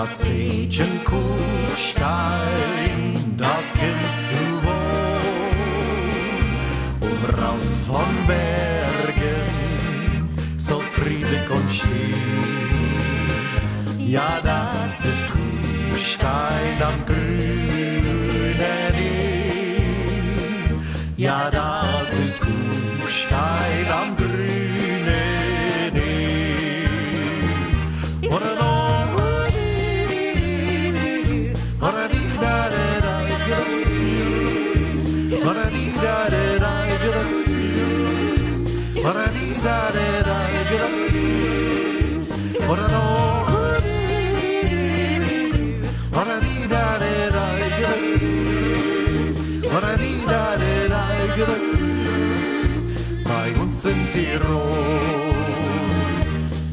das Mädchen Kuhstein, das kennst du wohl, umrahmt von Bergen, so friedlich und schön. Ja, das ist Kuhstein am grünen Inn. Ja, das ist Kuhstein am grünen Inn. Bei uns in Tirol,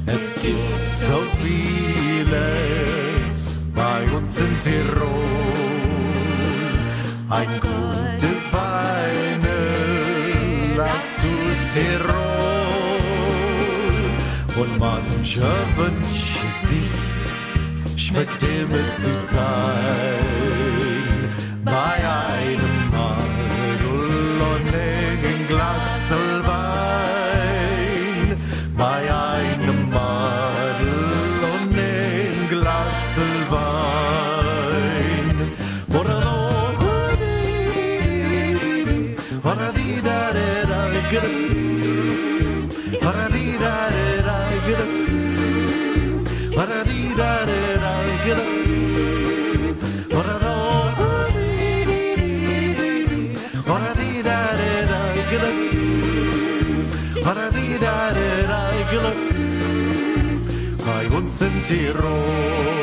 es gibt so vieles. Bei uns in Tirol, ein gutes Weinen aus Südtirol. Und mancher wünscht sich, schmeckt immer zu sein, bei einem Madel und ein Glas Wein, bei einem Madel und ein Glas Wein. Bei uns in Tirol.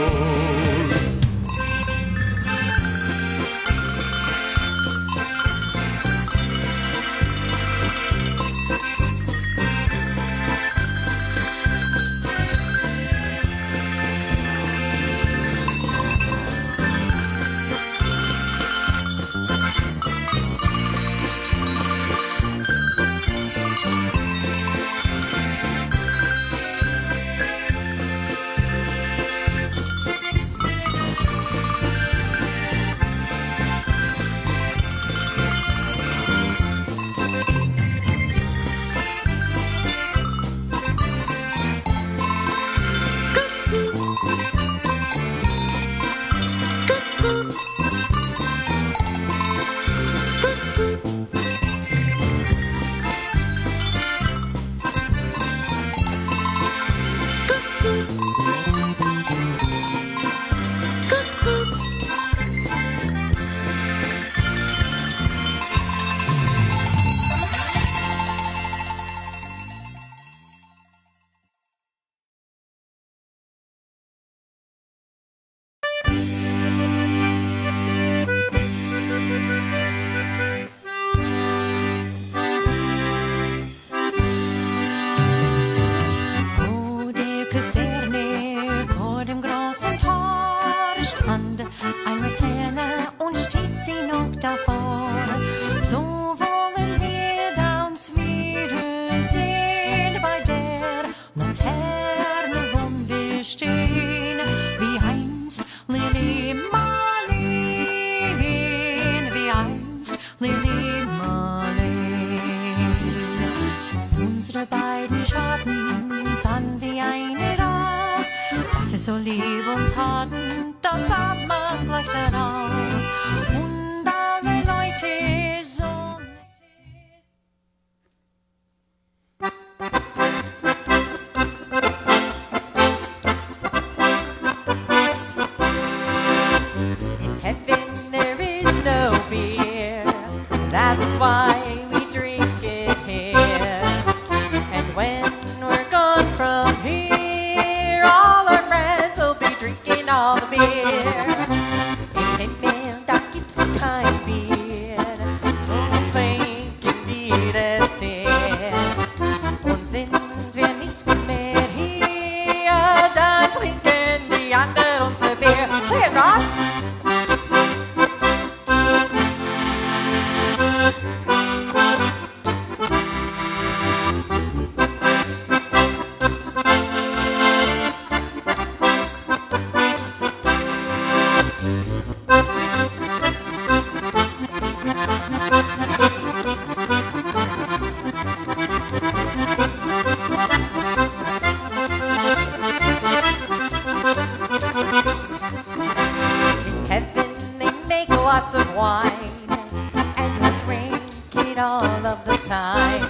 so lieb uns hatten, das sah man gleich daraus. Und alle Leute so In heaven there is no beer, that's why we drink it here. And when we're gone from here, all our friends will be drinking all the beer. In Himmel, da gibt's kein Bier, drum trinken wir es hier. Und sind wir nicht mehr hier, dann trinken die anderen unser Bier. Play it, Ross! In heaven they make lots of wine, and we'll drink it all of the time.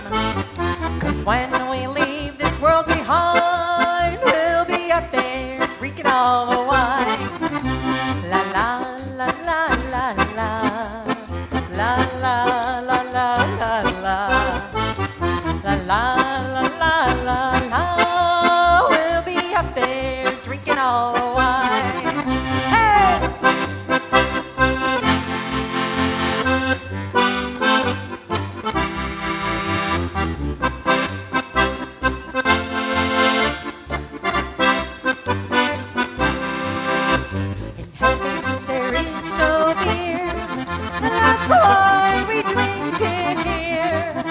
'Cause when we leave this world behind, we'll be up there drinking all the wine. La la la la la la, la la la la la la, la la la la la la. We'll be up there drinking all the wine. Hey! In heaven there is no beer, that's why we drink it here.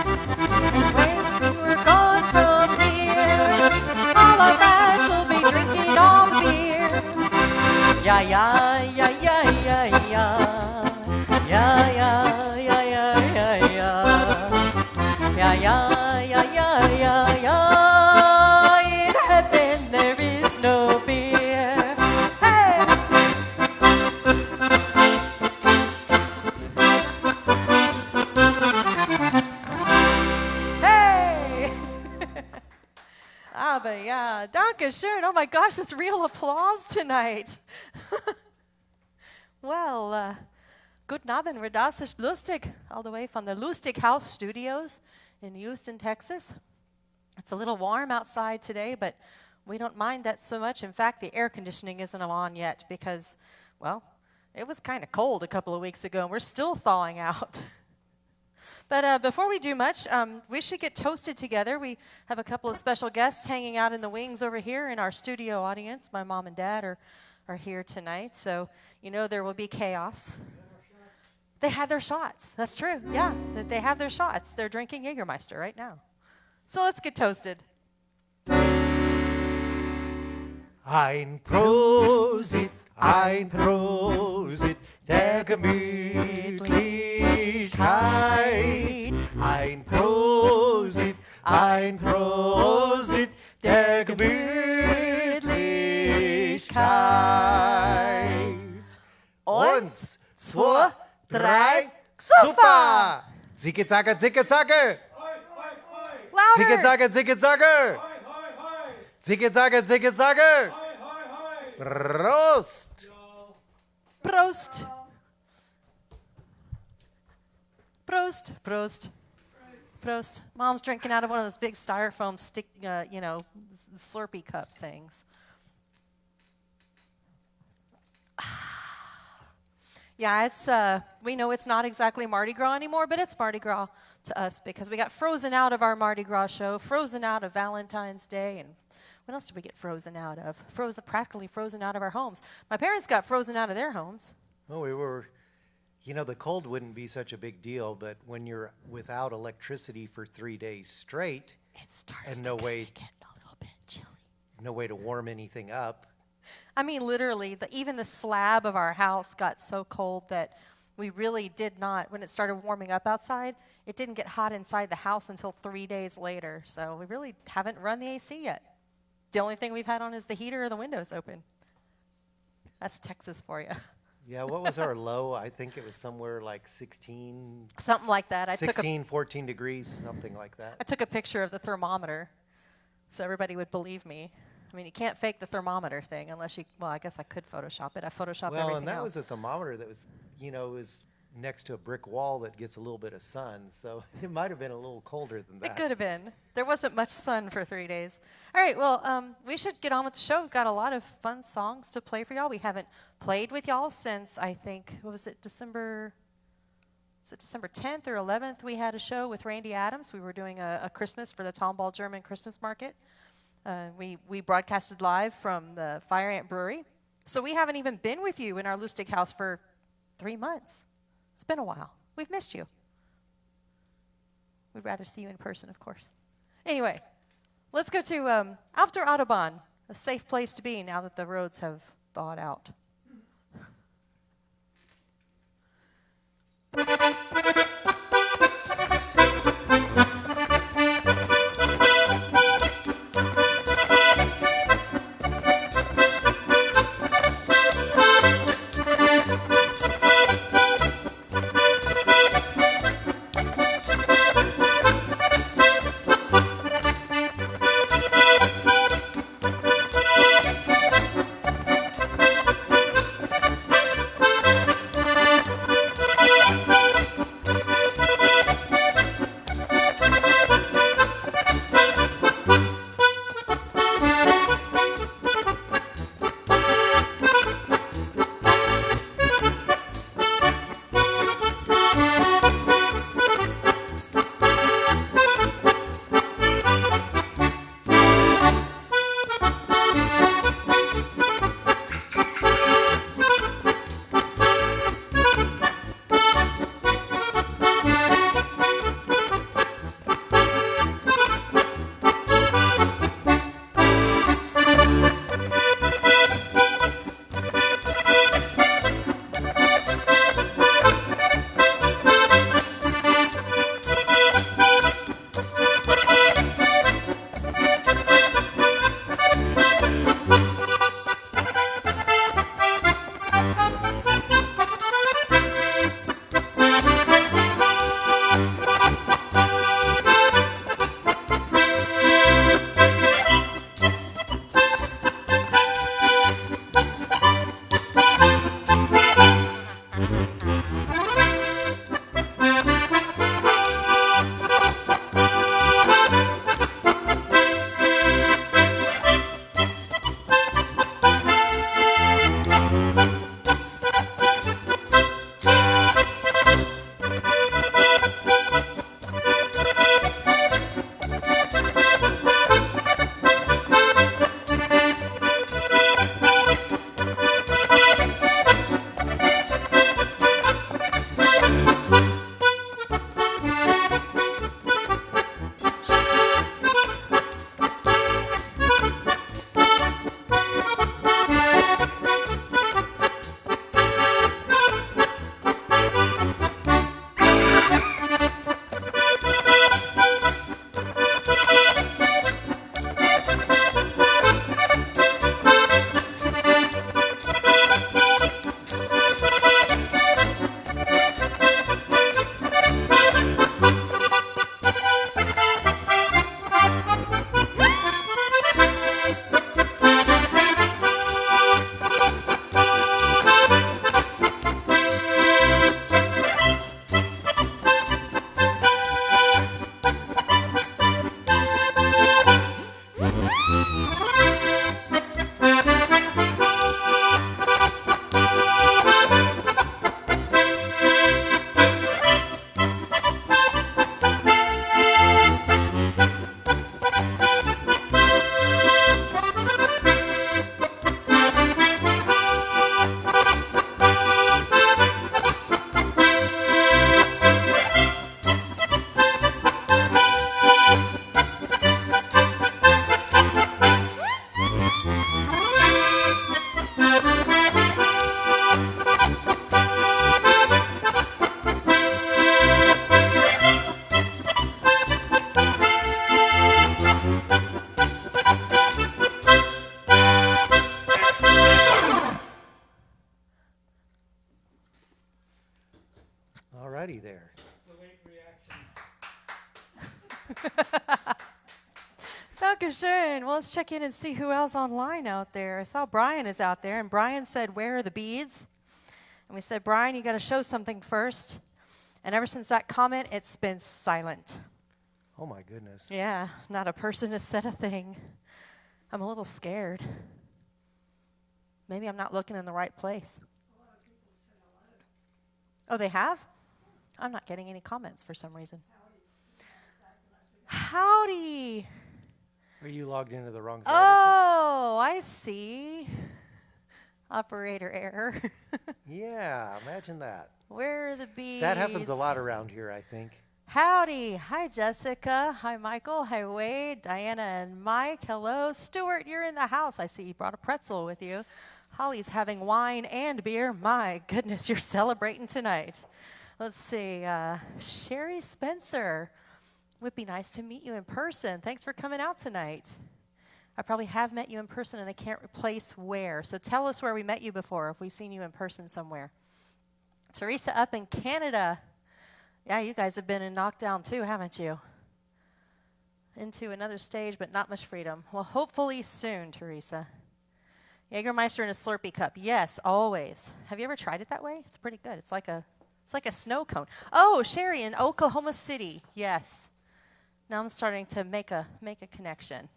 And when we're gone from here, all our friends will be drinking all the beer. Yeah, yeah, yeah, yeah, yeah, yeah. Yeah, yeah, yeah, yeah, yeah, yeah. Yeah, yeah, yeah, yeah, yeah, yeah. In heaven there is no beer. Hey! Hey! Aber ja, danke schön. Oh my gosh, it's real applause tonight. Well, guten Abend, das ist lustig, all the way from the Lustig House Studios in Houston, Texas. It's a little warm outside today, but we don't mind that so much. In fact, the air conditioning isn't on yet because, well, it was kind of cold a couple of weeks ago, and we're still thawing out. But before we do much, we should get toasted together. We have a couple of special guests hanging out in the wings over here in our studio audience. My mom and dad are here tonight, so you know there will be chaos. They had their shots. That's true. Yeah, they have their shots. They're drinking Jägermeister right now. So let's get toasted. Ein Prosit, der Gemütlichkeit. Ein Prosit, der Gemütlichkeit. Eins, zwei, drei, super! Zicke, zacke, zicke, zacke! Zicke, Louder! zacke, zicke, zacke! Zicke, zacke, zicke, zacke! Prost! Prost! Prost! Prost! Prost! Mom's drinking out of one of those big styrofoam stick, Slurpee cup things. Yeah, it's we know it's not exactly Mardi Gras anymore, but it's Mardi Gras to us because we got frozen out of our Mardi Gras show, frozen out of Valentine's Day, and what else did we get frozen out of? Practically frozen out of our homes. My parents got frozen out of their homes. Well, we were, the cold wouldn't be such a big deal, but when you're without electricity for 3 days straight, It starts and to no way, get a little bit chilly. no way to warm anything up. I mean, literally, even the slab of our house got so cold that we really did not, when it started warming up outside, it didn't get hot inside the house until 3 days later. So we really haven't run the AC yet. The only thing we've had on is the heater or the windows open. That's Texas for you. Yeah, what was our low? I think it was somewhere like 16. Something like that. 14 degrees, something like that. I took a picture of the thermometer so everybody would believe me. I mean, you can't fake the thermometer thing unless you, well, I guess I could Photoshop it. I Photoshopped everything Well, and that else. was a thermometer that was, was next to a brick wall that gets a little bit of sun, so it might have been a little colder than that. It could have been. There wasn't much sun for 3 days. All right, well, we should get on with the show. We've got a lot of fun songs to play for y'all. We haven't played with y'all since, I think, what was it, December 10th or 11th? We had a show with Randy Adams. We were doing a Christmas for the Tomball German Christmas Market. We broadcasted live from the Fire Ant Brewery. So we haven't even been with you in our Lustig house for 3 months. It's been a while. We've missed you. We'd rather see you in person, of course. Anyway, let's go to Auf der Autobahn, a safe place to be now that the roads have thawed out. Alrighty there. Dankeschön. Well, let's check in and see who else online out there. I saw Brian is out there, and Brian said, "Where are the beads?" And we said, "Brian, you got to show something first." And ever since that comment, it's been silent. Oh my goodness. Yeah, not a person has said a thing. I'm a little scared. Maybe I'm not looking in the right place. Oh, they have? I'm not getting any comments for some reason. Howdy. Are you logged into the wrong side? Oh, I see. Operator error. Yeah, imagine that. Where are the beads? That happens a lot around here, I think. Howdy. Hi, Jessica. Hi, Michael. Hi, Wade, Diana, and Mike. Hello. Stuart, you're in the house. I see you brought a pretzel with you. Holly's having wine and beer. My goodness, you're celebrating tonight. Let's see. Sherry Spencer. Would be nice to meet you in person. Thanks for coming out tonight. I probably have met you in person, and I can't replace where. So tell us where we met you before, if we've seen you in person somewhere. Teresa up in Canada. Yeah, you guys have been in knockdown too, haven't you? Into another stage, but not much freedom. Well, hopefully soon, Teresa. Jägermeister in a Slurpee cup. Yes, always. Have you ever tried it that way? It's pretty good. It's like a snow cone. Oh, Sherry in Oklahoma City. Yes. Now I'm starting to make a connection.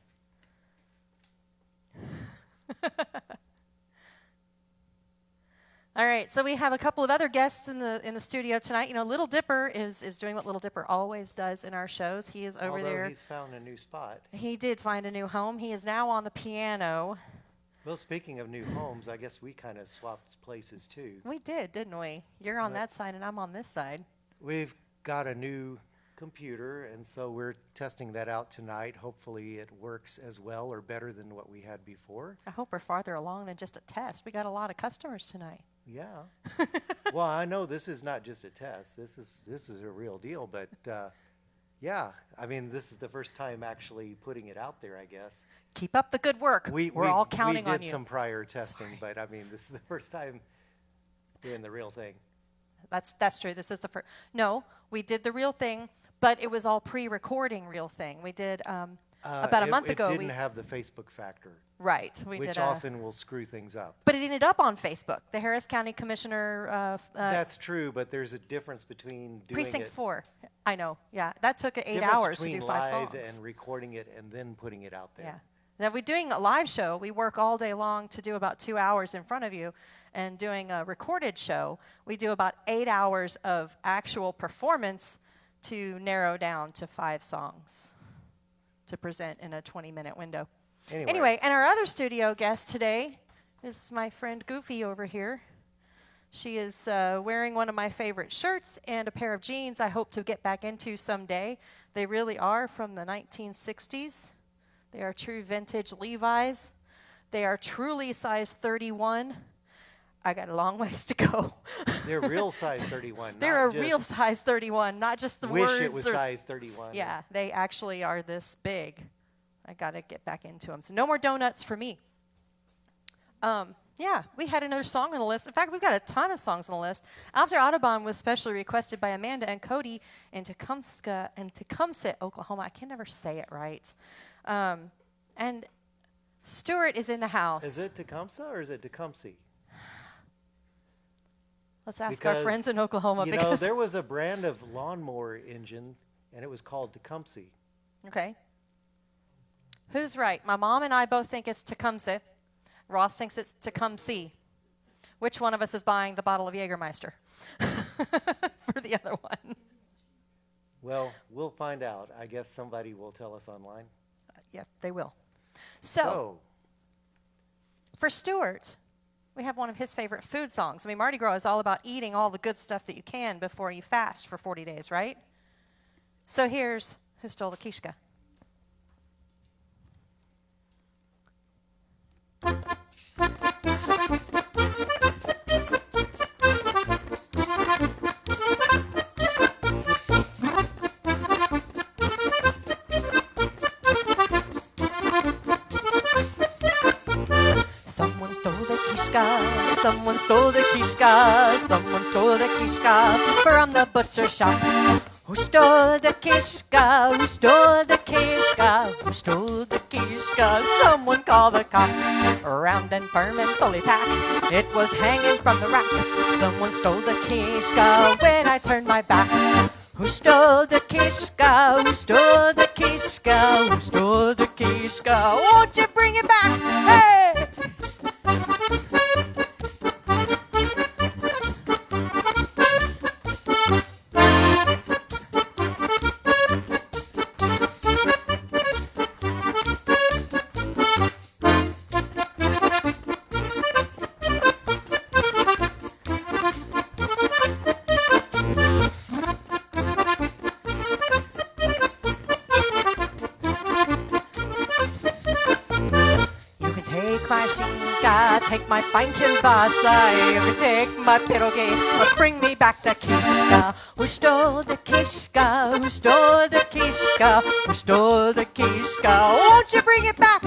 All right, so we have a couple of other guests in the studio tonight. You know, Little Dipper is doing what Little Dipper always does in our shows. He is over there. Although he's found a new spot. He did find a new home. He is now on the piano. Well, speaking of new homes, I guess we kind of swapped places too. We did, didn't we? You're on that side and I'm on this side. We've got a new computer, and so we're testing that out tonight. Hopefully it works as well or better than what we had before. I hope we're farther along than just a test. We got a lot of customers tonight. Yeah. Well, I know this is not just a test. This is a real deal, but yeah, I mean, this is the first time actually putting it out there, I guess. Keep up the good work. We're all counting on you. We did some prior testing, but I mean, this is the first time doing the real thing. That's true. This is the first. No, we did the real thing, but it was all pre-recording real thing. We did about a month ago. It didn't have the Facebook factor. Right. Which often will screw things up. But it ended up on Facebook. The Harris County Commissioner. That's true, but there's a difference between doing Precinct it. 4. I know. Yeah, that took 8 Difference hours to do between 5 live songs. and recording it and then putting it out there. Yeah. Now, we're doing a live show. We work all day long to do about 2 hours in front of you. And doing a recorded show, we do about 8 hours of actual performance to narrow down to 5 songs to present in a 20-minute window. Anyway, and our other studio guest today is my friend Goofy over here. She is wearing one of my favorite shirts and a pair of jeans I hope to get back into someday. They really are from the 1960s. They are true vintage Levi's. They are truly size 31. I got a long ways to go. They're real size 31. They're a real size 31, not just the words. Wish it was size 31. Yeah, they actually are this big. I got to get back into them. So no more donuts for me. Yeah, we had another song on the list. In fact, we've got a ton of songs on the list. After Audubon was specially requested by Amanda and Cody in Tecumseh, Oklahoma. I can never say it right. And Stuart is in the house. Is it Tecumseh or is it Tecumseh? Let's ask our friends in Oklahoma. You know, there was a brand of lawnmower engine, and it was called Tecumseh. Okay. Who's right? My mom and I both think it's Tecumseh. Ross thinks it's Tecumseh. Which one of us is buying the bottle of Jägermeister for the other one? Well, we'll find out. I guess somebody will tell us online. Yeah, they will. So, for Stuart, we have one of his favorite food songs. I mean, Mardi Gras is all about eating all the good stuff that you can before you fast for 40 days, right? So here's Who Stole the Kishka. Someone stole the kishka, someone stole the kishka, someone stole the kishka from the butcher shop. Who stole the kishka? Who stole the kishka? Who stole the kishka? Someone call the cops. Round and firm and fully packed, it was hanging from the rack. Someone stole the kishka when I turned my back. Who stole the kishka? Who stole the kishka? Who stole the kishka? Won't you bring it back? Hey! take my fine kielbasa, you can take my pierogi, but bring me back the kishka. Who stole the kishka? Who stole the kishka? Who stole the kishka? Won't you bring it back?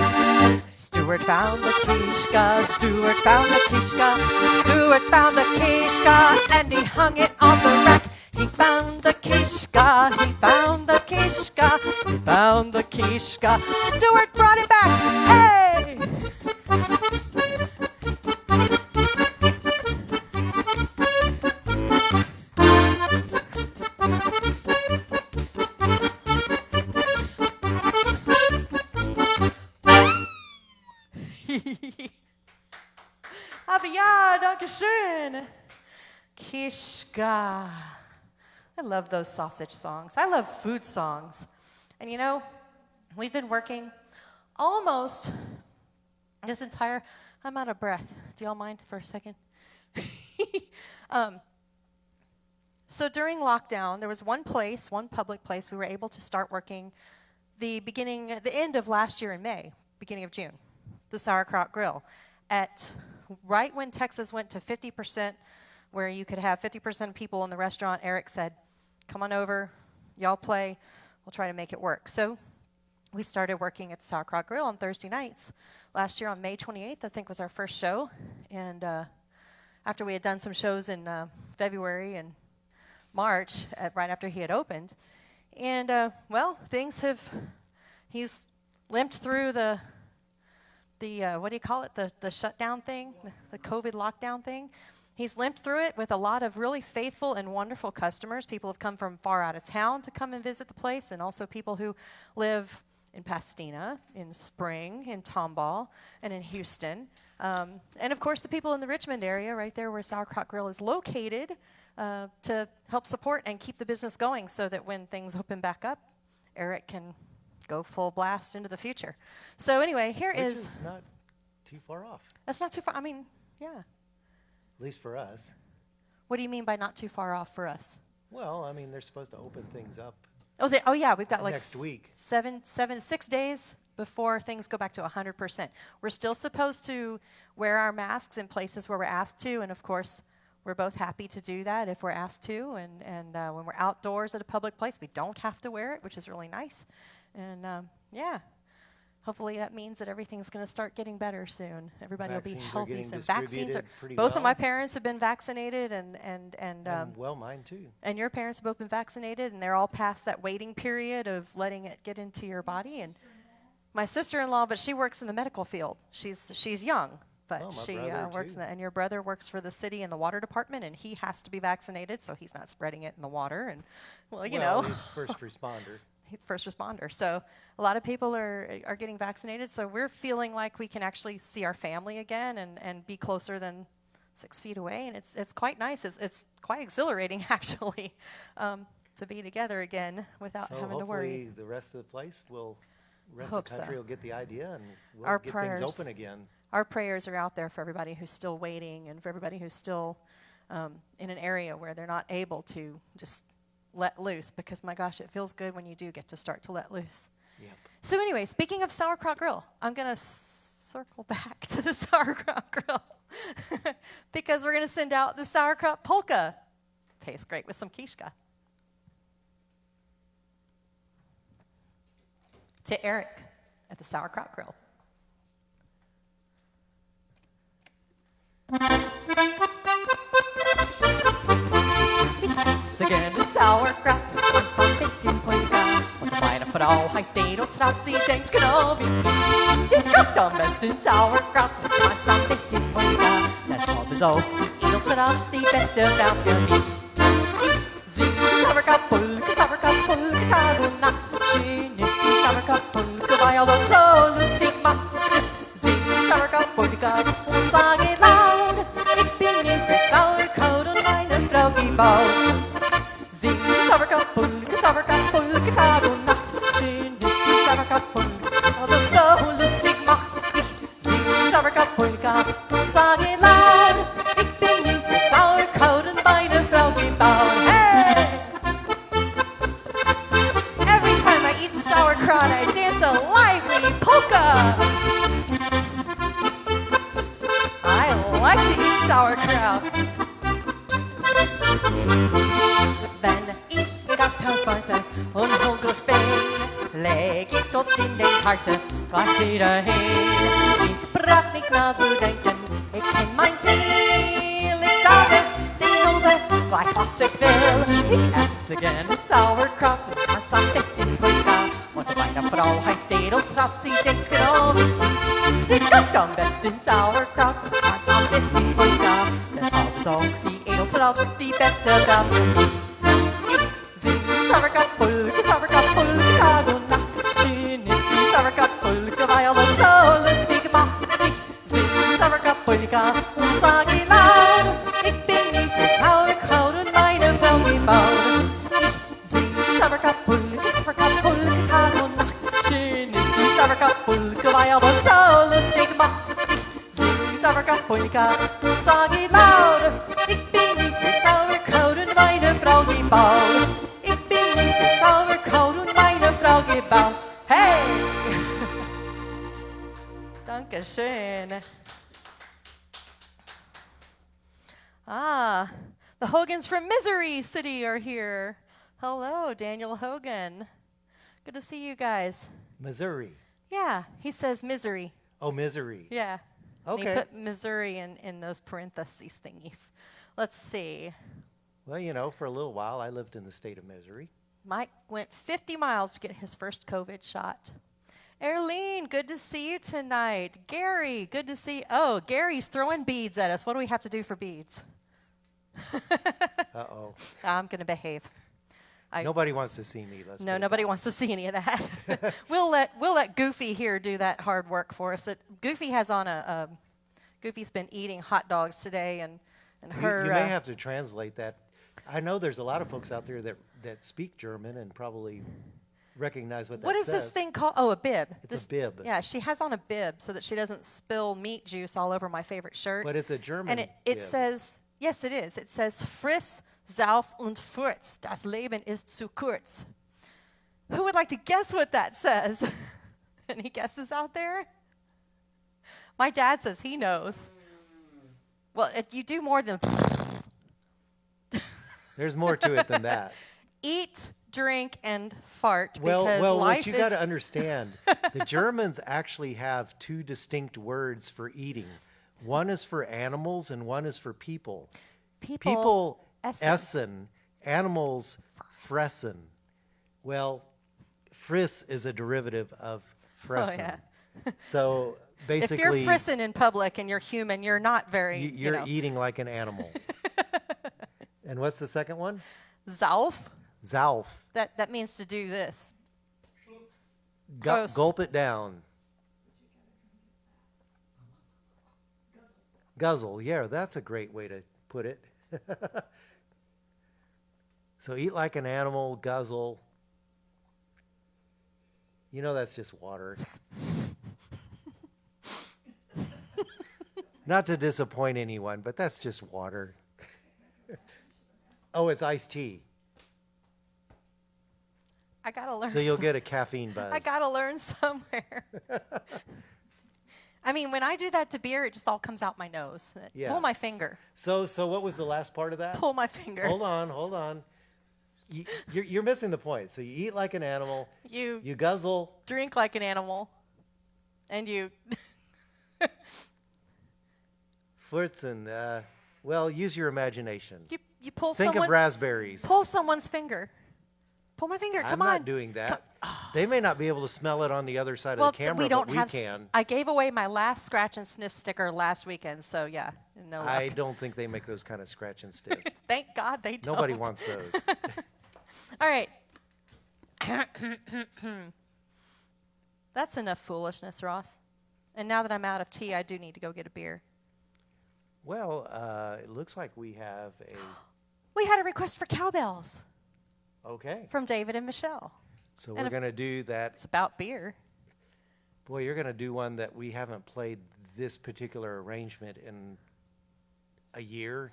Stuart found the kishka, Stuart found the kishka, Stuart found the kishka, and he hung it on the rack. He found the kishka, he found the kishka, he found the kishka. Stuart brought it back. Hey! Aber ja, danke schön. Kishka. I love those sausage songs. I love food songs. And you know, we've been working almost this entire, I'm out of breath. Do y'all mind for a second? So during lockdown, there was one public place we were able to start working the end of last year in May, beginning of June, the Sauerkraut Grill. Right when Texas went to 50%, where you could have 50% of people in the restaurant, Eric said, come on over, y'all play, we'll try to make it work. So we started working at the Sauerkraut Grill on Thursday nights. Last year on May 28th, I think, was our first show. And after we had done some shows in February and March, right after he had opened. And, well, he's limped through the what do you call it, the shutdown thing, the COVID lockdown thing. He's limped through it with a lot of really faithful and wonderful customers. People have come from far out of town to come and visit the place, and also people who live in Pasadena, in Spring, in Tomball, and in Houston. And, of course, the people in the Richmond area, right there where Sauerkraut Grill is located, to help support and keep the business going so that when things open back up, Eric can go full blast into the future. So anyway, Which is not too far off. That's not too far. I mean, yeah. At least for us. What do you mean by not too far off for us? Well, I mean, they're supposed to open things up. Oh yeah, we've got like next week. 6 days before things go back to 100%. We're still supposed to wear our masks in places where we're asked to, and of course, we're both happy to do that if we're asked to. And when we're outdoors at a public place, we don't have to wear it, which is really nice. And yeah, hopefully that means that everything's going to start getting better soon. Everybody will be healthy. So vaccines are. Both of my parents have been vaccinated, and well, mine too. And your parents have both been vaccinated, and they're all past that waiting period of letting it get into your body. And my sister-in-law, but she works in the medical field. She's young, but she works in and your brother works for the city in the water department, and he has to be vaccinated, so he's not spreading it in the water. And you know, he's first responder. First responder. So a lot of people are getting vaccinated. So we're feeling like we can actually see our family again and be closer than 6 feet away. And it's quite nice. It's quite exhilarating, actually, to be together again without having to worry. Hopefully the rest of the place will, rest of the country will get the idea and we'll get things open again. Our prayers are out there for everybody who's still waiting and for everybody who's still in an area where they're not able to just let loose, because my gosh, it feels good when you do get to start to let loose. Yep. So anyway, speaking of Sauerkraut Grill, I'm going to circle back to the Sauerkraut Grill because we're going to send out the Sauerkraut Polka. Tastes great with some kishka. To Eric at the Sauerkraut Grill. Again, it's Sauerkraut, ganz am besten Polka. Und beide Frau heißt Edo, traut sie denkt genau wie ich. Sie kocht am besten Sauerkraut, ganz am besten Polka. Deshalb ist auch Edo traut die beste Frau für mich. Ich singe Sauerkraut, Polka, Tag und Nacht. Schön ist die Sauerkraut, Polka, weil er doch so lustig macht. Singe Sauerkraut, Polka und sage laut, ich bin nicht für Sauerkraut und meine Frau gebaut. Sauerkraut, Polka, Tag und Nacht. Schön ist die Sauerkraut, Polka, doch so lustig macht. Ich singe Sauerkraut, Polka und sage laut, ich bin nicht mit Sauerkraut und meine Frau gebaut. Hey! Every time I eat sauerkraut, I dance a lively polka. sauerkraut. Wenn ich im Gasthaus warte und hungrig bin, leg ich Toast in den Karte gleich wieder hin. Ich brauch nicht nachzudenken, ich kenn mein Ziel. Ich sage den Nobel gleich was ich will. Ich esse gern Sauerkraut und tanz am besten Polka. Und meine Frau heißt Edeltraut, sie denkt genau wie ich. Sie kocht am besten Sauerkraut und tanzt am besten Polka. Deshalb ist auch die Edeltraut die beste Frau für mich. Ich singe Sauerkraut-Polka, Sauerkraut-Polka, Tag und Nacht. Schön ist die Sauerkraut-Polka, weil uns so lustig macht. Ich singe Sauerkraut-Polka und sage laut, ich bin nicht für Sauerkraut und meine Frau gebaut. Ich singe Sauerkraut-Polka, Sauerkraut-Polka, Tag und Nacht. Schön ist die Sauerkraut-Polka, weil uns so lustig macht. Ich singe Sauerkraut-Polka und sage laut, ich bin nicht für Sauerkraut und meine Frau gebaut. Ich bin nicht für Sauerkraut und meine Frau gebaut. Hey! Dankeschön. Ah, the Hogans from Misery City are here. Hello, Daniel Hogan. Good to see you guys. Missouri. Yeah, he says misery. Oh, misery. Yeah. And Okay. he put Missouri in those parentheses thingies. Let's see. Well, you know, for a little while, I lived in the state of Missouri. Mike went 50 miles to get his first COVID shot. Erlene, good to see you tonight. Gary, good to see. Oh, Gary's throwing beads at us. What do we have to do for beads? Uh-oh. I'm going to behave. Nobody wants to see me. No, nobody wants to see any of that. we'll let Goofy here do that hard work for us. Goofy has on Goofy's been eating hot dogs today, and her. You may have to translate that. I know there's a lot of folks out there that speak German and probably recognize what that What is says. this thing called? Oh, a bib. It's a bib. Yeah, she has on a bib so that she doesn't spill meat juice all over my favorite shirt. But it's a German And it bib. says, yes, it is. It says, friss, sauf und furz. Das Leben ist zu kurz. Who would like to guess what that says? Any guesses out there? My dad says he knows. Well, you do more than There's more to it than that. eat, drink, and fart Well, because what life you is... got to understand, the Germans actually have two distinct words for eating. One is for animals and one is for people. People essen, animals fressen. Well, friss is a derivative of fressen. yeah. So basically, If you're frissing in public and you're human, you're not very, you're eating like an animal. And what's the second one? Sauf. Zauf. That means to do this. Gulp it down. Guzzle. Yeah, that's a great way to put it. So eat like an animal, guzzle. You know that's just water. Not to disappoint anyone, but that's just water. Oh, it's iced tea. I gotta learn. So you'll get a caffeine buzz. I gotta learn somewhere. I mean, when I do that to beer, it just all comes out my nose. Yeah. Pull my finger. So what was the last part of that? Pull my finger. Hold on. You're missing the point. So you eat like an animal. You You guzzle. drink like an animal, and you. Furzen. Well, use your imagination. you pull Think someone. of raspberries. Pull someone's finger. Pull my finger. I'm Come on. not doing that. They may not be able to smell it on the other side Well, of the camera, we don't but we have. can. I gave away my last scratch and sniff sticker last weekend, so yeah, no luck. I don't think they make those kind of scratch and sniff. Thank God they don't. Nobody wants those. All right. That's enough foolishness, Ross. And now that I'm out of tea, I do need to go get a beer. Well, it looks like we have We had a request for cowbells okay. from David and Michelle. So And we're if- going to do that. It's about beer. Boy, you're going to do one that we haven't played this particular arrangement in a year.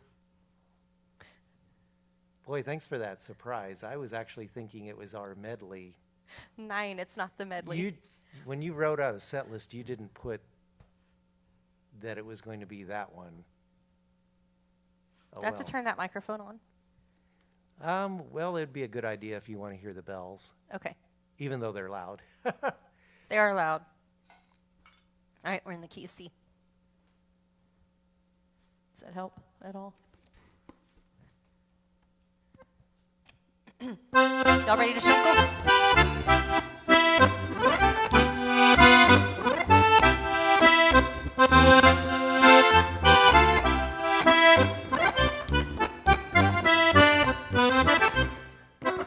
Boy, thanks for that surprise. I was actually thinking it was our medley. 9, it's not the medley. When you wrote out a set list, you didn't put that it was going to be that one. Oh, Do I have to turn that microphone on? Well, it'd be a good idea if you want to hear the bells, Okay. even though they're loud. They are loud. All right, we're in the key of C. Does that help at all? Y'all ready to shunkle?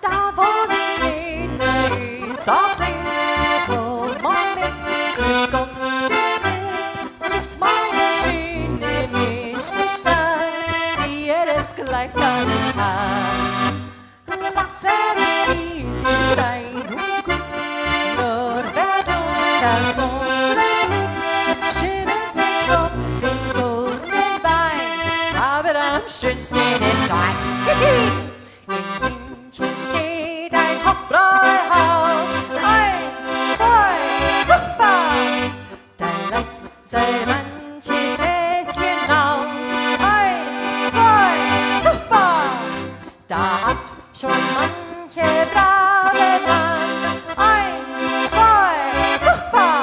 Da wollen wir softest Mond mit Grüß Gott, der ist nicht meine schöne Menschenstadt, die jedes Kleid gar nicht hat. Was nicht viel klein und gut, nur wer das unsere Blut, schönes Tropf in goldenen Weins, aber am schönsten ist eins. In München steht ein Hofbräuhaus, 1, 2, super! Da leiht sei manches Häschen aus, 1, 2, super! Da hat schon manche brave Mann, 1, 2, super!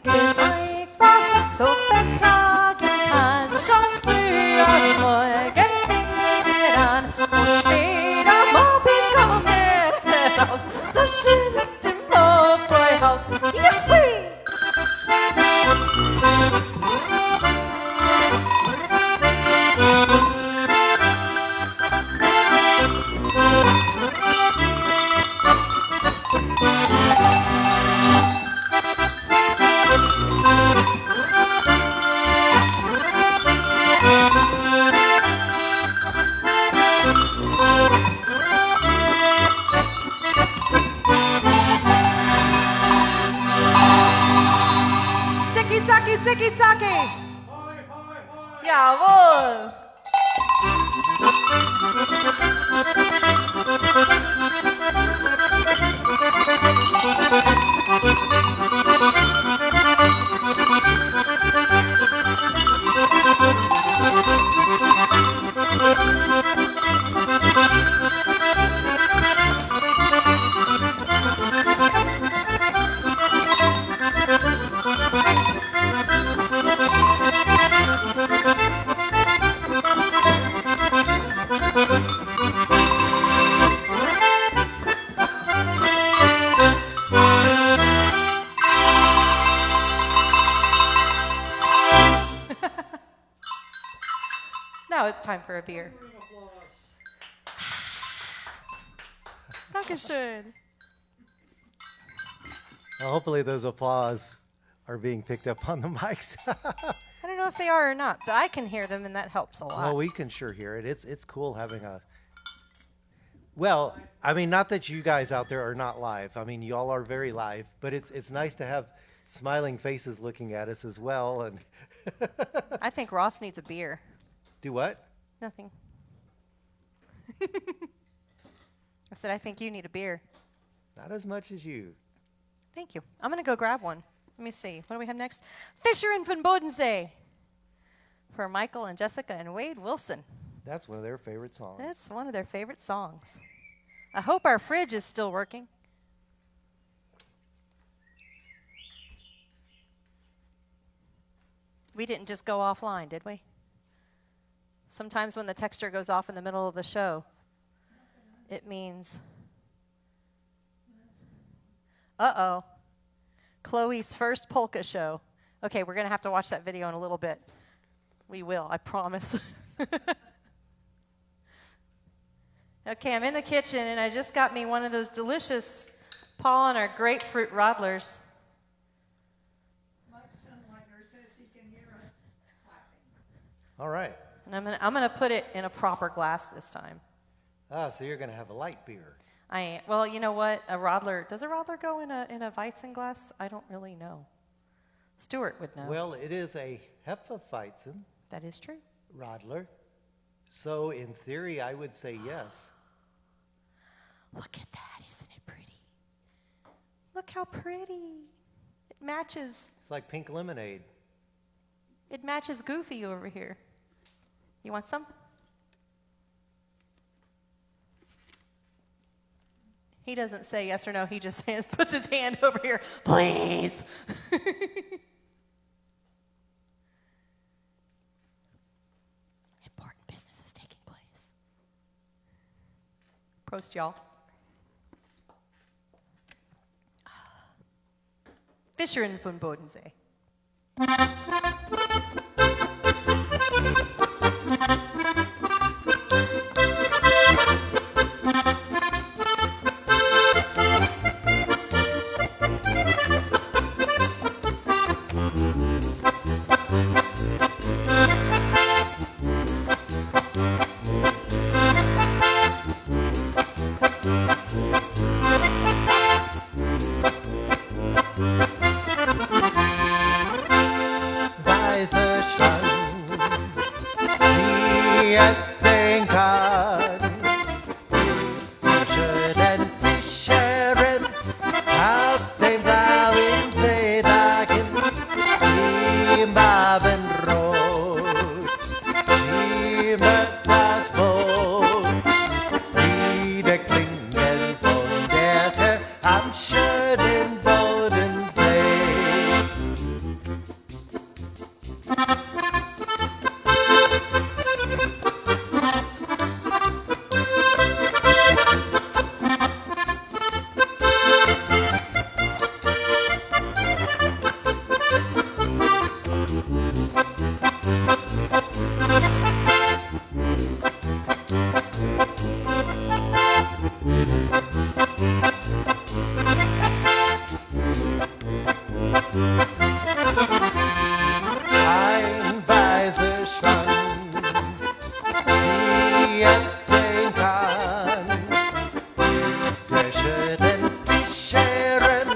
Gezeigt, was es so vertragen kann, schon früh am Morgen fing er an und spät am Abend kam er raus, so schön ist im Hofbräuhaus, juhui! Zicki, zacki, zicki, zacki! Jawohl! Now it's time for a beer. Dankeschön. Well, hopefully those applause are being picked up on the mics. I don't know if they are or not, but I can hear them, and that helps a lot. Well, we can sure hear it. It's cool having a... Well, I mean, not that you guys out there are not live. I mean, you all are very live, but it's nice to have smiling faces looking at us as well. And I think Ross needs a beer. do what? Nothing. I said, I think you need a beer. Not as much as you. Thank you. I'm going to go grab one. Let me see. What do we have next? Fisher and Van Bodensee for Michael and Jessica and Wade Wilson. That's one of their favorite songs. That's one of their favorite songs. I hope our fridge is still working. We didn't just go offline, did we? Sometimes when the texture goes off in the middle of the show, it means, uh-oh, Chloe's first polka show. Okay, we're going to have to watch that video in a little bit. We will, I promise. Okay, I'm in the kitchen, and I just got me one of those delicious pollen or grapefruit Rodlers. All right. And I'm gonna put it in a proper glass this time. Ah, so you're going to have a light beer. Well, you know what? Does a Rodler go in a Weizen glass? I don't really know. Stuart would know. Well, it is a Hefeweizen That is true. Radler. So in theory, I would say yes. Look at that, isn't it pretty? Look how pretty. It matches. It's like pink lemonade. It matches Goofy over here. You want some? He doesn't say yes or no. He just puts his hand over here. Please. Important business is taking place. Prost, y'all. Fischeren von Bodensee. Weiße Schlangen, sie entdecken schönen Fischerin auf dem blauen Seedagen im Abendrot schimmert das Boot wie der Klingen von der Tür am schönen Bodensee. Ein weißer Schlange, sie entdecken der schönen Fischerin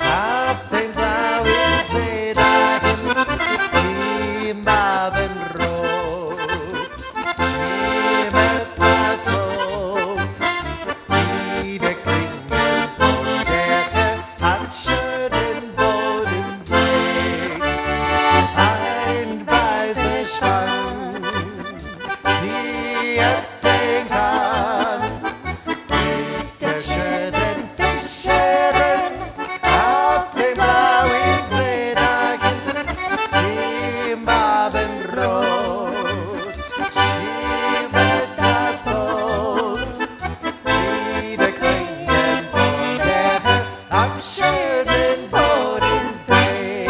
auf den blauen Seedagen im Abendrot schimmert das Boot wie der Klingen von der Tür am schönen Bodensee. Ein weißer Schwanz, sie entdecken der schönen Fischerin auf dem blauen Seedagen im Abendrot schimmert das Boot wie der Klingen von der Höhe am schönen Bodensee.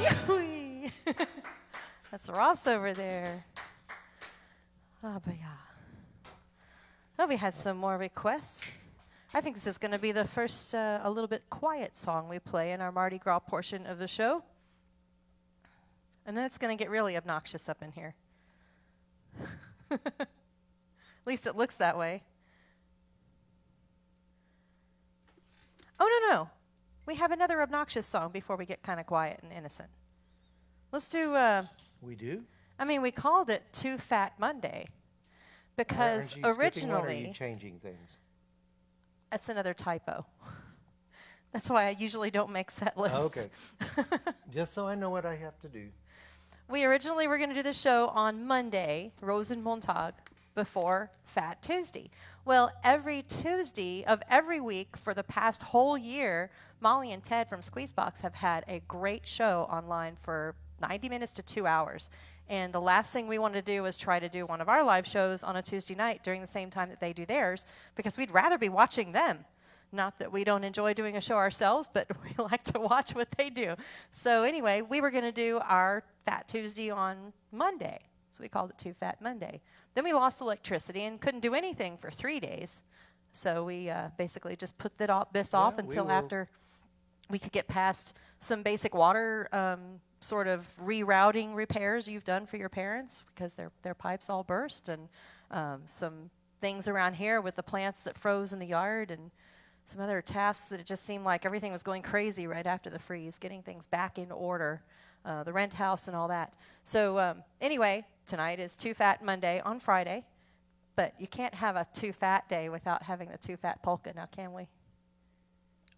Yoo-wee. That's Ross over there. Oh, but yeah. Well, we had some more requests. I think this is going to be the first a little bit quiet song we play in our Mardi Gras portion of the show. And then it's going to get really obnoxious up in here. At least it looks that way. Oh, no. We have another obnoxious song before we get kind of quiet and innocent. Let's do, We do? we called it Too Fat Monday because Aren't you skipping one, or are originally, you changing things? that's another typo. That's why I usually don't make set lists. Okay. Just so I know what I have to do. We originally were going to do the show on Monday, Rosenmontag, before Fat Tuesday. Well, every Tuesday of every week for the past whole year, Molly and Ted from Squeezebox have had a great show online for 90 minutes to 2 hours. And the last thing we wanted to do was try to do one of our live shows on a Tuesday night during the same time that they do theirs, because we'd rather be watching them. Not that we don't enjoy doing a show ourselves, but we like to watch what they do. So anyway, we were going to do our Fat Tuesday on Monday. So we called it Too Fat Monday. Then we lost electricity and couldn't do anything for 3 days. So we basically just put this off until after we could get past some basic water sort of rerouting repairs you've done for your parents because their pipes all burst, and some things around here with the plants that froze in the yard, and some other tasks that it just seemed like everything was going crazy right after the freeze, getting things back in order, the rent house and all that. So anyway, tonight is Too Fat Monday on Friday, but you can't have a Too Fat day without having the Too Fat polka now, can we?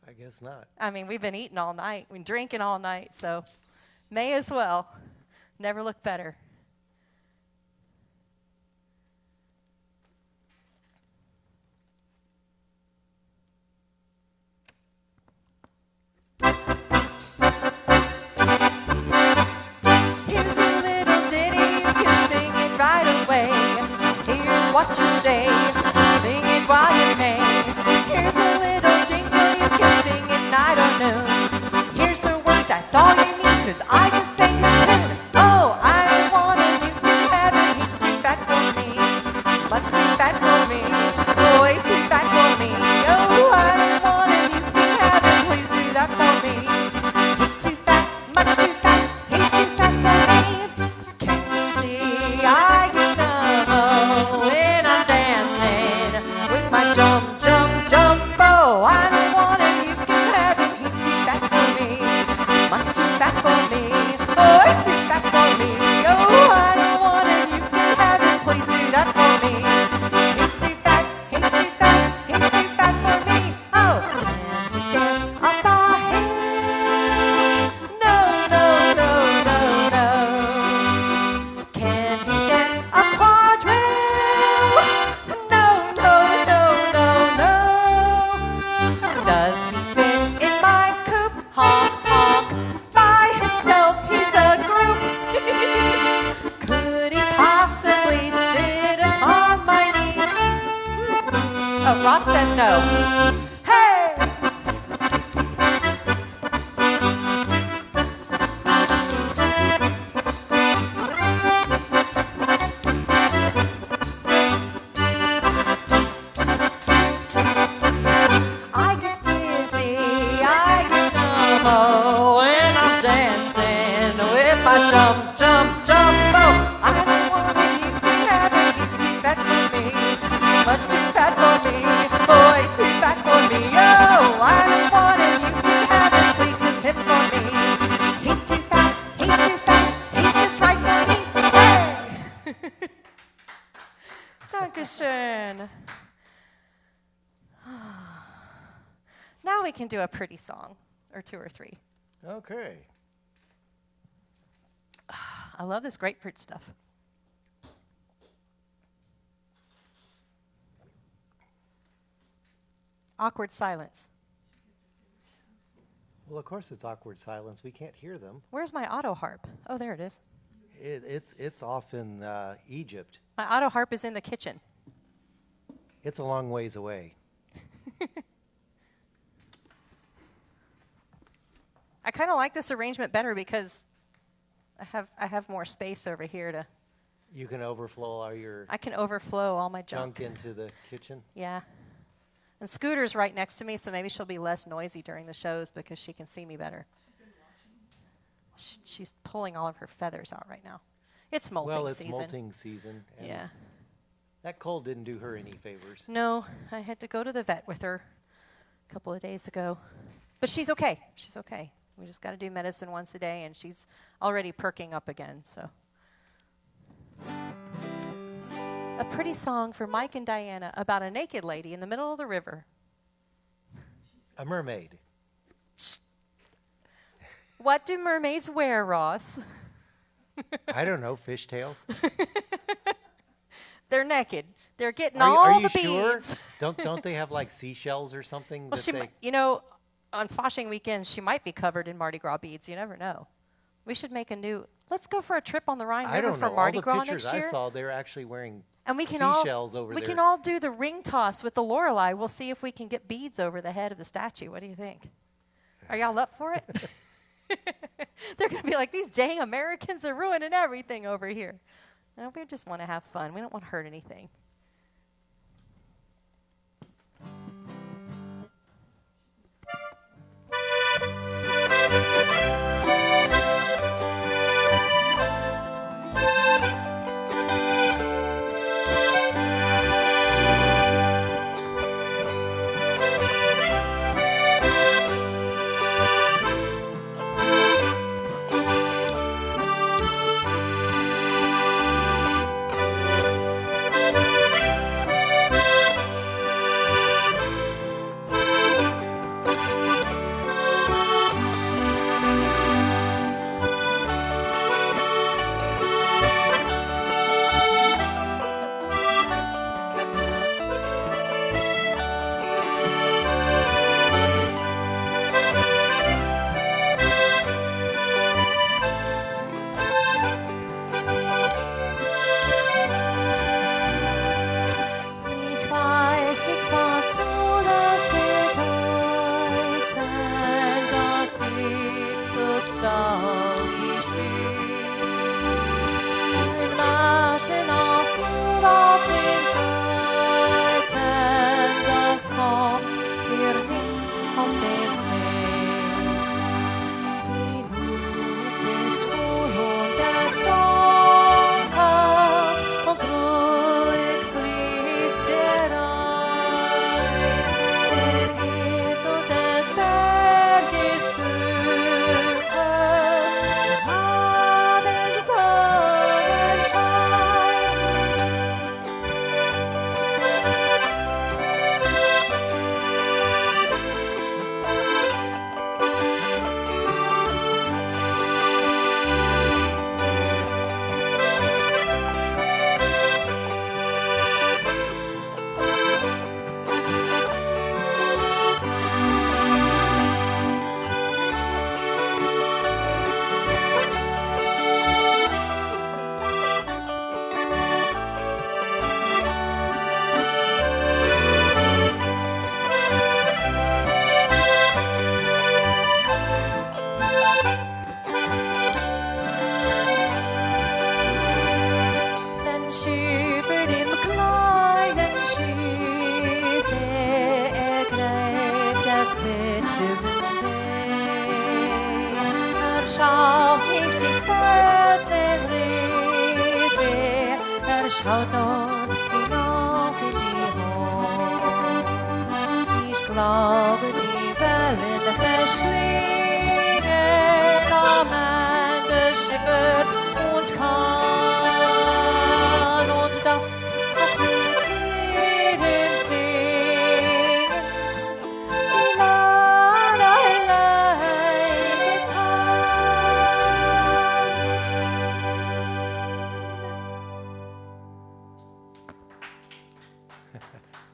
I guess not. I mean, we've been eating all night, we've been drinking all night, so may as well. Never look better. that's what you say. So sing it while you may. Here's a little jingle, you can sing it night or noon. Here's the words, that's all you need, 'cause I just sang the tune. Oh, I don't want him, you can have him, he's too fat for me. Much too fat for me, way too fat for me. Oh, I don't want him, you can have him, please do that for me. He's too fat, much too fat, he's too fat for me. Can't you see I get numb when I'm dancing with my jumbo? I don't want him, you can have him, he's too fat for me. Much too fat for me, way too fat for me. Oh, I don't want him, you can have him, please do that for me. He's too fat, he's too fat, he's too fat for me. Oh, can he dance a bahia? No, no, no, no, no. Can he dance a quadrille? No, no, no, no, no. Does he fit in my coupe? Honk, honk. By himself, he's a group. Could he possibly sit upon my knee? Oh, Ross says no. Hey! I get dizzy, I get numb when I'm dancing with my jumbo. I don't want him, you can have him, he's too fat for me. Much too fat for me, boy, too fat for me. Oh, I don't want him, you can have him, please just hit for me. He's too fat, he's just right for me. Hey! Dankeschön. Now we can do a pretty song, or two or three. Okay. I love this grapefruit stuff. Awkward silence. Well, of course it's awkward silence. We can't hear them. Where's my auto harp? Oh, there it is. It's off in Egypt. My auto harp is in the kitchen. It's a long ways away. I kind of like this arrangement better because I have more space over here to. You can overflow all your I can overflow all my junk. junk into the kitchen. Yeah. And Scooter's right next to me, so maybe she'll be less noisy during the shows because she can see me better. She's pulling all of her feathers out right now. It's molting Well, it's season. molting season. And Yeah. that cold didn't do her any favors. No, I had to go to the vet with her a couple of days ago. But she's okay. She's okay. We just got to do medicine once a day, and she's already perking up again, so. A pretty song for Mike and Diana about a naked lady in the middle of the river. A mermaid. What do mermaids wear, Ross? I don't know, fishtails. They're naked. They're getting Are all you the sure? beads. Don't they have like seashells or something? Well, that she they, might, you know, on Fasching weekends, she might be covered in Mardi Gras beads. You never know. We should make a new. Let's go for a trip on the Rhine I River don't for know. Mardi All the Gras pictures next year. I saw, they're actually wearing And we can seashells all over we there. can all do the ring toss with the Lorelei. We'll see if we can get beads over the head of the statue. What do you think? Are y'all up for it? They're gonna be like, these dang Americans are ruining everything over here. No, we just want to have fun. We don't want to hurt anything. dem See. Die Luft ist hohl und es dunkelt und ruhig fließt der Rhein. Der Edel des Berges führt im Abendsonnenschein. Dann schiefert im kleinen Schiff, greift das mit wildem Weg. Schaut nicht die Felsenriffe, schaut nur hinauf in die Hohen. Ich glaube, die Wellen verschlingen am Ende Schiffe und kann. Und das hat mit jedem Singen die Lallein getan.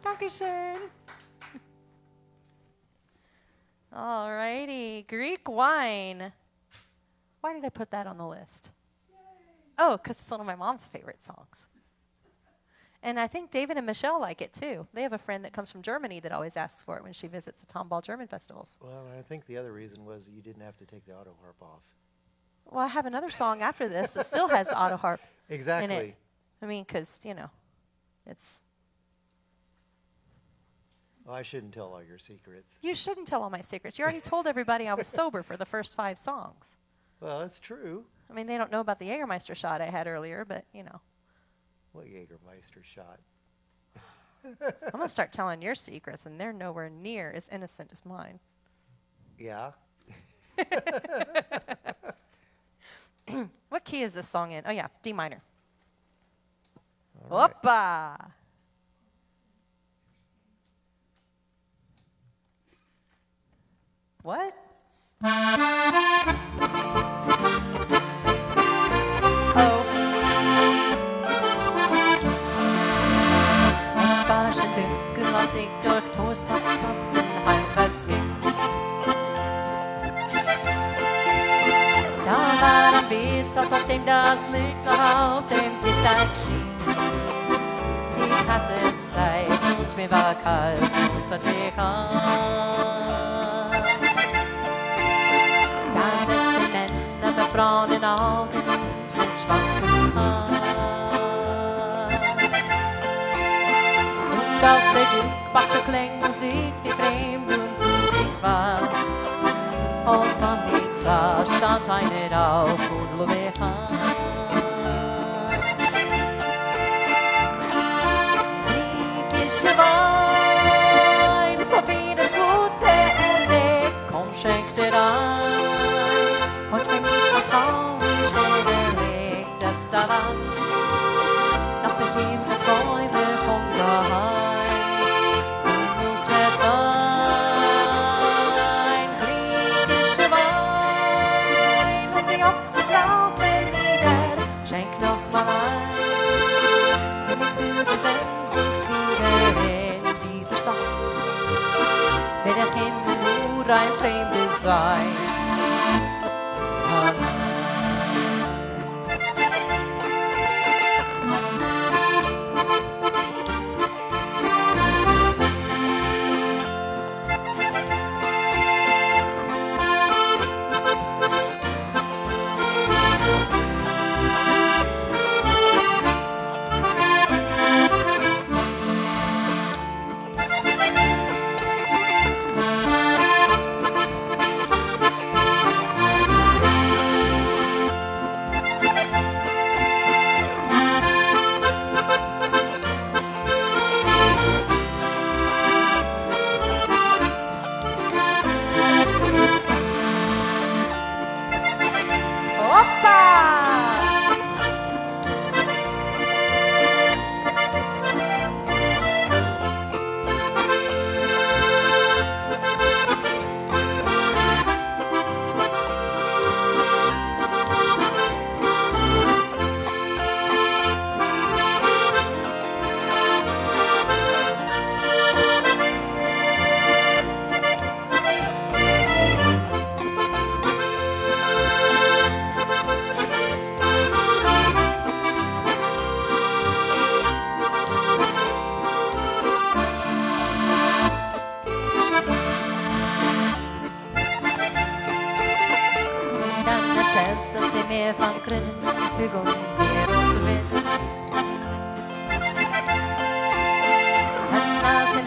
Dankeschön. Alrighty, Greek wine. Why did I put that on the list? Oh, because it's one of my mom's favorite songs. And I think David and Michelle like it too. They have a friend that comes from Germany that always asks for it when she visits the Tomball German festivals. Well, I think the other reason was you didn't have to take the auto harp off. Well, I have another song after this that still has auto harp in it. Exactly. I mean, because, you know, it's... Well, I shouldn't tell all your secrets. You shouldn't tell all my secrets. You already told everybody I was sober for the first 5 songs. Well, that's true. I mean, they don't know about the Jägermeister shot I had earlier, but, you know. What Jägermeister shot? I'm going to start telling your secrets, and they're nowhere near as innocent as mine. Yeah. What key is this song in? Oh, yeah, D minor. All right. Oppa! What? Oh. Es war schon dunkel, als ich durch Vorstadtstraßen heimwärts ging. Da war ein Wirtshaus, aus dem das Licht noch auf dem Gesteig schien. Ich hatte Zeit und mir war kalt unter der Hand. Da sitzen Männer mit braunen Augen und mit schwarzen Haaren. Und aus der Jukebox so klingt Musik, die fremd und süßig war. Als man mich sah, stand einer auf und lud mich an. Griechische Wein, so wie das gute Ende, komm, schenk dir ein. Und für mich so traurig wäre, liegt es daran, dass ich immer träume von daheim. Du musst verzeihen, griechische Wein und die Gott vertraute Lieder, schenk noch mal ein, denn ich fühle Sehnsucht wieder in diese Stadt. Will ich immer nur ein Fremder sein.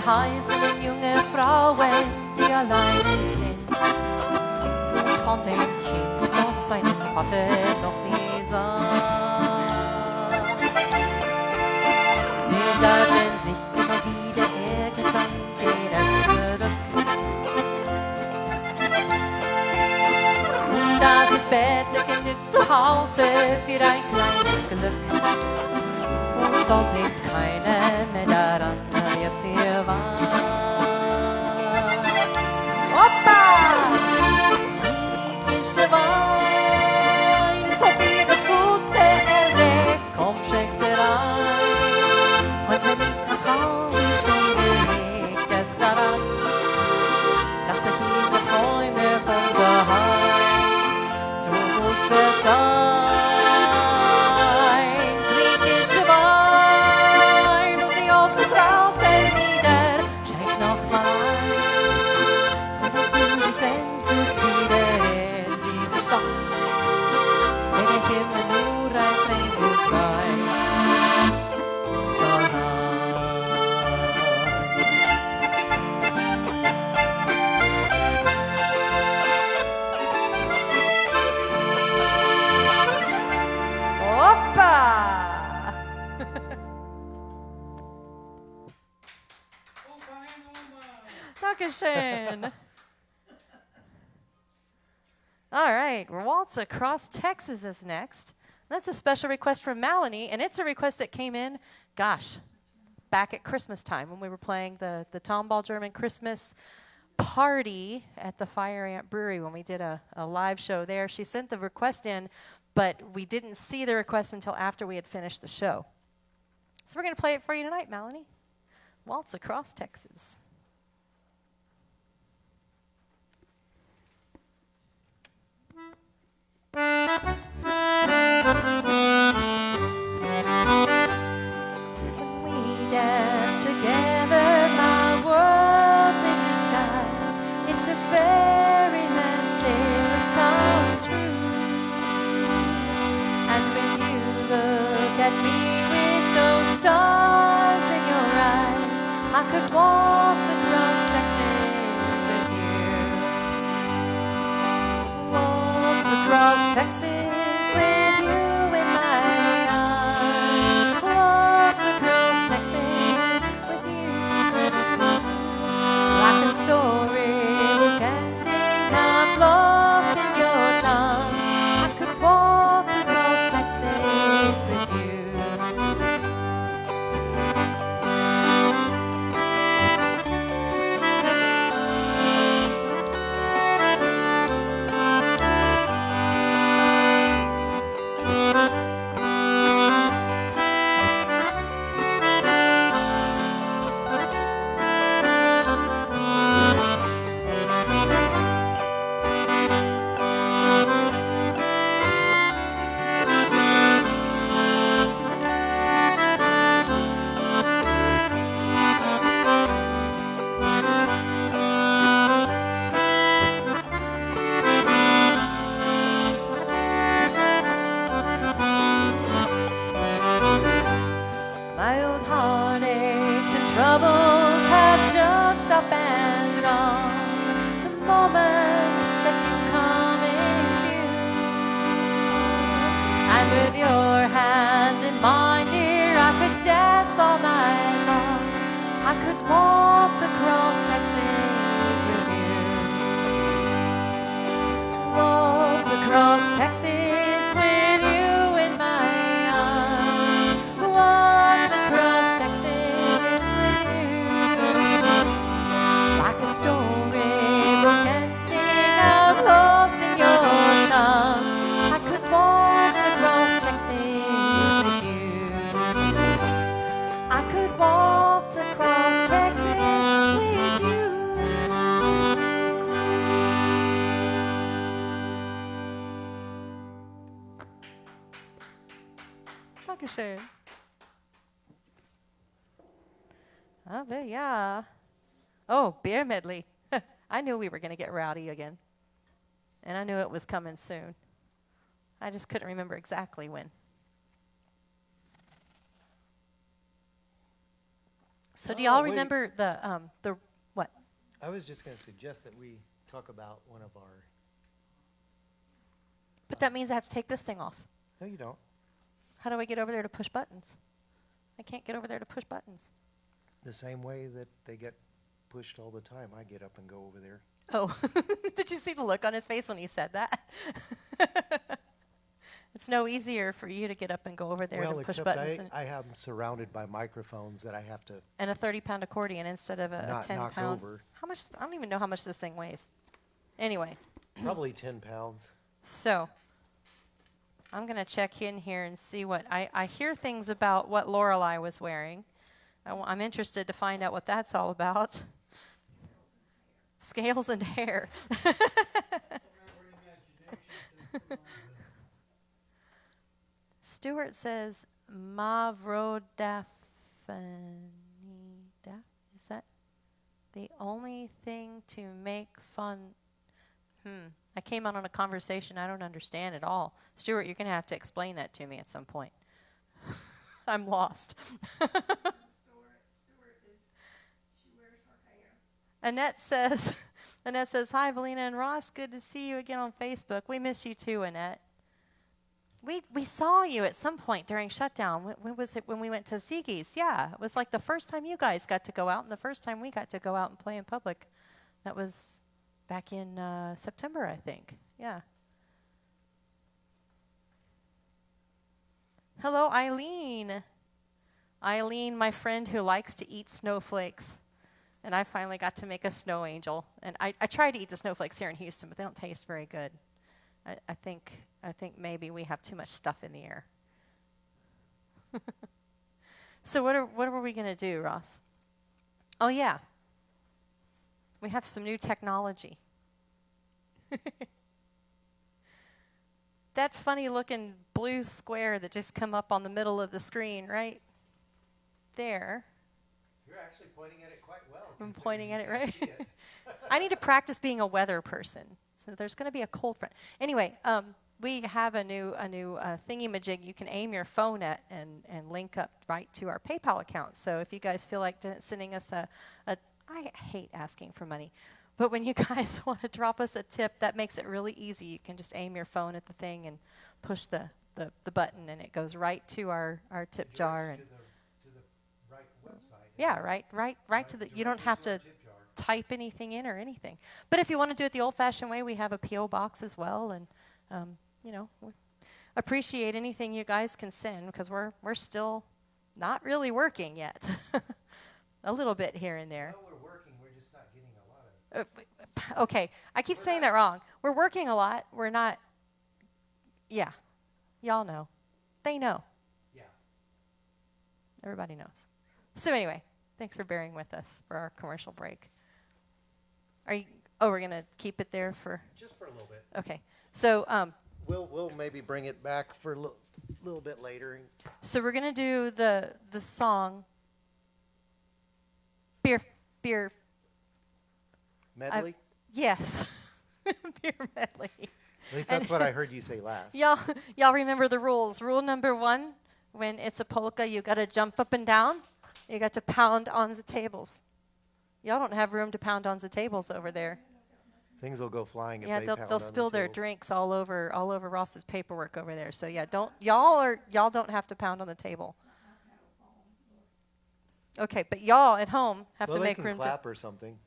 verheißenen junge Frauen, die alleine sind. Und von dem Kind, das seinen Vater noch nie sah. Sie sagten sich immer wieder, irgendwann geht es zurück. Und das ist Bett genug zu Hause für ein kleines Glück. Und bald denkt keiner mehr daran, wie es hier war. Hoppa! Griechische Wein, so viel das Gute erweckt, komm, schenk dir ein. Und wenn ich dann traurig bin, liegt es daran, dass ich immer träume von daheim. Du musst verzeihen. Dankeschön. All right, Waltz Across Texas is next. That's a special request from Melanie, and it's a request that came in, gosh, back at Christmas time when we were playing the Tomball German Christmas party at the Fire Ant Brewery when we did a live show there. She sent the request in, but we didn't see the request until after we had finished the show. So we're going to play it for you tonight, Melanie. Waltz Across Texas. When we dance together, my world's in disguise. It's a fairyland tale, it's come true. And when you look at me with those stars in your eyes, I could waltz across Texas with you. Waltz across Texas with you in my arms. Waltz across Texas with you. Like a storybook ending, I'm lost in your charms. I could waltz across Texas with you. My old heartaches and troubles have just up and gone the moment that you come in view. And with your hand in mine, dear, I could dance all night long. I could waltz across Texas with you. Waltz across Texas with you in my arms. Waltz across Texas with you. Like a storybook ending, I'm lost in your charms. I could waltz across Texas with you. I could waltz across Texas with you. Dankeschön. Aber ja. Oh, beer medley. I knew we were going to get rowdy again. And I knew it was coming soon. I just couldn't remember exactly when. So do y'all wait. remember the what? I was just going to suggest that we talk about one of our. But that means I have to take this thing off. No, you don't. How do I get over there to push buttons? I can't get over there to push buttons. The same way that they get pushed all the time. I get up and go over there. Oh, did you see the look on his face when he said that? It's no easier for you to get up and go over there Well, to push except buttons I am surrounded by microphones that I have to and a 30-pound accordion instead of a not 10-pound. knock over. How much? I don't even know how much this thing weighs. Anyway, Probably 10 pounds. so I'm going to check in here and see what I hear things about what Lorelei was wearing. I'm interested to find out what that's all about. Scales and hair. Stuart says Mavrodaphne. Is that the only thing to make fun? I came out on a conversation I don't understand at all. Stuart, you're going to have to explain that to me at some point. I'm lost. Stuart is, she wears her hair. Annette says, hi, Valina and Ross. Good to see you again on Facebook. We miss you too, Annette. We saw you at some point during shutdown. When was it when we went to Ziggy's? Yeah, it was like the first time you guys got to go out and the first time we got to go out and play in public. That was back in September, I think. Yeah. Hello, Eileen. Eileen, my friend who likes to eat snowflakes. And I finally got to make a snow angel. And I tried to eat the snowflakes here in Houston, but they don't taste very good. I think maybe we have too much stuff in the air. So what are we going to do, Ross? Oh, yeah. We have some new technology. That funny-looking blue square that just come up on the middle of the screen right there. You're actually pointing at it quite well. I'm pointing at it, right? I need to practice being a weather person. So there's going to be a cold front. Anyway, we have a new thingy-majig you can aim your phone at and link up right to our PayPal account. So if you guys feel like sending us I hate asking for money, but when you guys want to drop us a tip, that makes it really easy. You can just aim your phone at the thing and push the button, and it goes right to our tip jar. And to the right website. yeah, right to the. You don't have to type anything in or anything. But if you want to do it the old-fashioned way, we have a P.O. box as well, and we appreciate anything you guys can send because we're still not really working yet. A little bit here and there. Well, we're working. We're just not getting a lot of. Okay, I keep saying that wrong. We're working a lot. We're not. Yeah, y'all know. They know. Yeah. Everybody knows. So anyway, thanks for bearing with us for our commercial break. We're gonna keep it there for. Just for a little bit. Okay, so We'll maybe bring it back for a little bit later. So we're gonna do the song. Beer. Medley? Yes. Beer medley. At least that's what I heard you say last. Y'all remember the rules. Rule number 1, when it's a polka, you got to jump up and down. You got to pound on the tables. Y'all don't have room to pound on the tables over there. Things will go flying if Yeah, they pound they'll on spill the their tables. drinks all over Ross's paperwork over there. So yeah, y'all don't have to pound on the table. Okay, but y'all at home have to make they room can clap or something.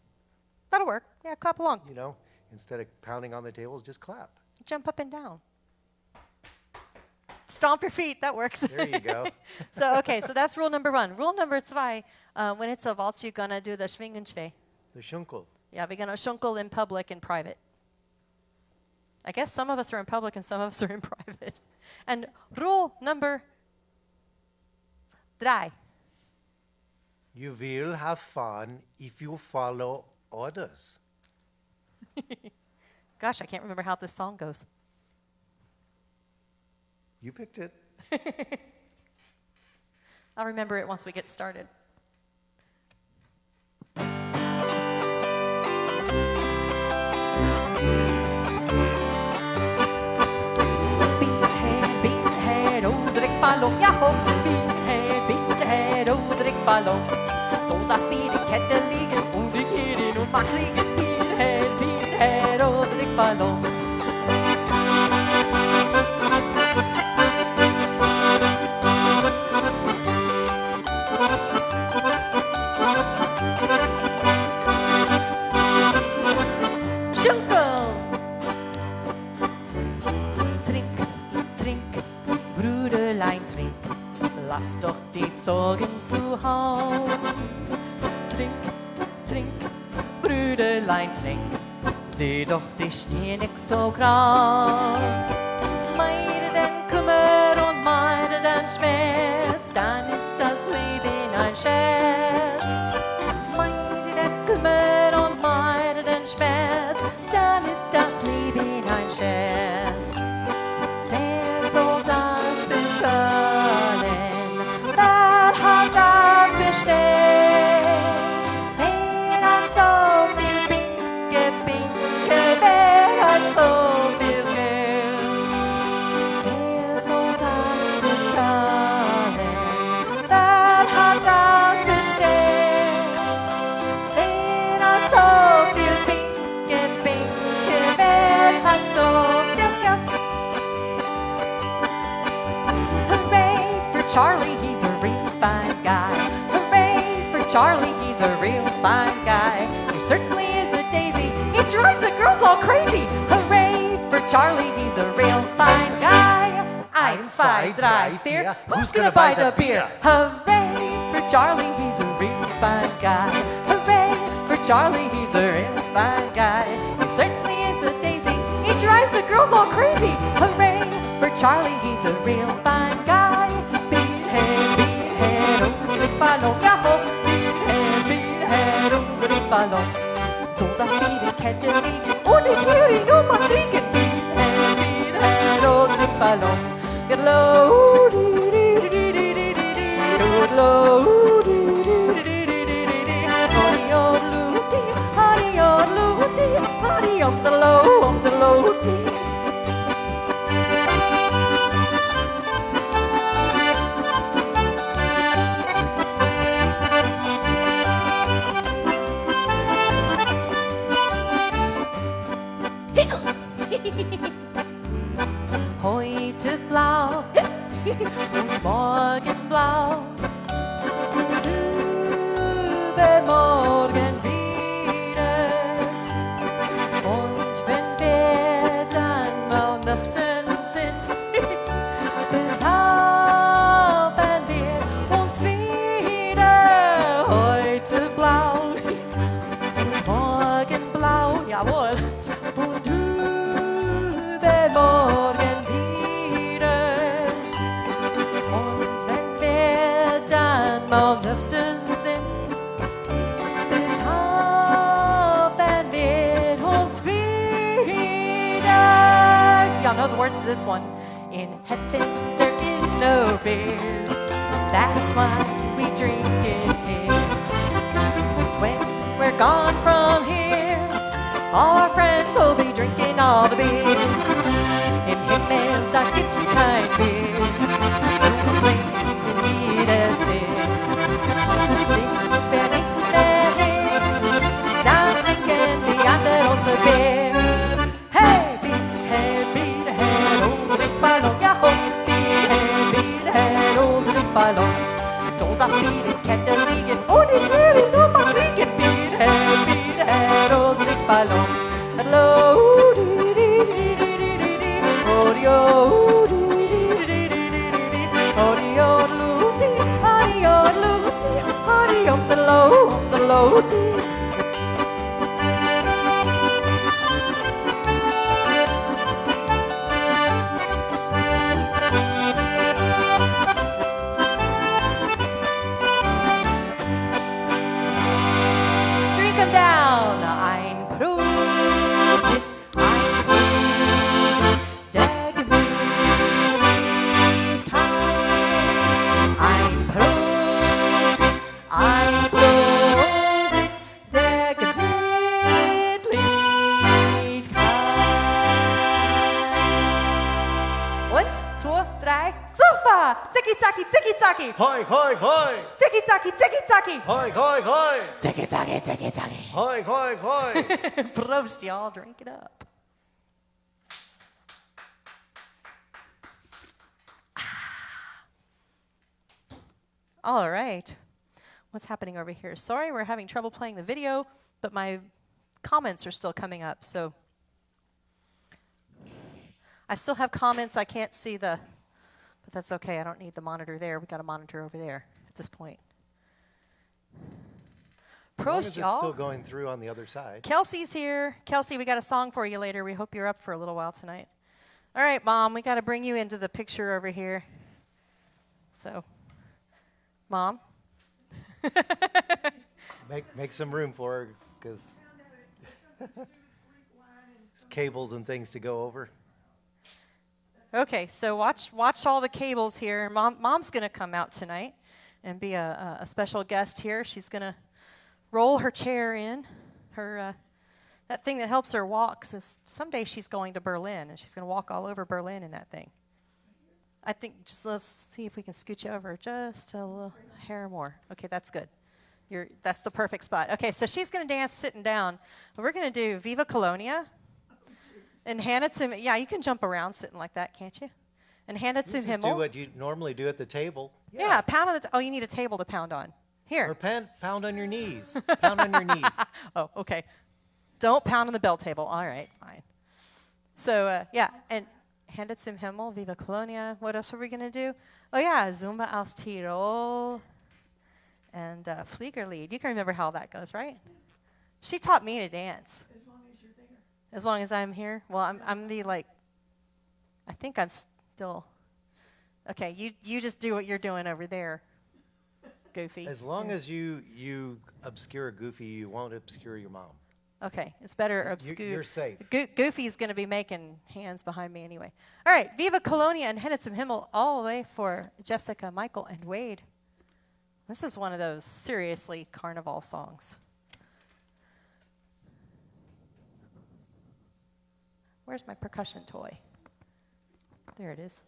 That'll work. Yeah, clap along. You know, instead of pounding on the tables, just clap. Jump up and down. Stomp your feet. That works. There you go. So that's rule number 1. Rule number 2, when it's a waltz, you're gonna do the schwingenschwe. The shunkel. Yeah, we're gonna schunkel in public and private. I guess some of us are in public and some of us are in private. And rule number 3. You will have fun if you follow orders. Gosh, I can't remember how this song goes. You picked it. I'll remember it once we get started. Beathead, oh, drink ballon, yahoo! Beathead, oh, drink ballon. Så maar kriegen. Beathead, Roderick Ballon. Jungle! Trink, trink, Brüderlein, trink. Lass doch die Sorgen zu Haus. Trink, trink, Brüderlein, trink. Sieh doch, die stehen nicht so krass. Meide den Kummer und meide den Schmerz, dann ist das Leben ein Scherz. Meide den Kummer und meide den Schmerz, dann ist das Leben ein Scherz. Wer soll das bezahlen? Wer hat das bestellt? Wer hat so viel Pinke, Pinke? Wer hat so viel Geld? Wer soll das bezahlen? Wer hat das bestellt? Wer hat so viel Pinke, Pinke? Wer hat so viel Geld? Hooray for Charlie, he's a real fine guy. Hooray for Charlie, he's a real fine guy. He certainly is a daisy, he drives the girls all crazy. Hooray for Charlie, he's a real fine guy. 1, 2, 3, 4, who's gonna buy the beer? Hooray for Charlie, he's a real fine guy. Hooray for Charlie, he's a real fine guy. He certainly is a daisy, he drives the girls all crazy. Hooray for Charlie, he's a real fine guy. Beathead, oh, the ballon, yahoo! Beathead, oh, the ballon. So das Bier Kette liegen und ich will ihn nur mal trinken. Beathead, oh, the ballon. Get low, get low, on the low, on the low. Heute blau und morgen blau und übermorgen wieder. Und wenn wir dann mal nüchtern sind, besaufen wir uns wieder. Heute blau und morgen blau, jawohl, und übermorgen wieder. Und wenn wir dann mal nüchtern sind, besaufen wir uns wieder. Y'all know the words to this one. In heaven there is no beer, that's why we drink it here. And when we're gone from here, all our friends will be drinking all the beer. Im Himmel, da gibt's kein Bier, nur trinken jeder sehr. Und sind wir nicht mehr hier, dann trinken die anderen unser Bier. Hey, Beathead, Beathead, unter den Ballon, jaho! Beathead, unter den Ballon. So das Bier in Kette liegen und ich will ihn nur mal kriegen. Beathead, Beathead, unter den Ballon. Hello, on the low, on the low. Drink 'em down, ein Prosit, der Gemütlichkeit. Ein Prosit, der Gemütlichkeit. 1, 2, 3, Sofa! Zicki, zacki, zicki, zacki! Hoi, hoi, hoi! Zicki, zacki! zaki, zaki, zaki. Hoi, hoi, hoi. Zaki, zaki, zaki, zaki. Hoi, hoi, hoi. Prost, y'all. Drink it up. All right. What's happening over here? Sorry, we're having trouble playing the video, but my comments are still coming up, so I still have comments. I can't see but that's okay. I don't need the monitor there. We got a monitor over there at this point. As long as Prost, it's y'all. still going through on the other side. Kelsey's here. Kelsey, we got a song for you later. We hope you're up for a little while tonight. All right, Mom, we got to bring you into the picture over here. So, Mom. Make some room for her, because cables and things to go over. Okay, so watch all the cables here. Mom's going to come out tonight and be a special guest here. She's going to roll her chair in, that thing that helps her walk. So someday she's going to Berlin, and she's going to walk all over Berlin in that thing. I think let's see if we can scoot you over just a little hair more. Okay, that's good. That's the perfect spot. Okay, so she's going to dance sitting down. But we're going to do Viva Colonia. And hand it to me. Yeah, you can jump around sitting like that, can't you? And hand it to You just Himmel. do what you normally do at the table. Yeah, pound on the. You need a table to pound on. Here. Or pound on your knees. Pound on your knees. Oh, okay. Don't pound on the bell table. All right, fine. So, yeah, and hand it to Himmel, Viva Colonia. What else are we going to do? Oh, yeah, Zumba aus Tirol and Fliegerlied. You can remember how that goes, right? She taught me to dance. As long as you're there. As long as I'm here? Well, I'm the, I think I'm still, okay, you just do what you're doing over there, Goofy. As long as you obscure Goofy, you won't obscure your mom. Okay, it's better obscure. You're safe. Goofy's going to be making hands behind me anyway. All right, Viva Colonia and Hennet zum Himmel all the way for Jessica, Michael, and Wade. This is one of those seriously carnival songs. Where's my percussion toy? There it is.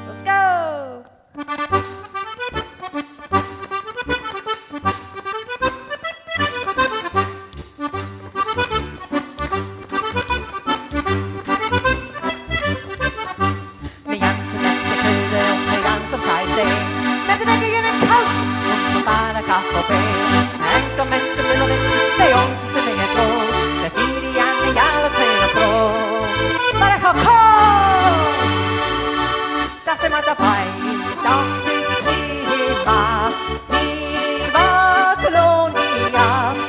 Let's go! Die ganze Messe Kühle, die ganze Preise. Met de dekken in een kous, op de vader kaffe. Enkel mensen, little mensen, de jongsten zijn meer groot. De vierde en de jaren kleine groot. Maar ik ga koos! Dat is maar dabei, dat is prima. Viva Colonia,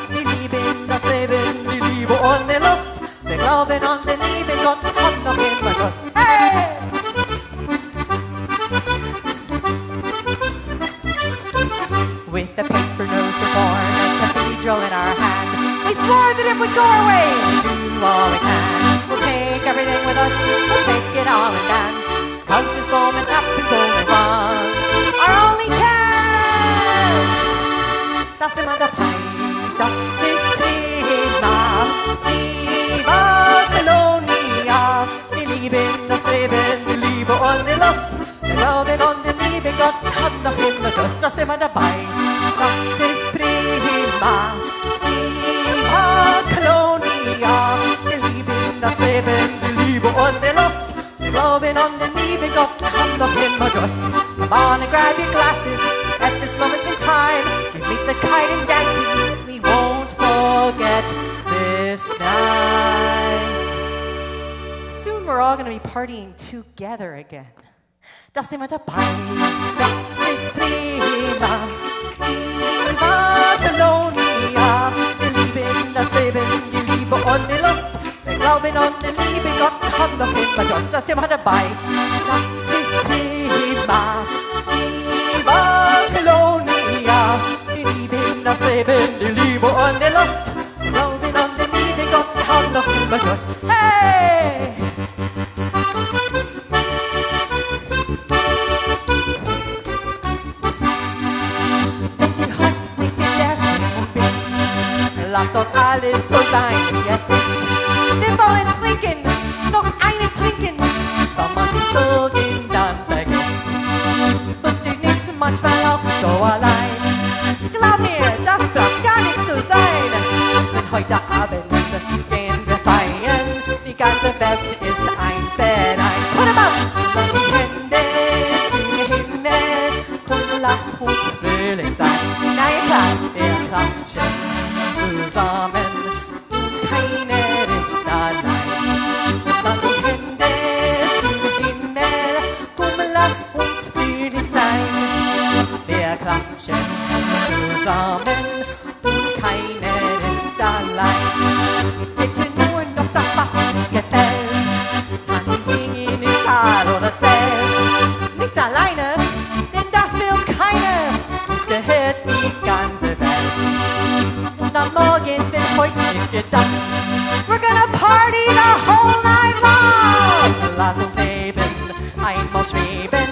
wir lieben das Leben, die Liebe und die Lust. Wir glauben an den lieben Gott, hat noch immer Lust. Hey! With the paper nose reborn, a cathedral in our hand, we swore that if we go our way, we'd do all we can. We'll take everything with us, we'll take it all and dance. 'Cause this moment happens only once, our only chance. Das ist immer dabei, das ist prima. Viva Colonia, wir lieben das Leben, die Liebe und die Lust. Wir glauben an den lieben Gott, hat noch immer Lust. Das ist immer dabei, das ist prima. Viva Colonia, wir lieben das Leben, die Liebe und die Lust. Wir glauben an den lieben Gott, wir haben noch immer Durst. Come on and grab your glasses at this moment in time. Give me the kite and dancing, we won't forget this night. Soon we're all going to be partying together again. Das sind wir dabei, das ist prima. Viva Colonia, wir lieben das Leben, die Liebe und die Lust. Wir Glauben an die Liebe, Gott hat noch immer Durst, da sind wir dabei. Das ist prima, viva Colonia. Die Liebe in das Leben, die Liebe und die Lust. Glauben an die Liebe, Gott hat noch immer Durst. Hey! Wenn du heute nicht in der Stimmung bist, lass doch alles so sein, wie es ist. Wir wollen trinken, noch einen trinken, wenn man die Sorgen dann vergisst. Musst du nicht manchmal auch so allein. Glaub mir, das braucht gar nicht so sein. Denn heute Abend gehen wir feiern. Die ganze Welt ist ein Verein. Put 'em up! Und die Hände zum Himmel. Und lass uns fröhlich sein. Na ja klar, wir klatschen zusammen. Und keiner ist allein. Und die Hände zum Himmel. Komm, lass uns fröhlich sein. Wir klatschen zusammen und keiner ist allein. Bitte nur noch das, was uns gefällt. Tanzen, singen im Tal oder Zelt. Nicht alleine, denn das will keiner. Uns gehört die ganze Welt. Und am Morgen wird heute nicht gedacht. We're gonna party the whole night long. Lass uns eben einmal schweben.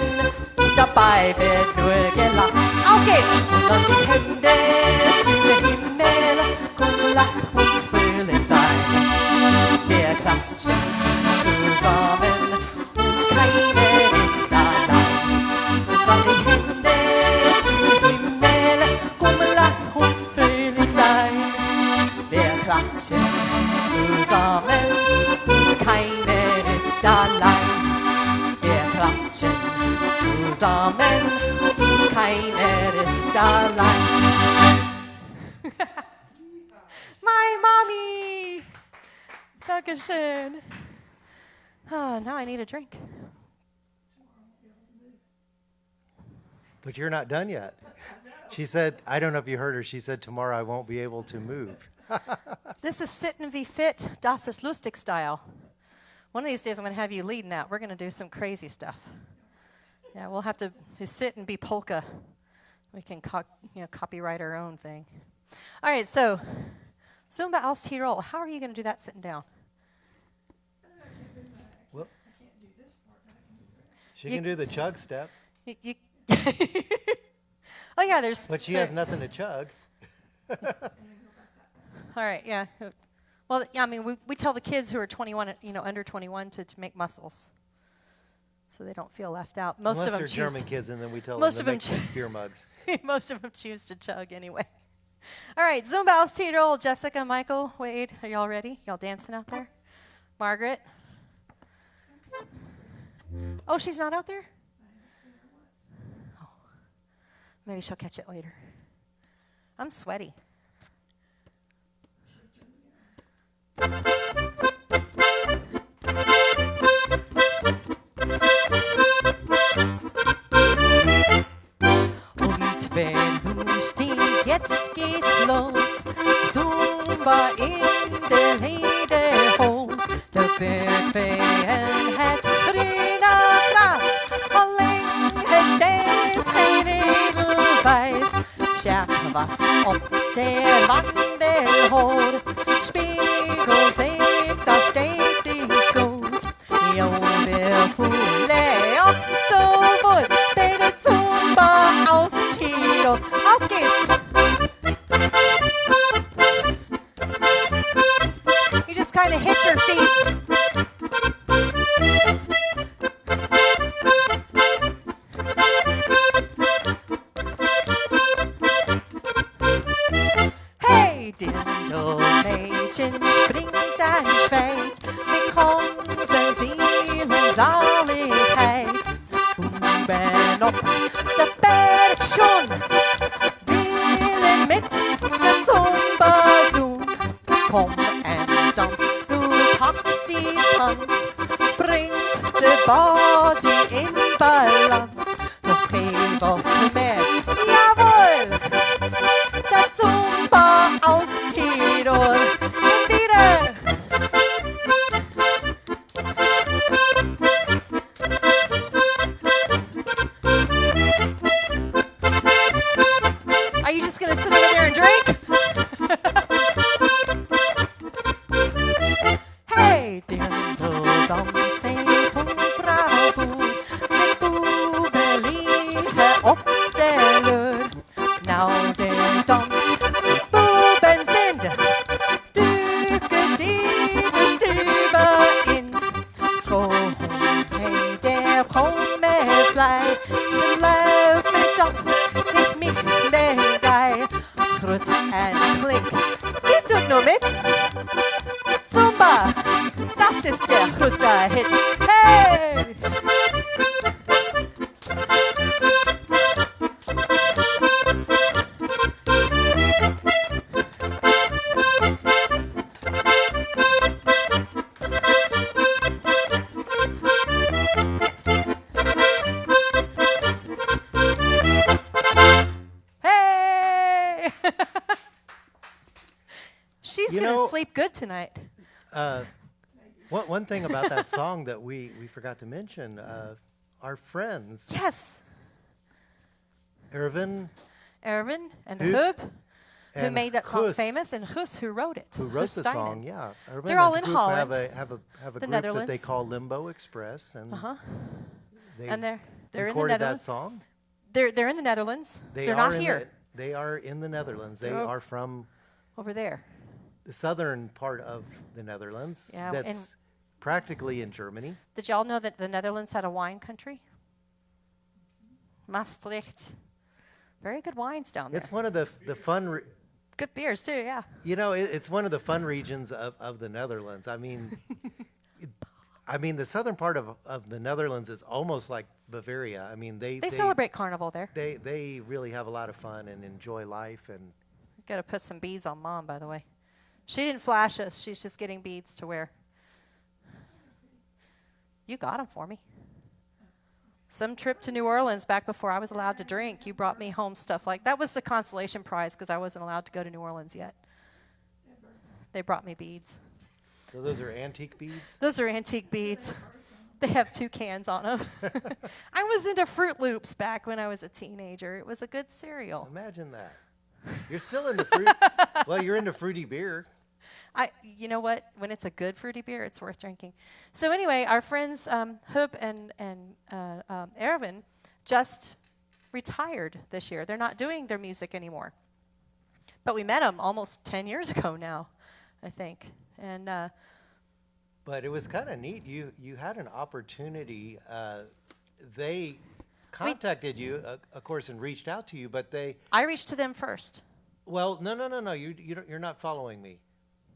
Und dabei wird nur gelacht. Auf geht's! Und dann die Hände zum Himmel. Komm, lass uns fröhlich sein. Wir klatschen zusammen und keiner ist allein. Und dann die Hände zum Himmel. Komm, lass uns fröhlich sein. Wir klatschen zusammen und keiner ist allein. Wir klatschen zusammen und keiner ist allein. My mommy! Dankeschön. Oh, now I need a drink. But you're not done yet. She said, I don't know if you heard her, she said, tomorrow I won't be able to move. This is Sitten wie Fit, das ist lustig style. One of these days I'm going to have you leading that. We're going to do some crazy stuff. Yeah, we'll have to sit and be polka. We can copyright our own thing. All right, so Zumba aus Tirol. How are you going to do that sitting down? Well, she can do the chug step, You oh, yeah, there's... but she has nothing to chug. All right, yeah. Well, yeah, I mean, we tell the kids who are 21, under 21 to make muscles so they don't feel left out. Most Unless of them they're choose... German kids, and then we tell most them of to them make beer mugs. Most of them choose to chug anyway. All right, Zumba aus Tirol. Jessica, Michael, Wade, are y'all ready? Y'all dancing out there? Margaret? Oh, she's not out there? Oh, maybe she'll catch it later. I'm sweaty. Und wenn lustig, jetzt geht's los. Zumba in der Lederhose. Der Bergfeen hat früher Fraß. Allein steht kein Edelweiß. Scherk was ob der Wandelhort. Spiegel seht, da steht die Gut. Jo, wir fühlen auch so wohl. Bei der Zumba aus Tirol. Auf geht's! You just kind of hit your feet. Hey, Dindelmädchen springt ein Schweit mit großer Seelensaligkeit. Oben ob der Berg schon willen mit der Zumba tun. Komm und tanz, nur pack die Tanz, bringt der Body in Balance. Das geht was mehr, jawohl! Der Zumba aus Tirol und wieder. mit? Zumba, das ist der gute Hit. Hey! Hey! She's You going know- to sleep good tonight. One thing about that song that we forgot to mention, our friends, Yes. Erwin, Erwin and Huub Huub, who and made that song Guus, famous, and Guus, who wrote it. who wrote Guus the Steinen. song, yeah. Erwin They're all and in Huub Holland, have a the group that they Netherlands. call Limbo Express, and they And they're in the recorded that Netherlands. song. They're in the Netherlands. They They're are not in here. They are in the Netherlands. They They're are from Over there. the southern part of the Netherlands. Yeah, that's and- practically in Germany. Did y'all know that the Netherlands had a wine country? Maastricht. Very good wines down there. It's one of the fun. Good beers too, yeah. You know, it's one of the fun regions of the Netherlands. I mean, the southern part of the Netherlands is almost like Bavaria. I mean, They celebrate Carnival there. They really have a lot of fun and enjoy life. And Got to put some beads on Mom, by the way. She didn't flash us. She's just getting beads to wear. You got them for me. Some trip to New Orleans back before I was allowed to drink. You brought me home stuff like that. Was the consolation prize because I wasn't allowed to go to New Orleans yet. They brought me beads. so those are antique beads. Those are antique beads. They have 2 cans on them. I was into Fruit Loops back when I was a teenager. It was a good cereal. Imagine that. You're still into fruit. Well, you're into fruity beer. You know what? When it's a good fruity beer, it's worth drinking. So anyway, our friends Huub and Erwin just retired this year. They're not doing their music anymore. But we met them almost 10 years ago now, I think. And But it was kind of neat. You had an opportunity. They contacted you, of course, and reached out to you. But I reached to them first. well, no. You're not following me.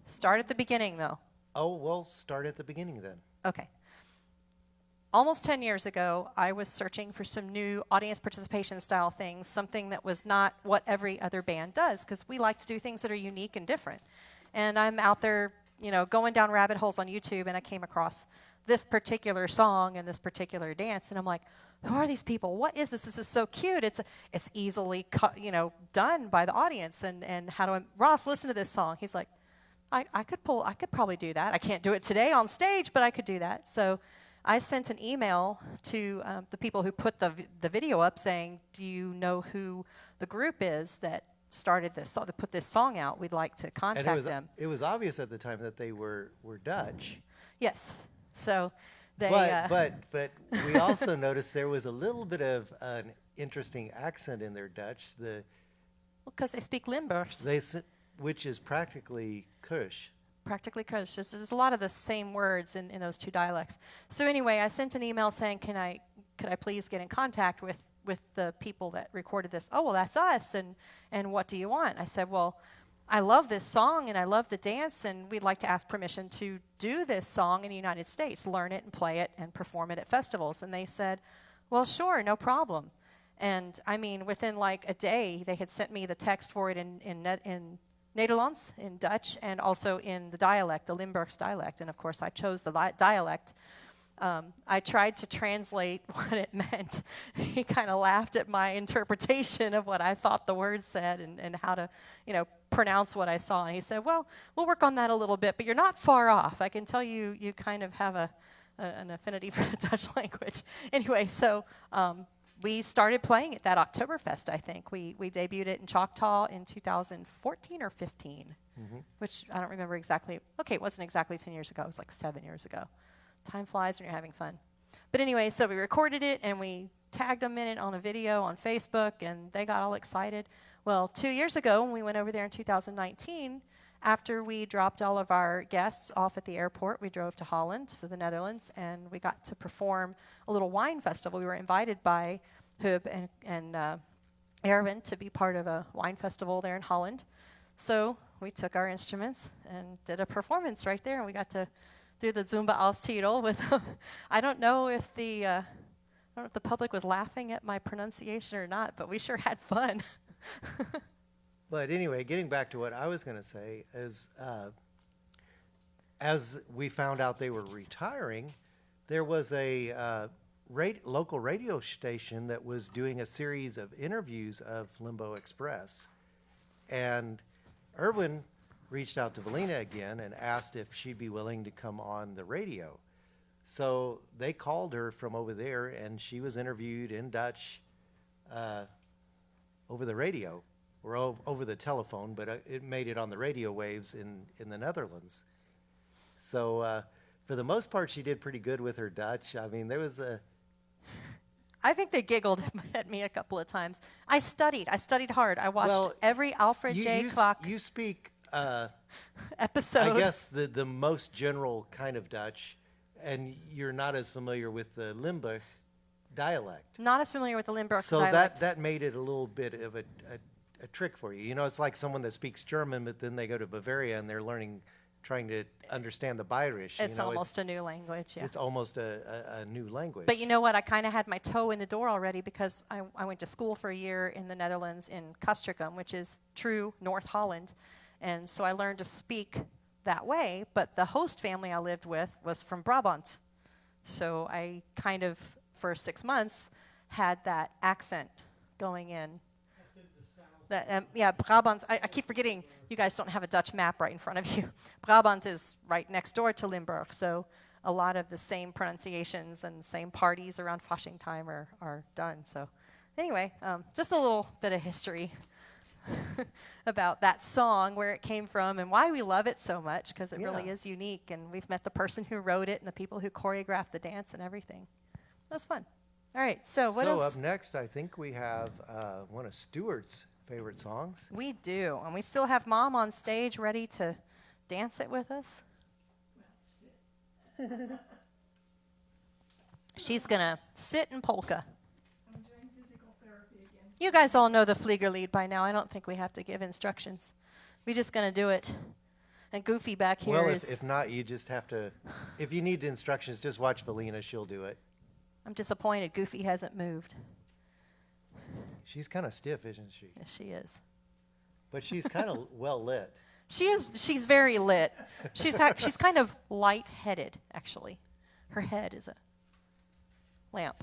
Start at the beginning, though. Oh, well, start at the beginning then. Okay. Almost 10 years ago, I was searching for some new audience participation style things, something that was not what every other band does, because we like to do things that are unique and different. And I'm out there, going down rabbit holes on YouTube, and I came across this particular song and this particular dance, and I'm like, who are these people? What is this? This is so cute. It's easily, done by the audience. And how do I, Ross, listen to this song. He's like, I could probably do that. I can't do it today on stage, but I could do that. So I sent an email to the people who put the video up saying, do you know who the group is that started this, that put this song out? We'd like to contact them. It was obvious at the time that they were Dutch. Yes. So they... But we also noticed there was a little bit of an interesting accent in their Dutch. Because they speak Limburgs. Which is practically Kush. Practically Kush. There's a lot of the same words in those 2 dialects. So anyway, I sent an email saying, could I please get in contact with the people that recorded this? Oh, well, that's us, and what do you want? I said, well, I love this song, and I love the dance, and we'd like to ask permission to do this song in the United States, learn it and play it and perform it at festivals. And they said, well, sure, no problem. And, within like a day, they had sent me the text for it in Nederlands, in Dutch, and also in the dialect, the Limburgs dialect. And of course, I chose the dialect. I tried to translate what it meant. He kind of laughed at my interpretation of what I thought the words said and how to, pronounce what I saw. And he said, well, we'll work on that a little bit, but you're not far off. I can tell you kind of have an affinity for the Dutch language. Anyway, so we started playing at that Oktoberfest, I think. We debuted it in Choctaw in 2014 or 15, which I don't remember exactly. Okay, it wasn't exactly 10 years ago. It was like 7 years ago. Time flies when you're having fun. But anyway, so we recorded it, and we tagged them in it on a video on Facebook, and they got all excited. Well, 2 years ago, when we went over there in 2019, after we dropped all of our guests off at the airport, we drove to Holland, to the Netherlands, and we got to perform a little wine festival. We were invited by Huub and Erwin to be part of a wine festival there in Holland. So we took our instruments and did a performance right there, and we got to do the Zumba als Tiro with I don't know if the public was laughing at my pronunciation or not, but we sure had fun. But anyway, getting back to what I was going to say is, as we found out they were retiring, there was a local radio station that was doing a series of interviews of Limbo Express. And Erwin reached out to Valina again and asked if she'd be willing to come on the radio. So they called her from over there, and she was interviewed in Dutch over the radio, or over the telephone, but it made it on the radio waves in the Netherlands. So for the most part, she did pretty good with her Dutch. I mean, there was I think they giggled at me a couple of times. I studied hard. I watched every Alfred J. Clark You speak, episode. I guess, the most general kind of Dutch, and you're not as familiar with the Limburg dialect. Not as familiar with the Limburg So dialect. that made it a little bit of a trick for you. You know, it's like someone that speaks German, but then they go to Bavaria and they're trying to understand the Bayerisch. It's almost a new language, yeah. It's almost a new language. But you know what? I kind of had my toe in the door already because I went to school for a year in the Netherlands in Castricum, which is true North Holland. And so I learned to speak that way. But the host family I lived with was from Brabant. So I kind of, for 6 months, had that accent going in. Yeah, Brabant, I keep forgetting you guys don't have a Dutch map right in front of you. Brabant is right next door to Limburg, so a lot of the same pronunciations and same parties around Fasching time are done. So anyway, just a little bit of history about that song, where it came from, and why we love it so much, because it really is unique, and we've met the person who wrote it and the people who choreographed the dance and everything. That was fun. All right, so what else? So up next, I think we have one of Stuart's favorite songs. We do, and we still have Mom on stage ready to dance it with us. She's gonna sit and polka. I'm doing physical therapy again. You guys all know the Fliegerlied by now. I don't think we have to give instructions. We're just gonna do it. And Goofy back here Well, is. if not, you just have to. If you need instructions, just watch Valina. She'll do it. I'm disappointed Goofy hasn't moved. She's kind of stiff, isn't she? Yes, she is. But she's kind of well lit. She is. She's very lit. She's kind of light-headed, actually. Her head is a lamp.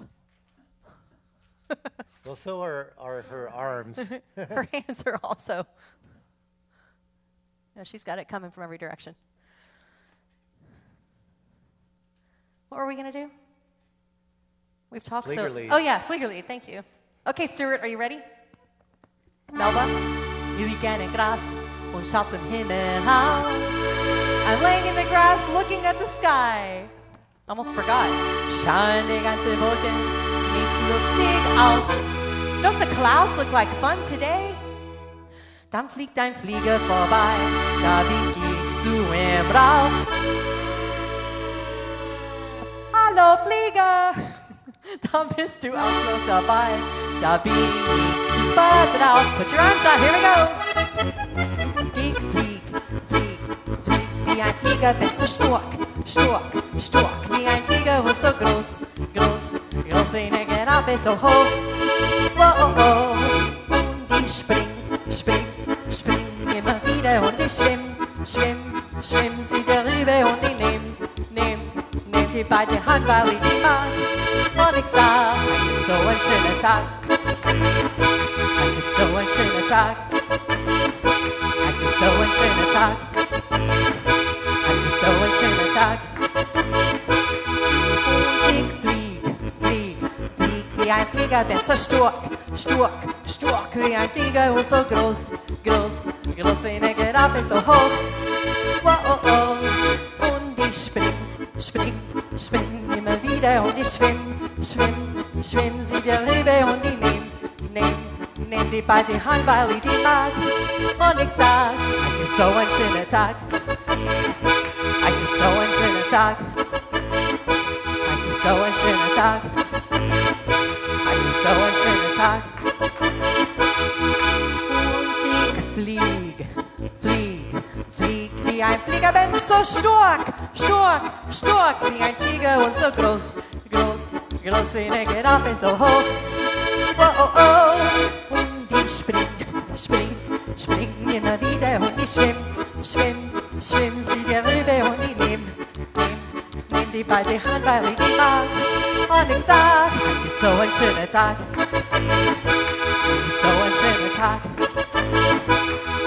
Well, so are her arms. Her hands are also. No, she's got it coming from every direction. What were we going to do? We've talked Fliegerlied. Oh, yeah, Fliegerlied. Thank you. Okay, Stuart, are you ready? Melba? You liegt gerne Gras und schaut zum Himmel auf. I'm laying in the grass looking at the sky. Almost forgot. Schauen die ganze Wolke nicht lustig aus. Don't the clouds look like fun today? Dann fliegt ein Flieger vorbei, da wink ich zu ihm rauf. Hallo Flieger! Da bist du auch noch dabei, da bin ich super drauf. Put your arms out, here we go. Und ich flieg, flieg, flieg wie ein Flieger, bin so stark, stark, stark wie ein Tiger und so groß, groß, groß wie eine Giraffe, so hoch. Wow, oh, oh. Und ich spring, spring, spring immer wieder und ich schwimm, schwimm, schwimm sie darüber und ich nehm die beide Hand, weil ich die mag. Und ich sag, heute ist so ein schöner Tag. Heute ist so ein schöner Tag. Heute ist so ein schöner Tag. Heute ist so ein schöner Tag. Und ich flieg, flieg, flieg wie ein Flieger, bin so stark, stark, stark wie ein Tiger und so groß, groß, groß wie eine Giraffe, so hoch. Wow, oh, oh. Und ich spring, spring, spring immer wieder und ich schwimm, schwimm, schwimm sie darüber und ich nehm die beide Hand, weil ich die mag. Und ich sag, heute ist so ein schöner Tag. Heute ist so ein schöner Tag. Heute ist so ein schöner Tag. Heute ist so ein schöner Tag. Und ich flieg, wie ein Flieger bin, so stark, stark, stark wie ein Tiger und so groß, groß, groß wie eine Giraffe, so hoch. Oh, oh, oh. Und ich spring, spring, spring immer wieder und ich schwimm, schwimm, schwimm zu dir rüber und ich nehm die bei die Hand, weil ich die mag. Und ich sag, heute ist so ein schöner Tag. Heute ist so ein schöner Tag.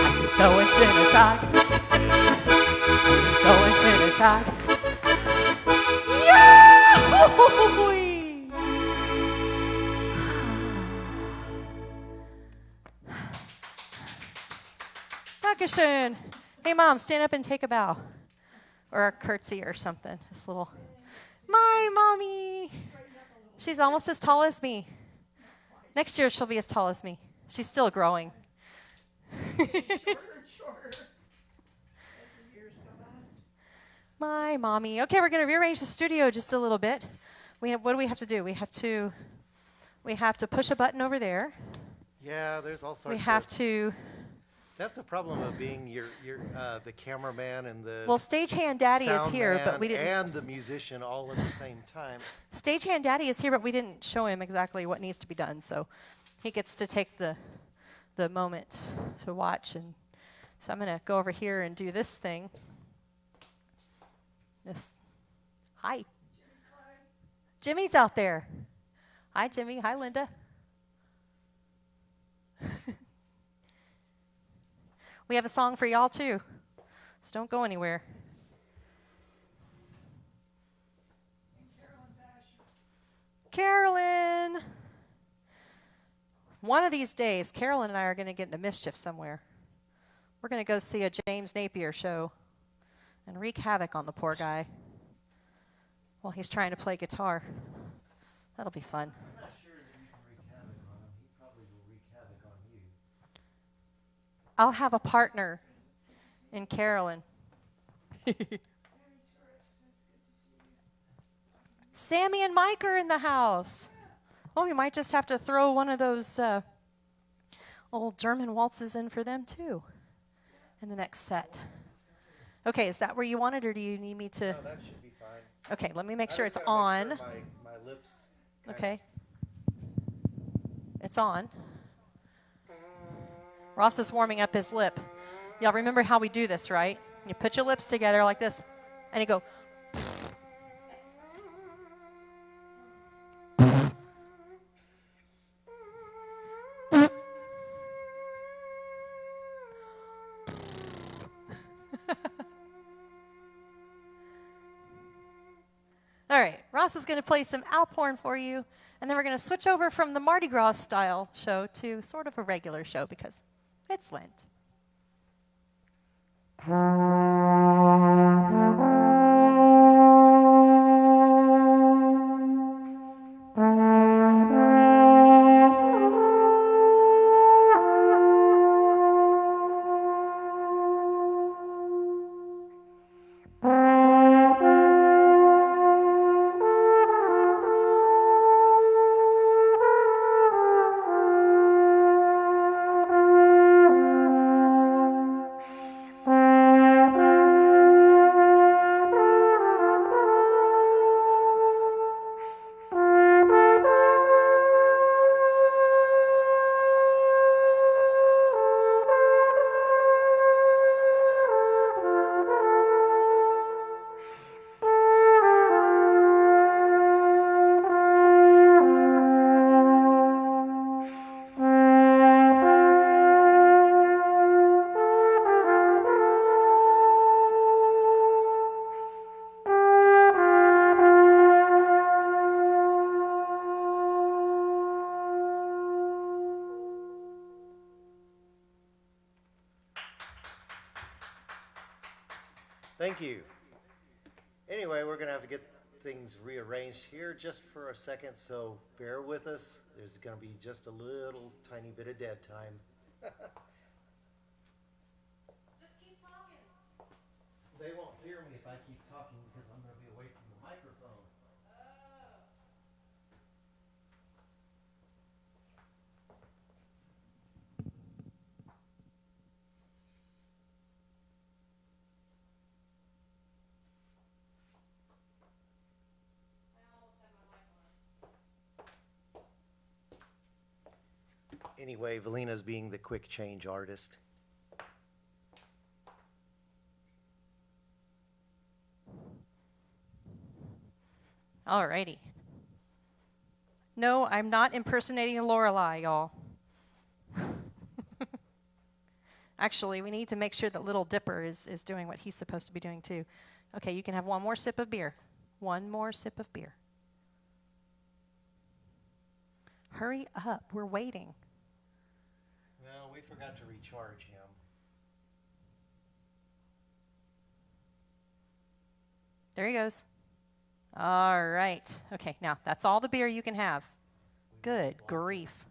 Heute ist so ein schöner Tag. Heute ist so ein schöner Tag. Juhu! Dankeschön. Hey, Mom, stand up and take a bow. Or a curtsy or something. This little, my mommy. She's almost as tall as me. Next year she'll be as tall as me. She's still growing. Shorter and shorter as the years go on. My mommy. Okay, we're going to rearrange the studio just a little bit. What do we have to do? We have to push a button over there. Yeah, there's all sorts We have of... to. That's the problem of being the cameraman and the Well, Stagehand Daddy is sound here, man but we didn't. and the musician all at the same time. Stagehand Daddy is here, but we didn't show him exactly what needs to be done. So he gets to take the moment to watch. And so I'm going to go over here and do this thing. This. Hi. Jimmy's out there. Hi, Jimmy. Hi, Linda. We have a song for y'all, too. So don't go anywhere. Carolyn. One of these days, Carolyn and I are going to get into mischief somewhere. We're going to go see a James Napier show and wreak havoc on the poor guy while he's trying to play guitar. That'll be fun. I'm not sure that you can wreak havoc on him. He probably will wreak havoc on you. I'll have a partner in Carolyn. Sammy and Mike are in the house. Oh, we might just have to throw one of those old German waltzes in for them, too, in the next set. Okay, is that where you want it, or do you need me to? No, that should be fine. Okay, let me make I sure just it's gotta on. make sure my lips kind of- Okay. It's on. Ross is warming up his lip. Y'all remember how we do this, right? You put your lips together like this, and you go. All right, Ross is going to play some Alphorn for you, and then we're going to switch over from the Mardi Gras style show to sort of a regular show because it's Lent. Thank you. Anyway, we're going to have to get things rearranged here just for a second, so bear with us. There's going to be just a little tiny bit of dead time. Just keep talking. They won't hear me if I keep talking because I'm going to be away from the microphone. Anyway, Valina's being the quick change artist. Alrighty. No, I'm not impersonating Lorelei, y'all. Actually, we need to make sure that Little Dipper is doing what he's supposed to be doing too. Okay, you can have one more sip of beer. One more sip of beer. Hurry up, we're waiting. Well, we forgot to recharge him. There he goes. All right. Okay, now that's all the beer you can have. Good grief.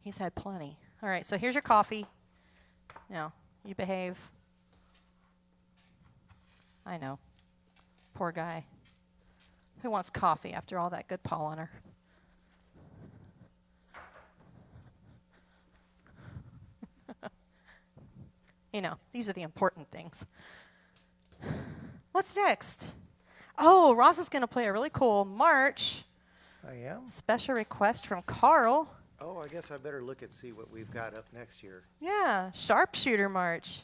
He's had plenty. All right, so here's your coffee. Now, you behave. I know. Poor guy. Who wants coffee after all that good Paul on her? You know, these are the important things. What's next? Oh, Ross is going to play a really cool march. I am? Special request from Carl. Oh, I guess I better look and see what we've got up next year. Yeah, Sharpshooter March.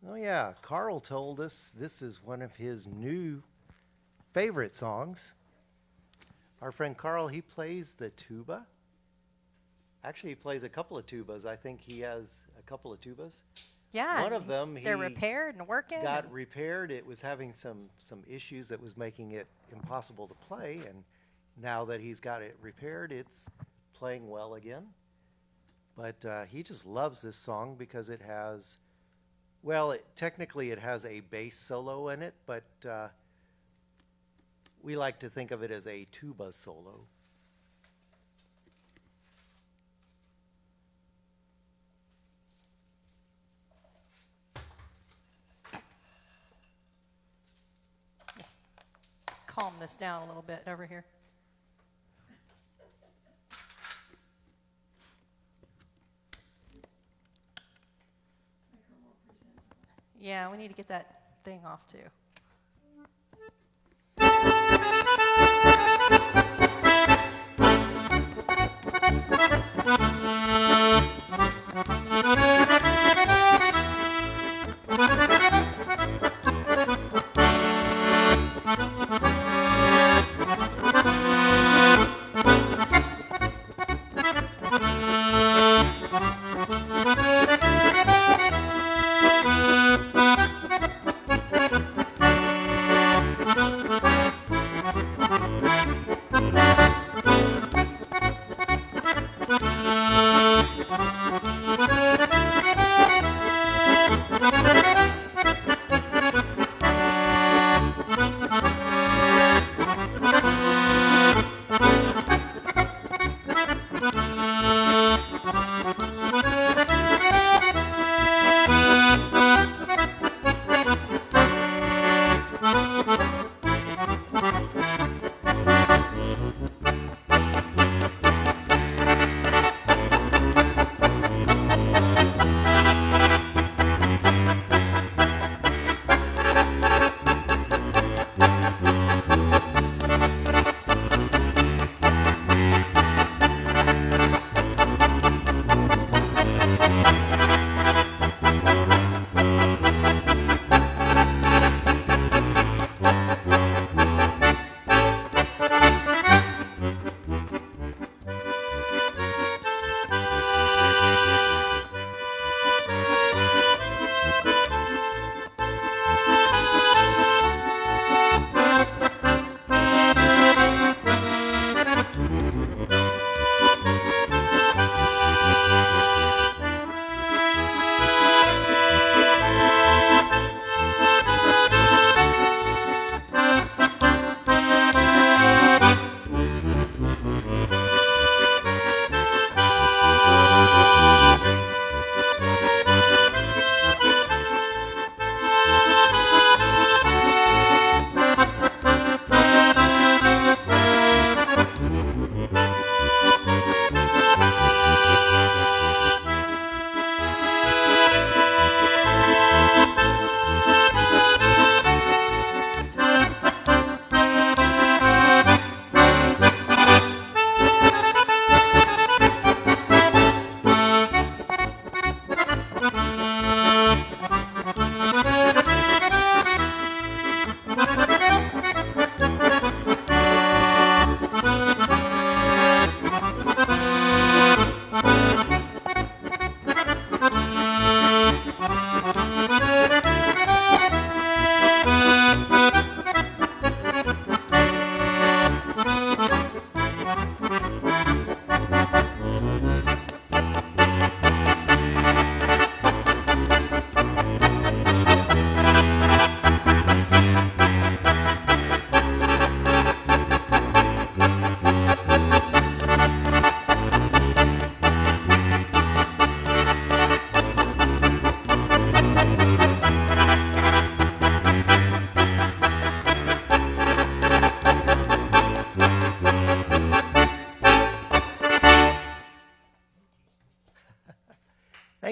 Oh, yeah. Carl told us this is one of his new favorite songs. Our friend Carl, he plays the tuba. Actually, he plays a couple of tubas. I think he has a couple of tubas. Yeah. One of them, they're he repaired and working. got repaired. It was having some issues that was making it impossible to play. And now that he's got it repaired, it's playing well again. But he just loves this song because it has, well, technically it has a bass solo in it, but we like to think of it as a tuba solo. Just calm this down a little bit over here. Yeah, we need to get that thing off too.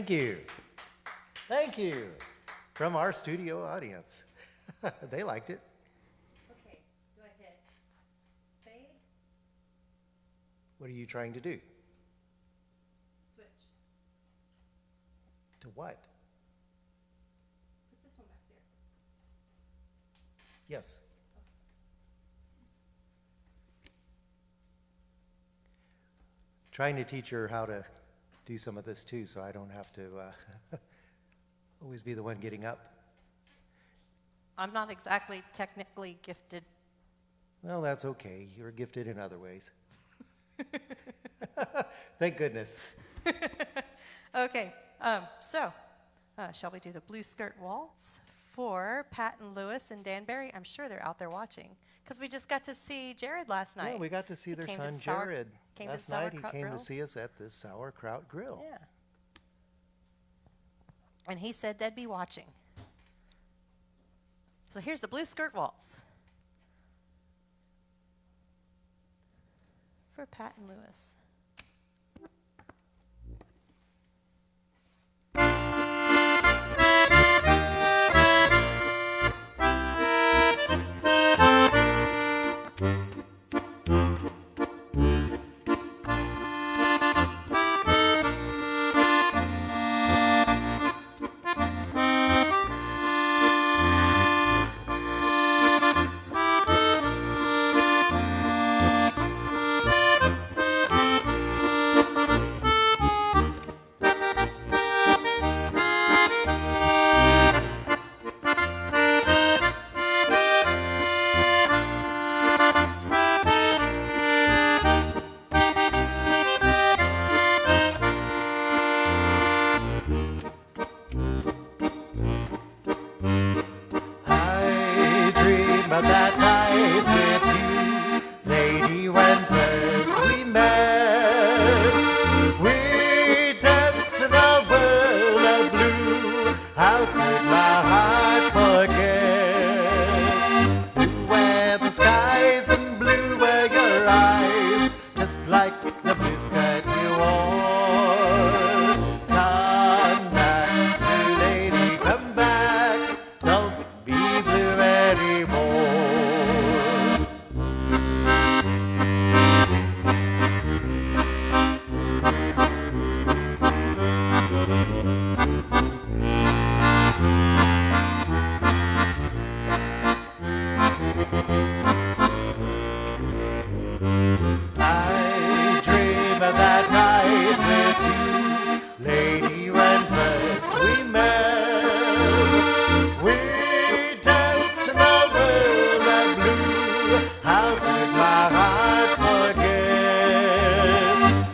Thank you. Thank you. From our studio audience. They liked it. Okay, do I hit fade? What are you trying to do? Switch. To what? Put this one back there. Yes. Trying to teach her how to do some of this too, so I don't have to always be the one getting up. I'm not exactly technically gifted. Well, that's okay. You're gifted in other ways. Thank goodness. Okay, shall we do the blue skirt waltz for Pat and Lewis and Danbury? I'm sure they're out there watching because we just got to see Jared last night. Yeah, we got to see their came to son Sour- Jared came to last night. He Sauerkraut came Grill. to see us at this sauerkraut grill. Yeah. And he said they'd be watching. So here's the blue skirt waltz for Pat and Lewis. I dream of that night with you, lady, when first we met. We danced in a world of blue. How could my heart forget? Blue were the skies and blue were your eyes, just like the blue skirt you wore. Come back, blue lady, come back. Don't be blue anymore. I dream of that night with you, lady, when first we met. We danced in a world of blue. How could my heart forget?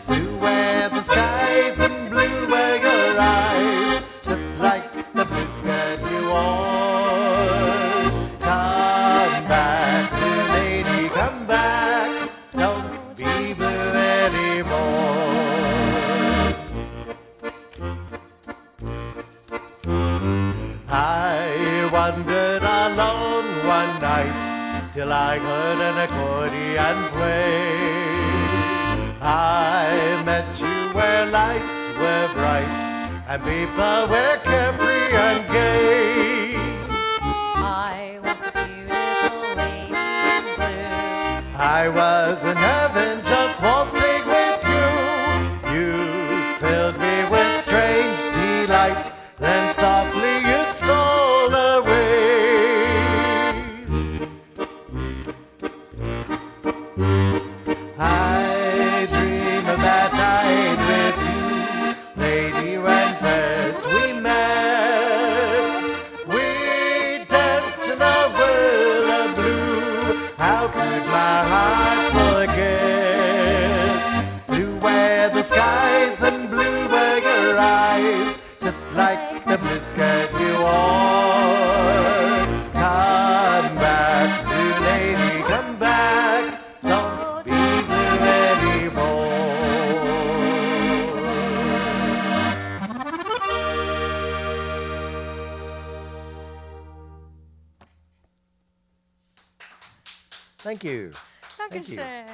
Blue were the skies and blue were your eyes, just like the blue skirt you wore. Come back, blue lady, come back. Don't be blue anymore. I wandered alone one night till I heard an accordion play. I met you where lights were bright and people were carefree and gay. I was the beautiful lady in blue. I was in heaven just waltzing with you. You filled me with strange delight, then softly you stole away. I dream of that night with you, lady, when first we met. We danced in a world of blue. How could my heart forget? Blue were the skies and blue were your eyes, just like the blue skirt you wore. Come back, blue lady, come back. Don't be blue anymore. Thank you. Thank you. Dankeschön.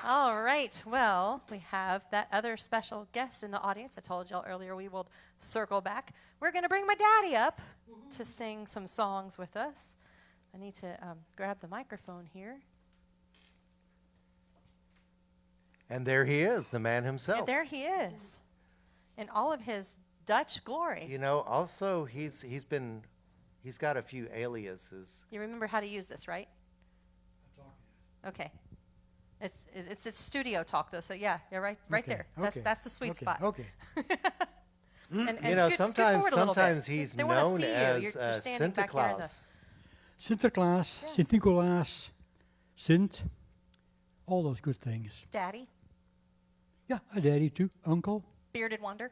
All right. Well, we have that other special guest in the audience. I told y'all earlier we will circle back. We're going to bring my daddy up to sing some songs with us. I need to grab the microphone here. And there he is, the man himself. And there he is, in all of his Dutch glory. You know, also he's got a few aliases. You remember how to use this, right? Okay. It's studio talk though, so yeah, you're right there. That's the sweet spot. Okay. And You know, scoot forward a little bit. sometimes he's They wanna known see you. as You're standing Santa back here in the- Claus. Sinterklaas, Yes. Sint-Nicolaas, Sint, all those good things. Daddy, Yeah, a daddy too, uncle, bearded wonder.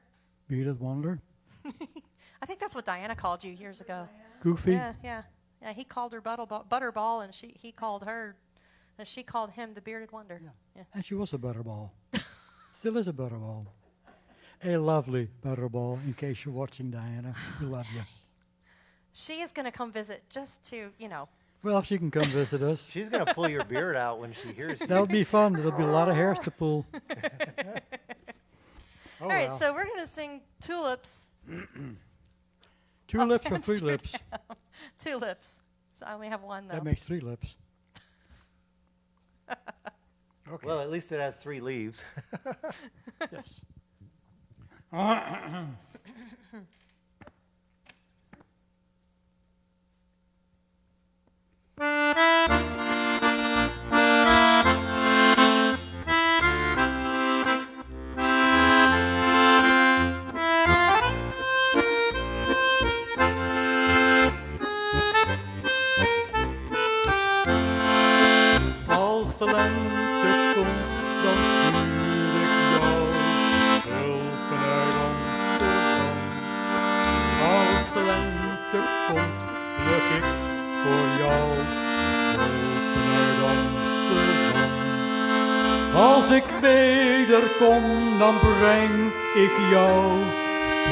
bearded wonder, I think that's what Diana called you years ago. goofy. Yeah. He called her Butterball, and she called her, and she called him the bearded wonder. Yeah. And she was a butterball. Still is a butterball. A lovely butterball, in case you're watching, Diana. We love you. She is going to come visit just to, Well, she can come visit us. She's going to pull your beard out when she hears you. That'll be fun. There'll be a lot of hairs to pull. All right, so we're going to sing Tulips. 2 lips or 3 Amsterdam. lips? 2 lips. So I only have one, though. That makes 3 lips. Okay. Well, at least it has 3 leaves. Yes. Als de lente komt, dan stuur ik jou tulpen uit Amsterdam. Als de lente komt, pluk ik voor jou tulpen uit Amsterdam. Als ik wederkom, dan breng ik jou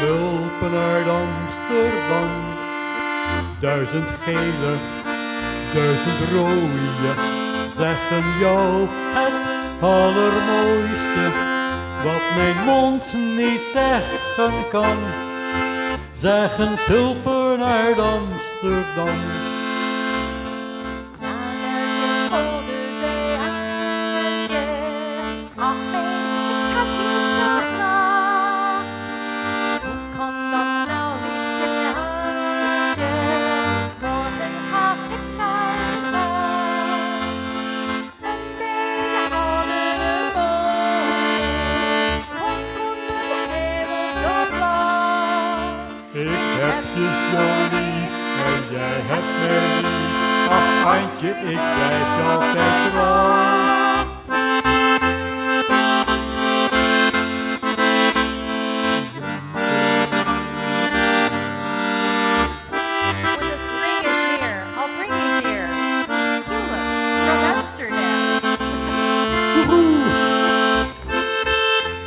tulpen uit Amsterdam. 1000 gele, 1000 rode, zeggen jou het allermooiste, wat mijn mond niet zeggen kan, zeggen tulpen uit Amsterdam. Naar de Oude Zee uit je, ach nee, ik heb je zo graag. Hoe kan dat nou, liefste uitje, morgen ga ik naar de maan. En bij de oude boom, komt onder de hemel zo blauw. Ik heb je zo lief en jij hebt mij lief, ach Antje, ik blijf je altijd trouw. When the spring is near, I'll bring you, dear, tulips from Amsterdam.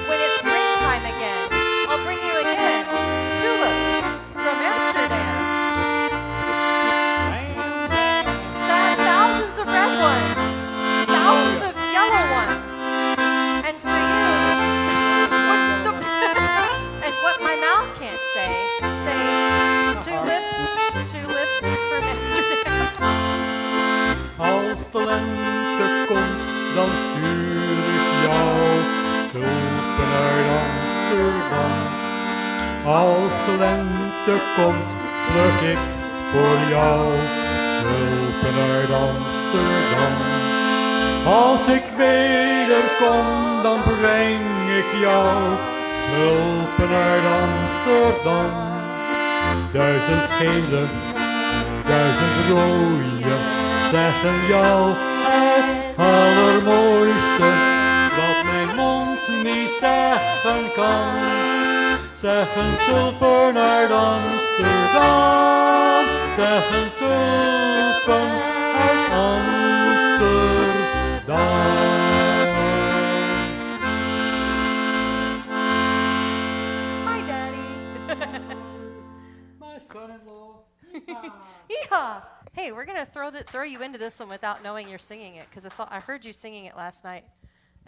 When it's springtime again, I'll bring you again tulips from Amsterdam. Thousands of red ones, thousands of yellow ones, and for you, and what my mouth can't say tulips from Amsterdam. Als de lente komt, dan stuur ik jou tulpen uit Amsterdam. Als de lente komt, pluk ik voor jou tulpen uit Amsterdam. Als ik wederkom, dan breng ik jou tulpen uit Amsterdam. 1000 gele, 1000 rode, zeggen jou het allermooiste, wat mijn mond niet zeggen kan, zeggen tulpen uit Amsterdam, zeggen tulpen uit Amsterdam. Hi, Daddy. My son-in-law. Yeehaw! Hey, we're gonna throw you into this one without knowing you're singing it, because I heard you singing it last night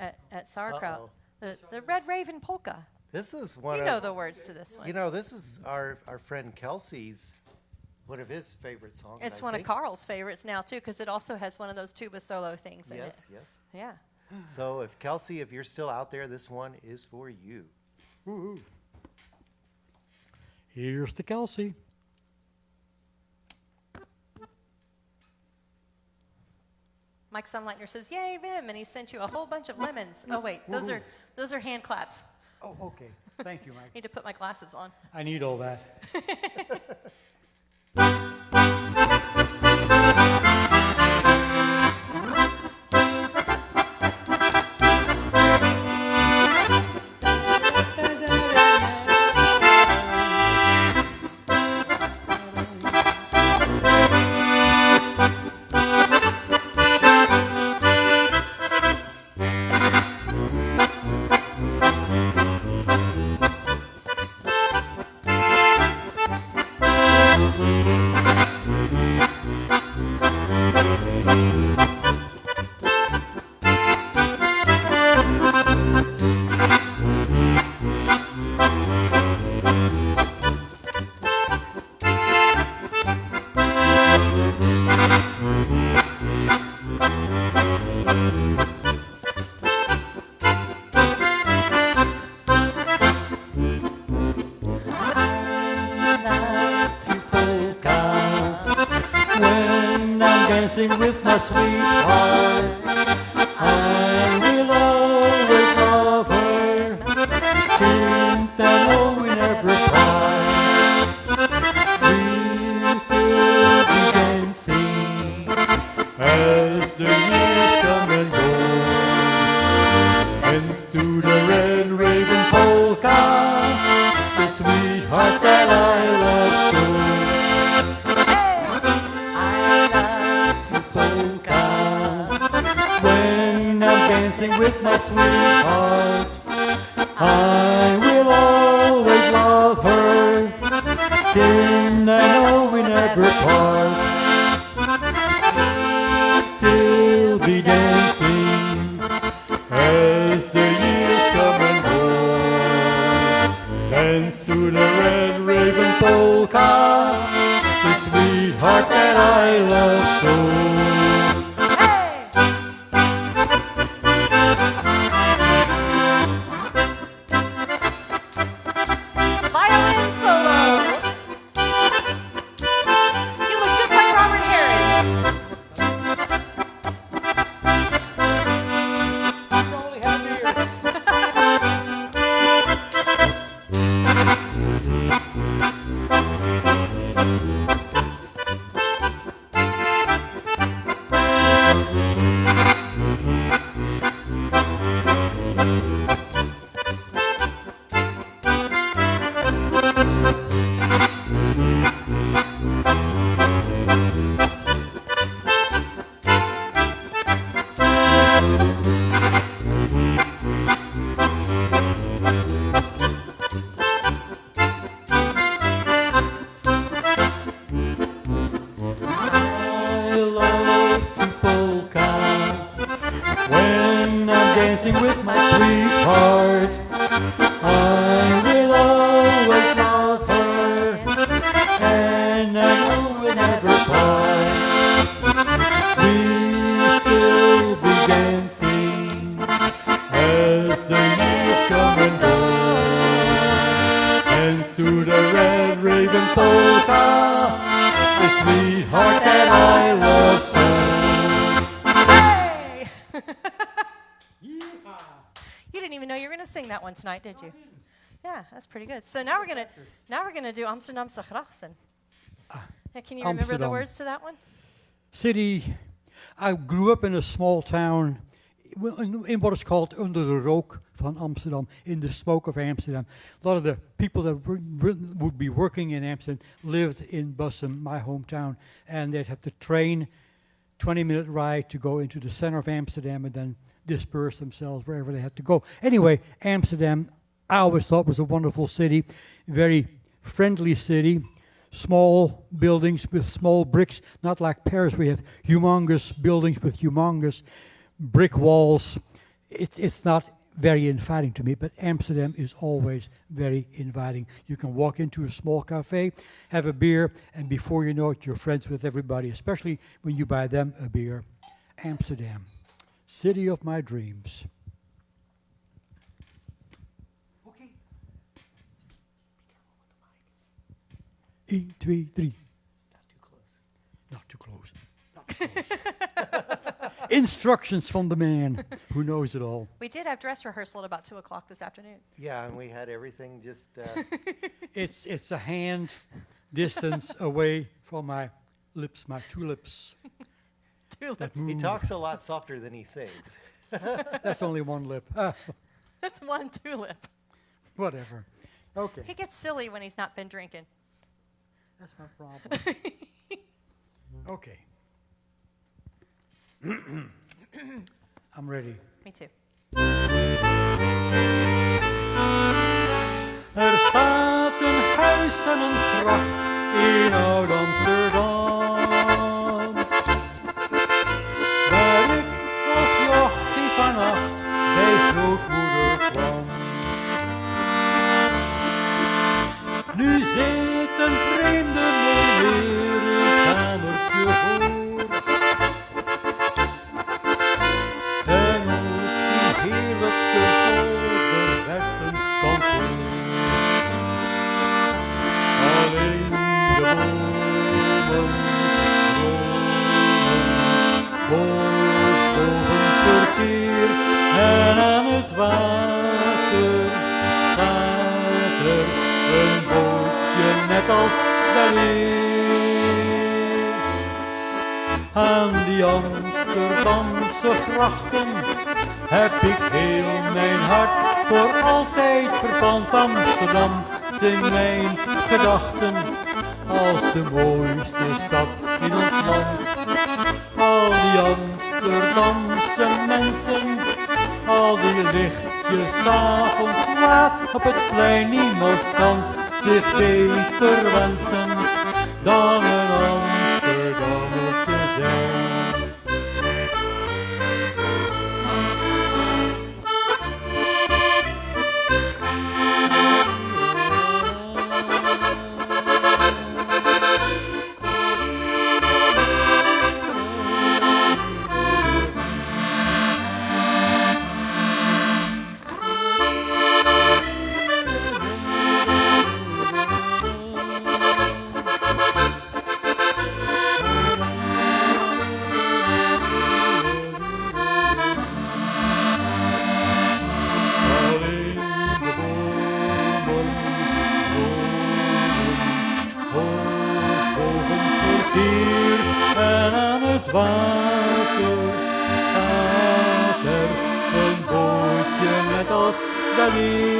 at sauerkraut. Uh-oh. The Red Raven polka. This is one You of know the words to this one. You know, this is our friend Kelsey's one of his favorite songs. It's I one think. of Carl's favorites now too, because it also has one of those tuba solo things in it. Yes. Yeah. So if Kelsey, if you're still out there, this one is for you. Woo-hoo. Here's to Kelsey. Mike Sunlightner says, "Yay, Vim!" and he sent you a whole bunch of lemons. Oh wait, those are hand claps. Oh, okay. Thank you, Mike. Need to put my glasses on. I need all that. Dancing with my sweetheart, I will always love her, since I know we never part. We'll still be dancing as the years come and go, and to the red raven polka, the sweetheart that I love so. Dancing with my sweetheart, I will always love her, till I know we never part. Still be dancing as the years come and go. Dance to the red raven polka, the sweetheart that I love so. Dancing with my sweetheart, I will always love her, and I know we'll never part. We'll still be dancing as the years come and go, and to the red raven polka, the sweetheart that I love so. You didn't even know you were going to sing that one tonight, did you? Yeah, that's pretty good. So now we're gonna do Amsterdam Grachten. Can you remember the words to that one? City. I grew up in a small town in what is called under the rook van Amsterdam, in the smoke of Amsterdam. A lot of the people that would be working in Amsterdam lived in Bussum, my hometown, and they'd have to train 20-minute ride to go into the center of Amsterdam and then disperse themselves wherever they had to go. Anyway, Amsterdam, I always thought was a wonderful city, very friendly city, small buildings with small bricks, not like Paris. We have humongous buildings with humongous brick walls. it's not very inviting to me, but Amsterdam is always very inviting. You can walk into a small cafe, have a beer, and before you know it, you're friends with everybody, especially when you buy them a beer. Amsterdam, city of my dreams. Okay. 1, 2, 3. Not too close. Not too close. Instructions from the man who knows it all. We did have dress rehearsal at about 2 o'clock this afternoon. Yeah, and we had everything just. It's a hand distance away from my lips, my 2 lips. 2 lips. He talks a lot softer than he sings. That's only 1 lip. That's 1 tulip. Whatever. Okay. He gets silly when he's not been drinking. That's my problem. Okay. I'm ready. Me too. Er staat een huis en een gracht in Oud-Amsterdam, waar ik als jochie vannacht bij grootmoeder kwam. Nu zit een vreemde meneer in kamertje voor. En ook die heerlijke zolder werd een kantoor. Alleen de bomen boven het verkeer en aan het water gaat er een bootje net als weleer. Aan die Amsterdamse grachten heb ik heel mijn hart voor altijd verpand. Amsterdam is in mijn gedachten als de mooiste stad in ons land. Al die Amsterdamse mensen, al die lichtjes 's avonds laat op het plein, niemand kan zich beter wensen dan een Amsterdammer te zijn. En aan het water gaat er een bootje net als weleer.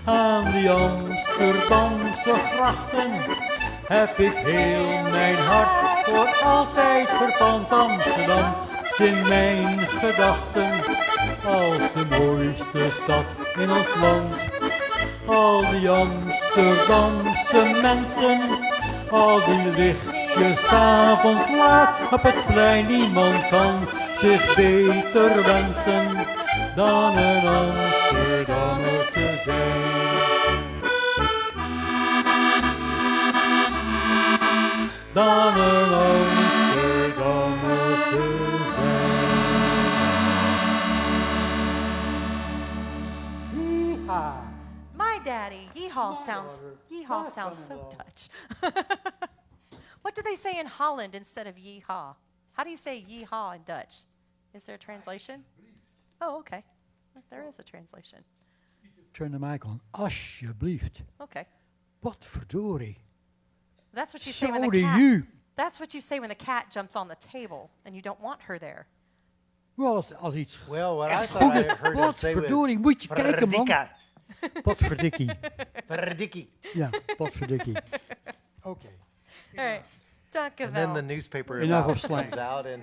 Aan die Amsterdamse grachten heb ik heel mijn hart voor altijd verpand. Amsterdam is in mijn gedachten als de mooiste stad in ons land. Al die Amsterdamse mensen, al die lichtjes 's avonds laat op het plein, niemand kan zich beter wensen dan een Amsterdammer te zijn. Dan een Amsterdammer te zijn. Yeehaw. My daddy, yeehaw sounds so Dutch. What do they say in Holland instead of yeehaw? How do you say yeehaw in Dutch? Is there a translation? Oh, okay. There is a translation. Turn the mic on. Alsjeblieft. Okay. Wat verdorie. That's what you So say when the do cat. you. That's what you say when the cat jumps on the table and you don't want her there. Wel, als iets... Well, what I thought I heard him Wat say was. verdorie, moet je kijken, man. "Verdikka, Wat verdikkie. verdikkie." Ja, wat verdikkie. Oké. All right. Dank u And then the wel. newspaper Enough about of slang. comes out and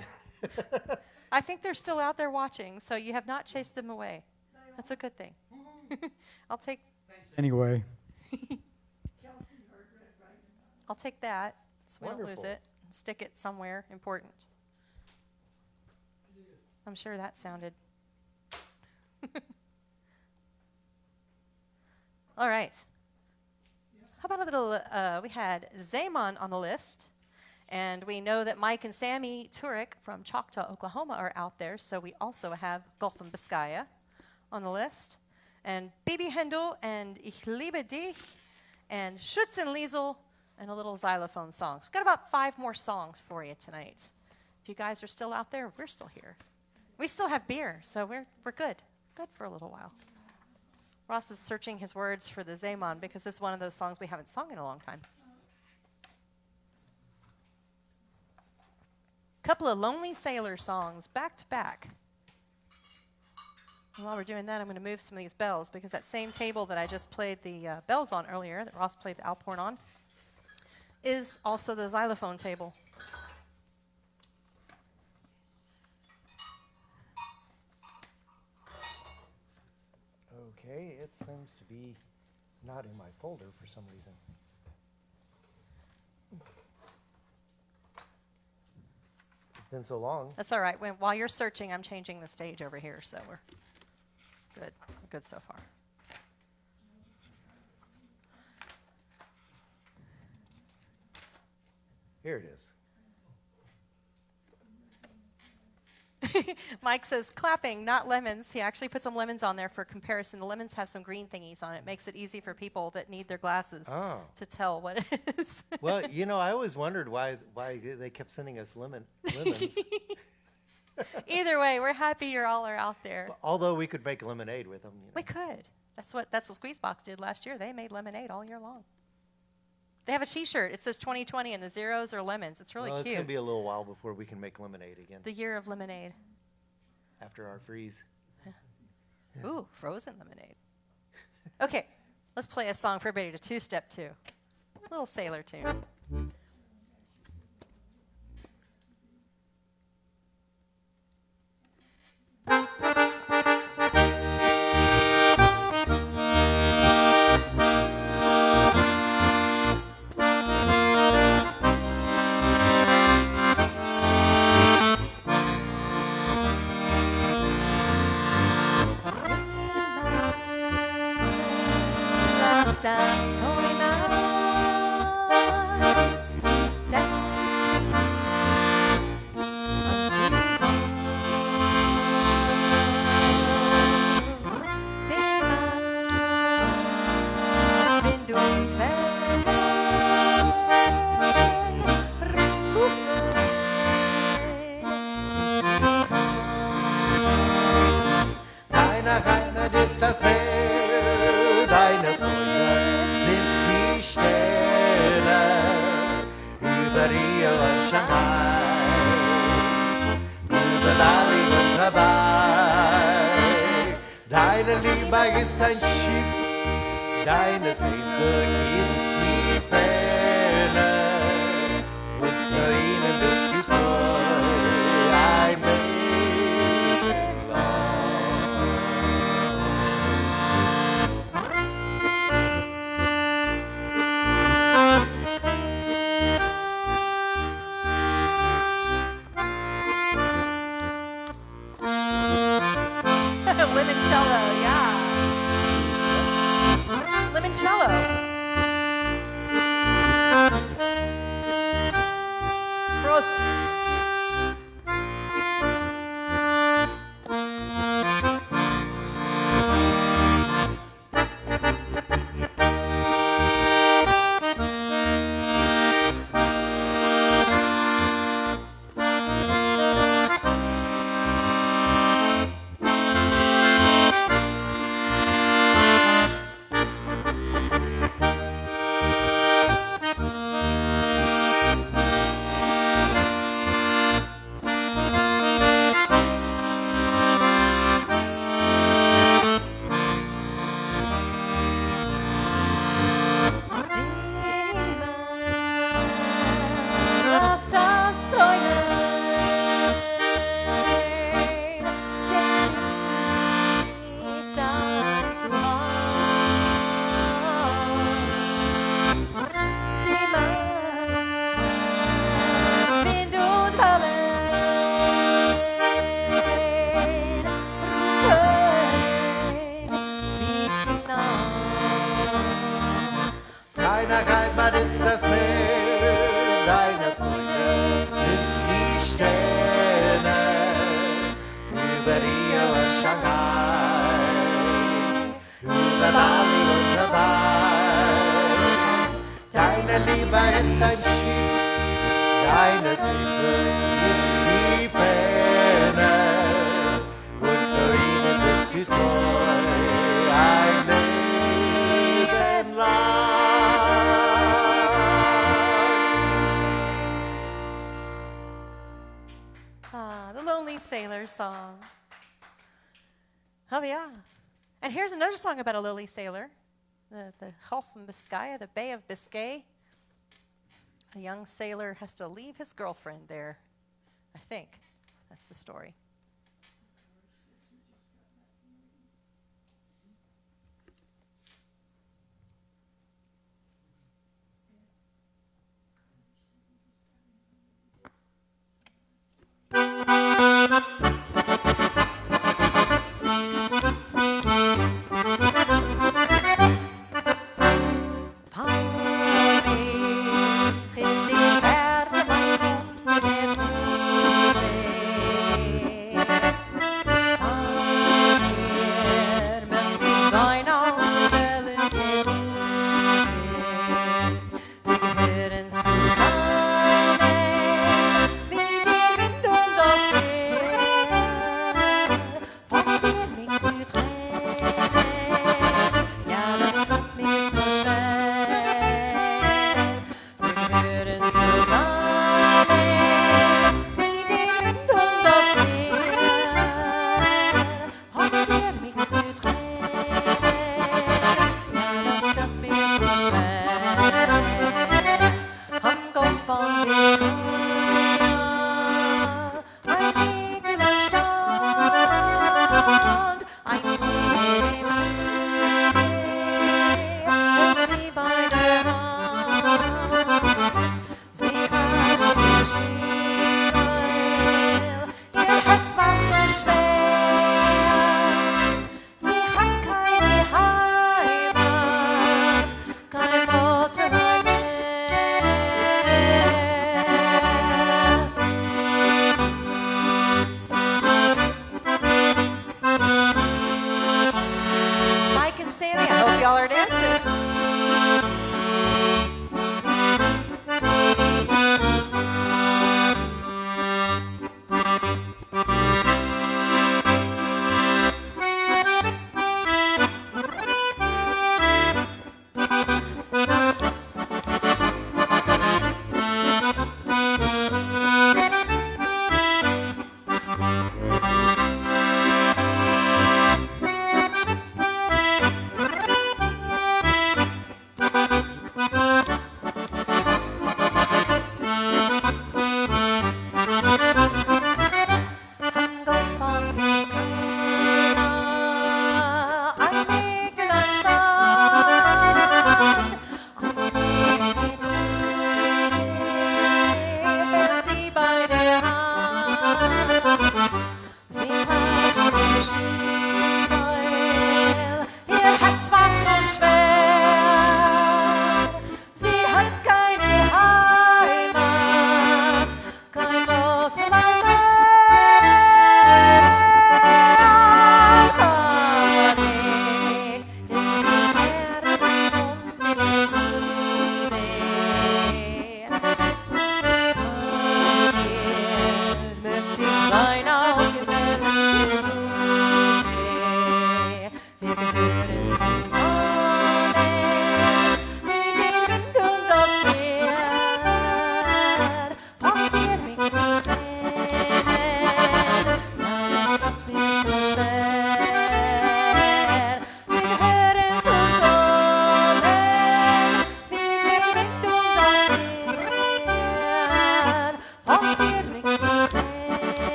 I think they're still out there watching, so you have not chased them away. That's a good thing. I'll take Anyway. that so we don't lose Wonderful. it and stick it somewhere important. I'm sure that sounded. All right. How about a little, we had Zaman on the list, and we know that Mike and Sammy Turek from Choctaw, Oklahoma are out there, so we also have Gulf and Biscaya on the list, and Bibi Händel and Ich liebe dich, and Schutz and Liesel, and a little xylophone song. So we've got about 5 more songs for you tonight. If you guys are still out there, we're still here. We still have beer, so we're good. Good for a little while. Ross is searching his words for the Zaman because it's one of those songs we haven't sung in a long time. Couple of Lonely Sailor songs back to back. And while we're doing that, I'm going to move some of these bells because that same table that I just played the bells on earlier, that Ross played the Alphorn on, is also the xylophone table. Okay, it seems to be not in my folder for some reason. It's been so long. That's all right. While you're searching, I'm changing the stage over here, so we're good. We're good so far. Here it is. Mike says clapping, not lemons. He actually put some lemons on there for comparison. The lemons have some green thingies on it. Makes it easy for people that need their glasses to tell what it is. Well, you know, I always wondered why they kept sending us lemons. Either way, we're happy you all are out there. Although we could make lemonade with them. You know. We could. That's what Squeezebox did last year. They made lemonade all year long. They have a T-shirt. It says 2020, and the zeros are lemons. It's really Well, it's cute. going to be a little while before we can make lemonade again. The year of lemonade. After our freeze. Ooh, frozen lemonade. Okay, let's play a song for everybody to two-step to. A little sailor tune. Das Träumer deckt an Seemann, Wind und Wellen rufen sich Deiner Heimat ist das Meer, deine Freunde sind die Sterne über Rio und Shanghai, über Bali und Hawaii. Deine Liebe ist ein Schiff, deine Sehnsucht ist die Ferne, und nur ihnen bist du treu, ein Leben lang. Limoncello, yeah. Limoncello. Prost. Heimat ist das Meer, deine Freunde sind die Sterne über Rio und Shanghai, über Bali und Hawaii. Deine Liebe ist ein Schiff, deine Süße ist die Ferne, und für ihnen bist du treu, ein Leben lang. Ah, the Lonely Sailor song. Oh, yeah. And here's another song about a lily sailor, the Gulf of Biscay, the Bay of Biscay. A young sailor has to leave his girlfriend there. I think that's the story.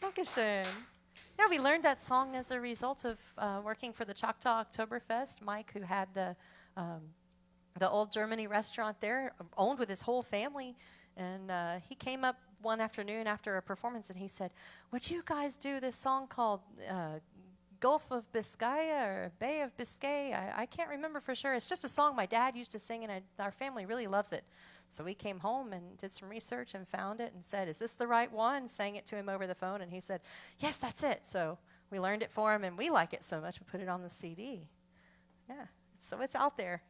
Dankeschön. Yeah, we learned that song as a result of working for the Choctaw Oktoberfest. Mike, who had the Old Germany restaurant there, owned with his whole family, And he came up one afternoon after a performance, and he said, "Would you guys do this song called Gulf of Biscaya or Bay of Biscay? I can't remember for sure. It's just a song my dad used to sing, and our family really loves it." So we came home and did some research and found it and said, "Is this the right one?" Sang it to him over the phone, and he said, "Yes, that's it." So we learned it for him, and we like it so much we put it on the CD. Yeah, so it's out there.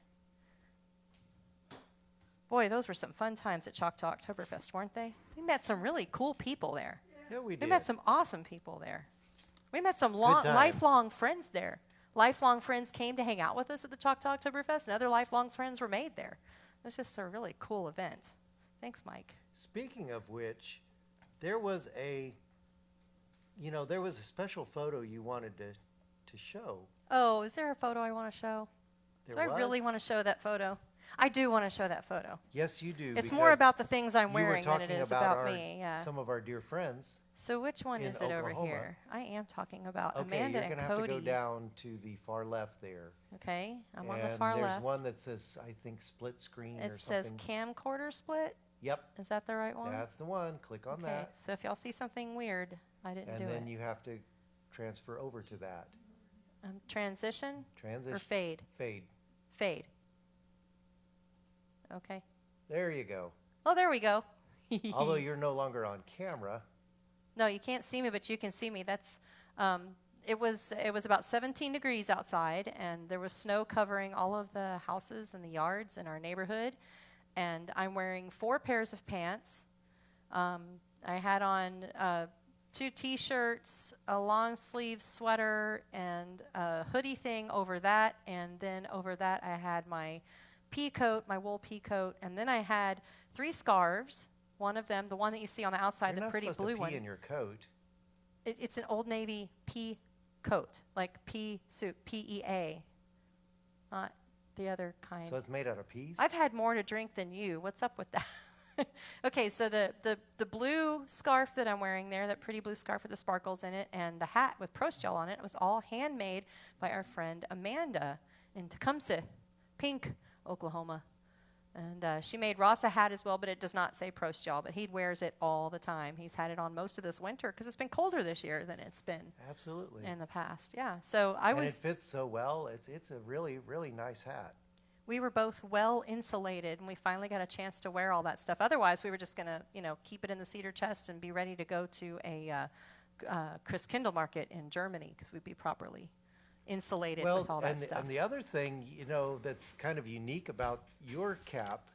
Boy, those were some fun times at Choctaw Oktoberfest, weren't they? We met some really cool people there. Yeah, we We did. met some awesome people there. We met some times. lifelong friends there. Lifelong friends came to hang out with us at the Choctaw Oktoberfest, and other lifelong friends were made there. It was just a really cool event. Thanks, Mike. Speaking of which, there was a special photo you wanted to show. Oh, is there a photo I want to show? There Do I really was? want to show that photo? I do want to show that photo. Yes, you do. It's more because about the things I'm you were wearing than it talking is about about me. Yeah. some of our dear friends. So which one in is it over Oklahoma. here? I am talking about Okay, Amanda you're and gonna have Cody. to go down to the far left there. Okay, I'm on the And far there's left. one that says, I think, split screen or It says something. camcorder split. Yep, Is that the right one? that's the one. Click on okay. that. So if y'all see something weird, I didn't And do then it. you have to transfer over to that. Transition Transition. or fade? Fade. Fade. Okay. There you go. Oh, there we go. Although you're no longer on camera. No, you can't see me, but you can see me. That's it was about 17 degrees outside, and there was snow covering all of the houses and the yards in our neighborhood. And I'm wearing 4 pairs of pants. I had on 2 T-shirts, a long sleeve sweater, and a hoodie thing over that. And then over that, I had my pea coat, my wool pea coat, and then I had 3 scarves. One of them, the one that you see on the outside, You're the not pretty supposed blue to one. pee in your coat. It's an Old Navy pea coat, like pea soup, PEA, not the other kind. So it's made out of peas? I've had more to drink than you. What's up with that? Okay, so the blue scarf that I'm wearing there, that pretty blue scarf with the sparkles in it, and the hat with Prost gel on it, was all handmade by our friend Amanda in Tecumseh, Pink, Oklahoma. And she made Ross a hat as well, but it does not say Prost gel, but he wears it all the time. He's had it on most of this winter because it's been colder this year than it's been Absolutely. in the past. Yeah, so And it fits so well. It's a really, really nice hat. we were both well insulated, and we finally got a chance to wear all that stuff. Otherwise, we were just going to, keep it in the cedar chest and be ready to go to a Chris Kindle market in Germany because we'd be properly insulated with all that stuff. And the other thing, that's kind of unique about your cap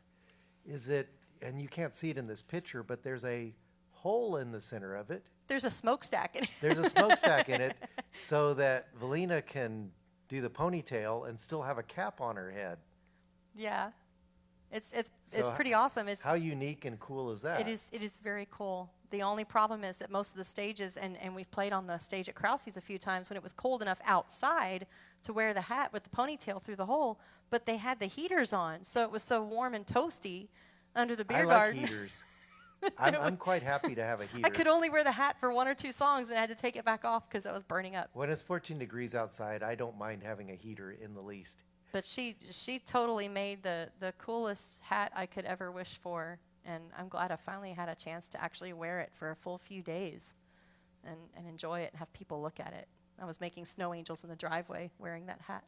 is that, and you can't see it in this picture, but there's a hole in the center of it. There's a smokestack in it. There's a smokestack in it so that Valina can do the ponytail and still have a cap on her head. Yeah, it's So pretty awesome. How unique and cool is that? It is very cool. The only problem is that most of the stages, and we've played on the stage at Krause's a few times when it was cold enough outside to wear the hat with the ponytail through the hole, but they had the heaters on, so it was so warm and toasty under the beer I like garden. heaters. I'm quite happy to have a heater. I could only wear the hat for 1 or 2 songs, and I had to take it back off because it was burning up. When it's 14 degrees outside, I don't mind having a heater in the least. But she totally made the coolest hat I could ever wish for, and I'm glad I finally had a chance to actually wear it for a full few days and enjoy it and have people look at it. I was making snow angels in the driveway wearing that hat.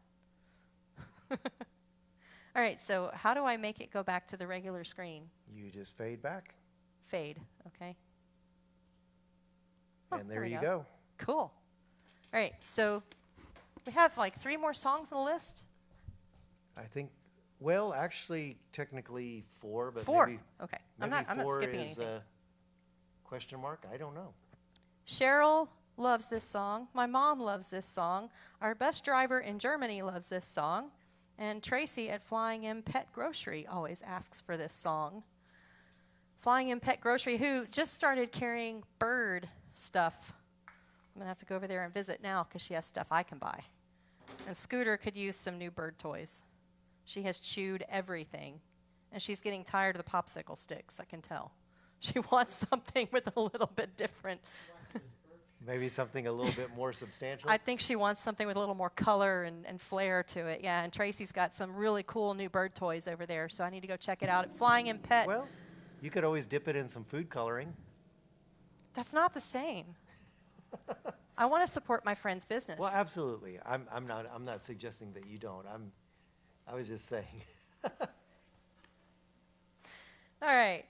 All right, so how do I make it go back to the regular screen? You just fade back, Fade, okay. Oh, and there we you go. Cool. All right, so we have like 3 more songs on the list. I think, well, actually, technically 4, but 4. maybe, Okay. maybe I'm not 4 skipping is anything. a question mark. I don't know. Cheryl loves this song. My mom loves this song. Our bus driver in Germany loves this song. And Tracy at Flying M Pet Grocery always asks for this song. Flying M Pet Grocery, who just started carrying bird stuff. I'm going to have to go over there and visit now because she has stuff I can buy. And Scooter could use some new bird toys. She has chewed everything. And she's getting tired of the popsicle sticks, I can tell. She wants something with a little bit different. Maybe something a little bit more substantial. I think she wants something with a little more color and flair to it. Yeah, and Tracy's got some really cool new bird toys over there, so I need to go check it out at Flying M Pet. Well, You could always dip it in some food coloring. That's not the same. I want to support my friend's business. Well, absolutely. I'm not suggesting that you don't. I was just saying. All right.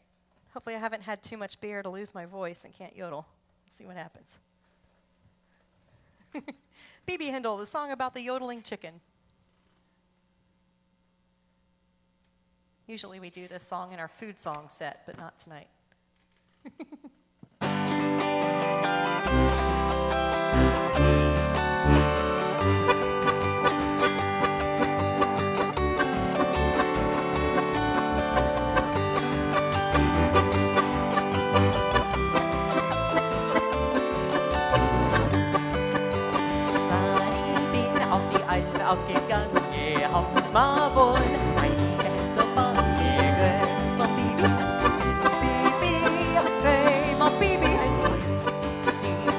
Hopefully I haven't had too much beer to lose my voice and can't yodel. See what happens. B.B. Hindle, the song about the yodeling chicken. Usually we do this song in our food song set, but not tonight. Aufgegangen, hab's mal wohl ein Hände von mir gehört. Mon Bibi, Bibi, hey, mon Bibi, hey, Steve.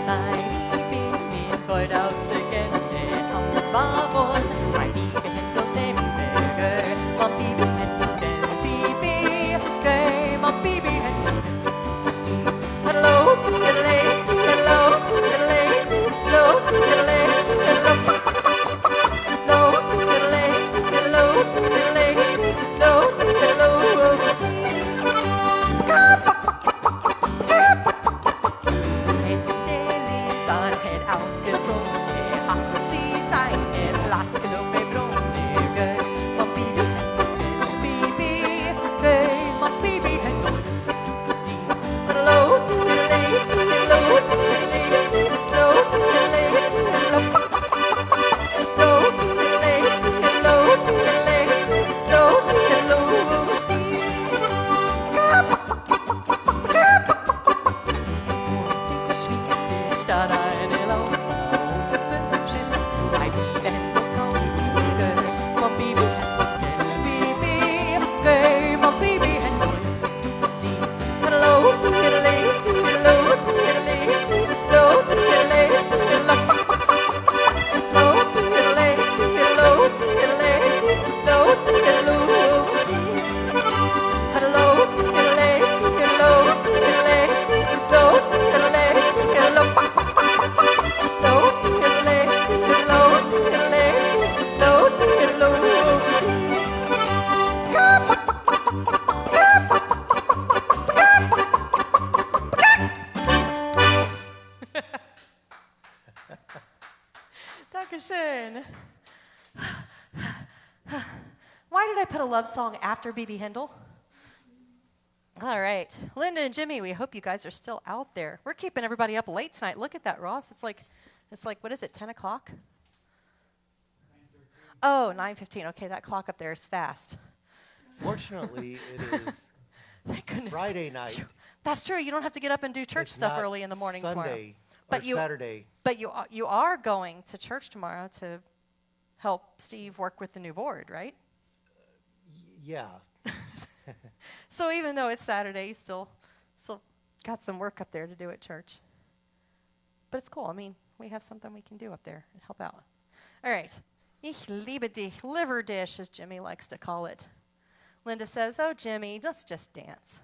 Nein, ich bin in Gold ausgegangen, hab's mal wohl ein Bibi, Hände nehmen wir gehört. Mon Bibi, Hände nehmen Bibi, hey, mon Bibi, hey, Steve. Hello, hello, hello, hello, hello, hello, hello. Why did I put a love song after B.B. Hindle? All right. Linda and Jimmy, we hope you guys are still out there. We're keeping everybody up late tonight. Look at that, Ross. It's like, what is it, 10 o'clock? 9:13. Oh, 9:15. Okay, that clock up there is fast. Fortunately, it is Thank goodness. Friday night. That's true. You don't have to get up and do church It's stuff not early in the morning tomorrow. Sunday But or Saturday. But you are going to church tomorrow to help Steve work with the new board, right? Yeah. So even though it's Saturday, you still got some work up there to do at church. But it's cool. I mean, we have something we can do up there and help out. All right. Ich liebe dich, liver dish, as Jimmy likes to call it. Linda says, oh, Jimmy, let's just dance.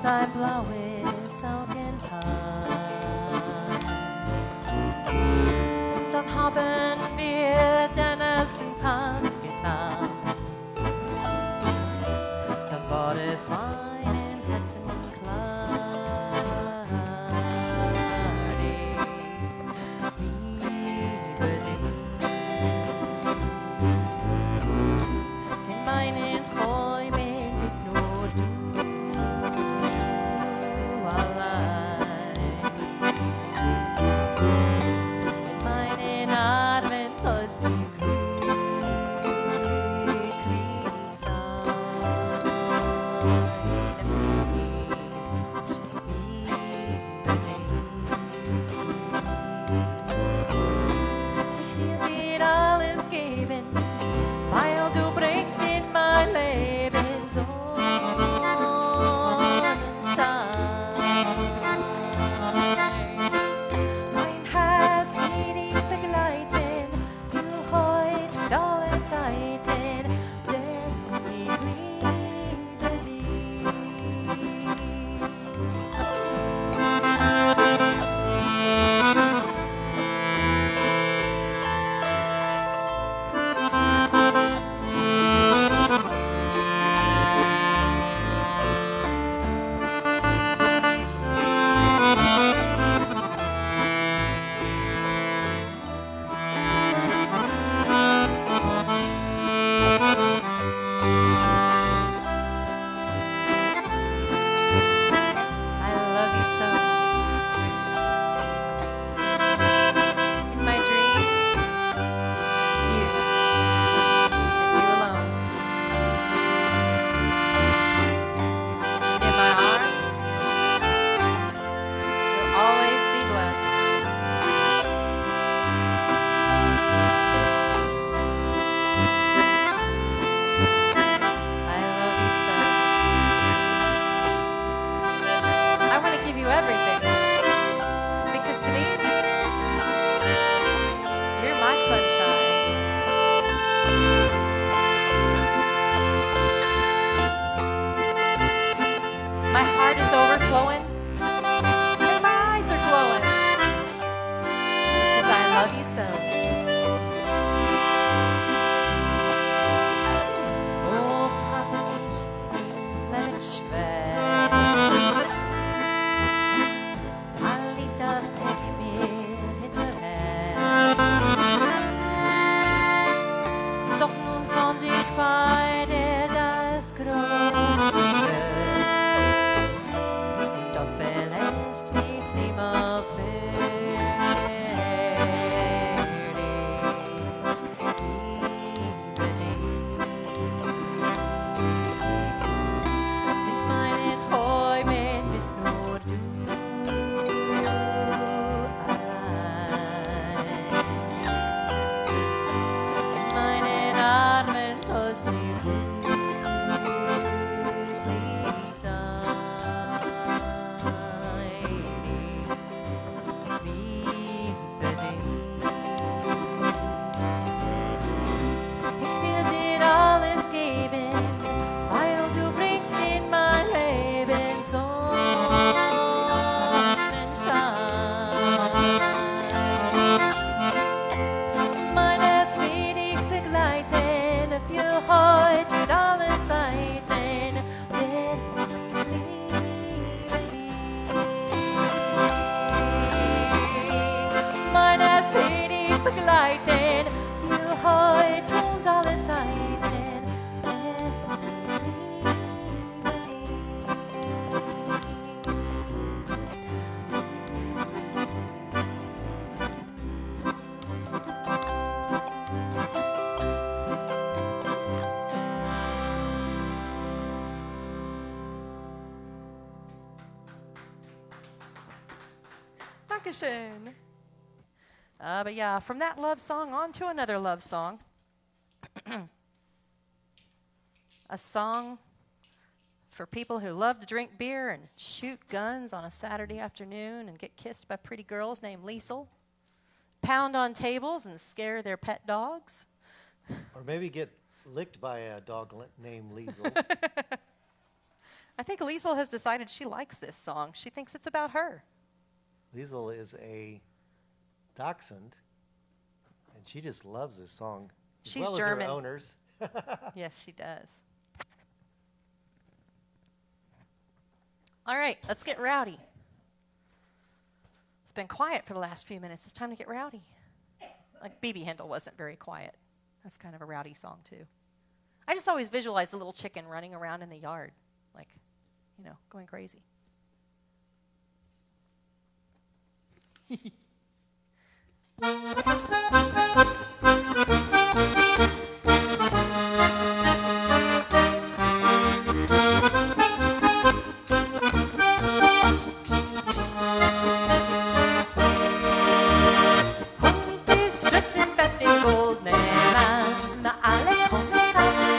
Dein blaues Augenpaar. Dann haben wir den ersten Tanz getanzt. Dann war es meinem Herzen klar. Ich liebe dich. In meinen Träumen bist nur du. Allein. was vielleicht mich niemals in meinen Träumen bist nur du allein. In meinen Armen sollst du glücklich sein. Liebe dich. Ich will dir alles geben, weil du bringst in mein Leben Sonnenschein. Mein Herz will dich begleiten für heute und alle Zeiten, denn ich liebe dich. Mein Herz will dich begleiten für heute und alle Zeiten, denn ich liebe dich. Dankeschön. But yeah, from that love song on to another love song. A song for people who love to drink beer and shoot guns on a Saturday afternoon and get kissed by pretty girls named Liesel, pound on tables and scare their pet dogs. Or maybe get licked by a dog named Liesel. I think Liesel has decided she likes this song. She thinks it's about her. Liesel is a dachshund, and she just loves this song. As She's well German. As her owners. Yes, she does. All right, let's get rowdy. It's been quiet for the last few minutes. It's time to get rowdy. Like BB Handel wasn't very quiet. That's kind of a rowdy song, too. I just always visualize the little chicken running around in the yard, like, you know, going crazy. Hund ist schützenfest im goldenen Mann. Alle kommen zusammen.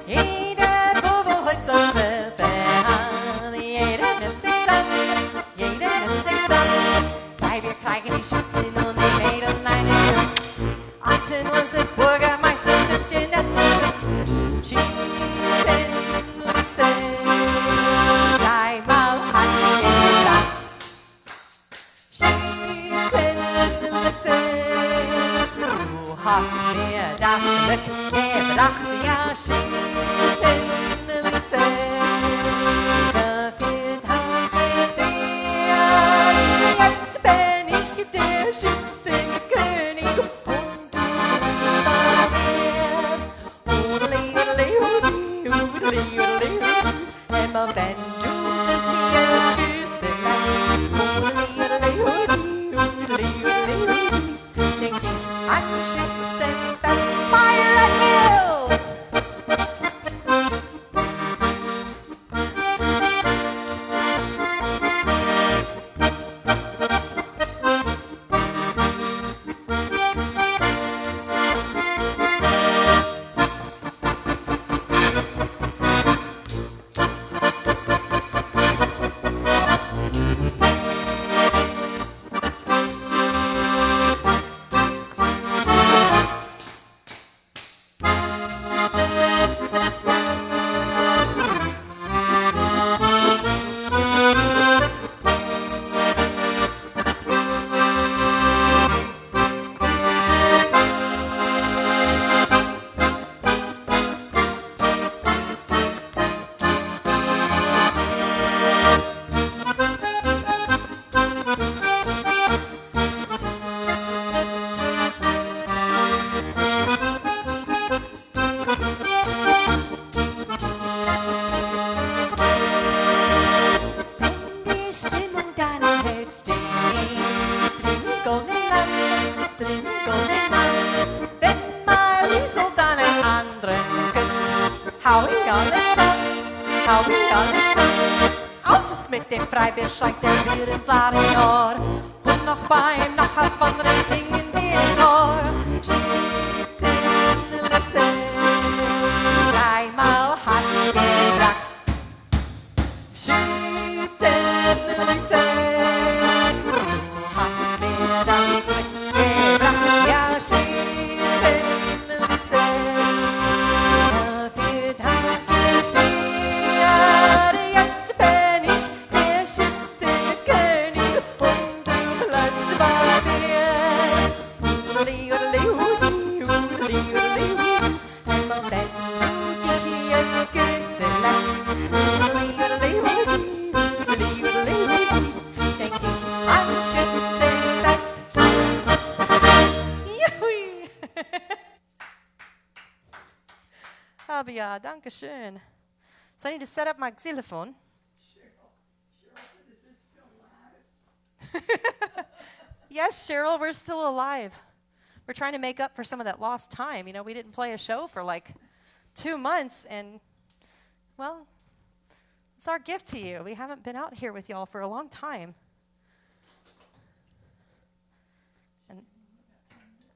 Jeder Bubel heute soll 12 haben. Jeder nimmt sich zusammen. Weil wir tragen die Schützen und die Mädel eine. 18 unser Bürgermeister tut den ersten Schuss. Schießen, Lüsse. Dreimal hat's geklappt. Schießen, Lüsse. Du hast mir das Glück gebracht, ja, schießen, Lüsse. Dafür danke ich dir. Jetzt bin ich der Schützenkönig und du bist bei mir. Udeli, udeli, udeli, udeli, immer wenn du dich jetzt küssen lässt. Udeli, udeli, udeli, udeli, denk ich an Schützenfest, Fire and Hill. mit dem Freibier steigt er wieder ins Ladenohr. Und noch beim Nachhauswandern singen wir im Chor. Schützenlisse, dreimal hast du gebracht. Schützenlisse, hast mir das mitgebracht. Ja, Schützenlisse, dafür danke ich dir. Jetzt bin ich der Schützenkönig und du bleibst bei mir. Wenn du dich jetzt grüßen lässt, denk ich an Schützenfest. Juhui. Aber ja, danke schön. So I need to set up my xylophone. Yes, Cheryl, we're still alive. We're trying to make up for some of that lost time. You know, we didn't play a show for like 2 months, and, well, it's our gift to you. We haven't been out here with y'all for a long time. And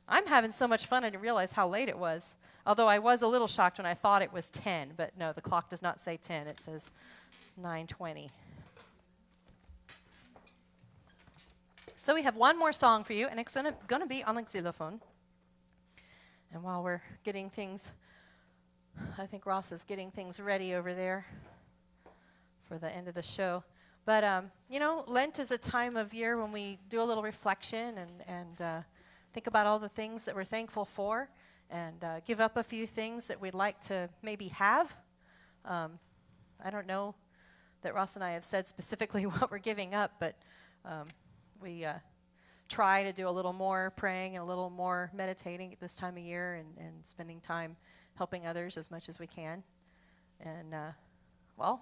I'm having so much fun, I didn't realize how late it was. Although I was a little shocked when I thought it was 10, but no, the clock does not say 10. It says 9:20. So we have one more song for you, and it's going to be on the xylophone. And while we're getting things, I think Ross is getting things ready over there for the end of the show. But, you know, Lent is a time of year when we do a little reflection and think about all the things that we're thankful for and give up a few things that we'd like to maybe have. I don't know that Ross and I have said specifically what we're giving up, but we try to do a little more praying and a little more meditating at this time of year and spending time helping others as much as we can. And, well,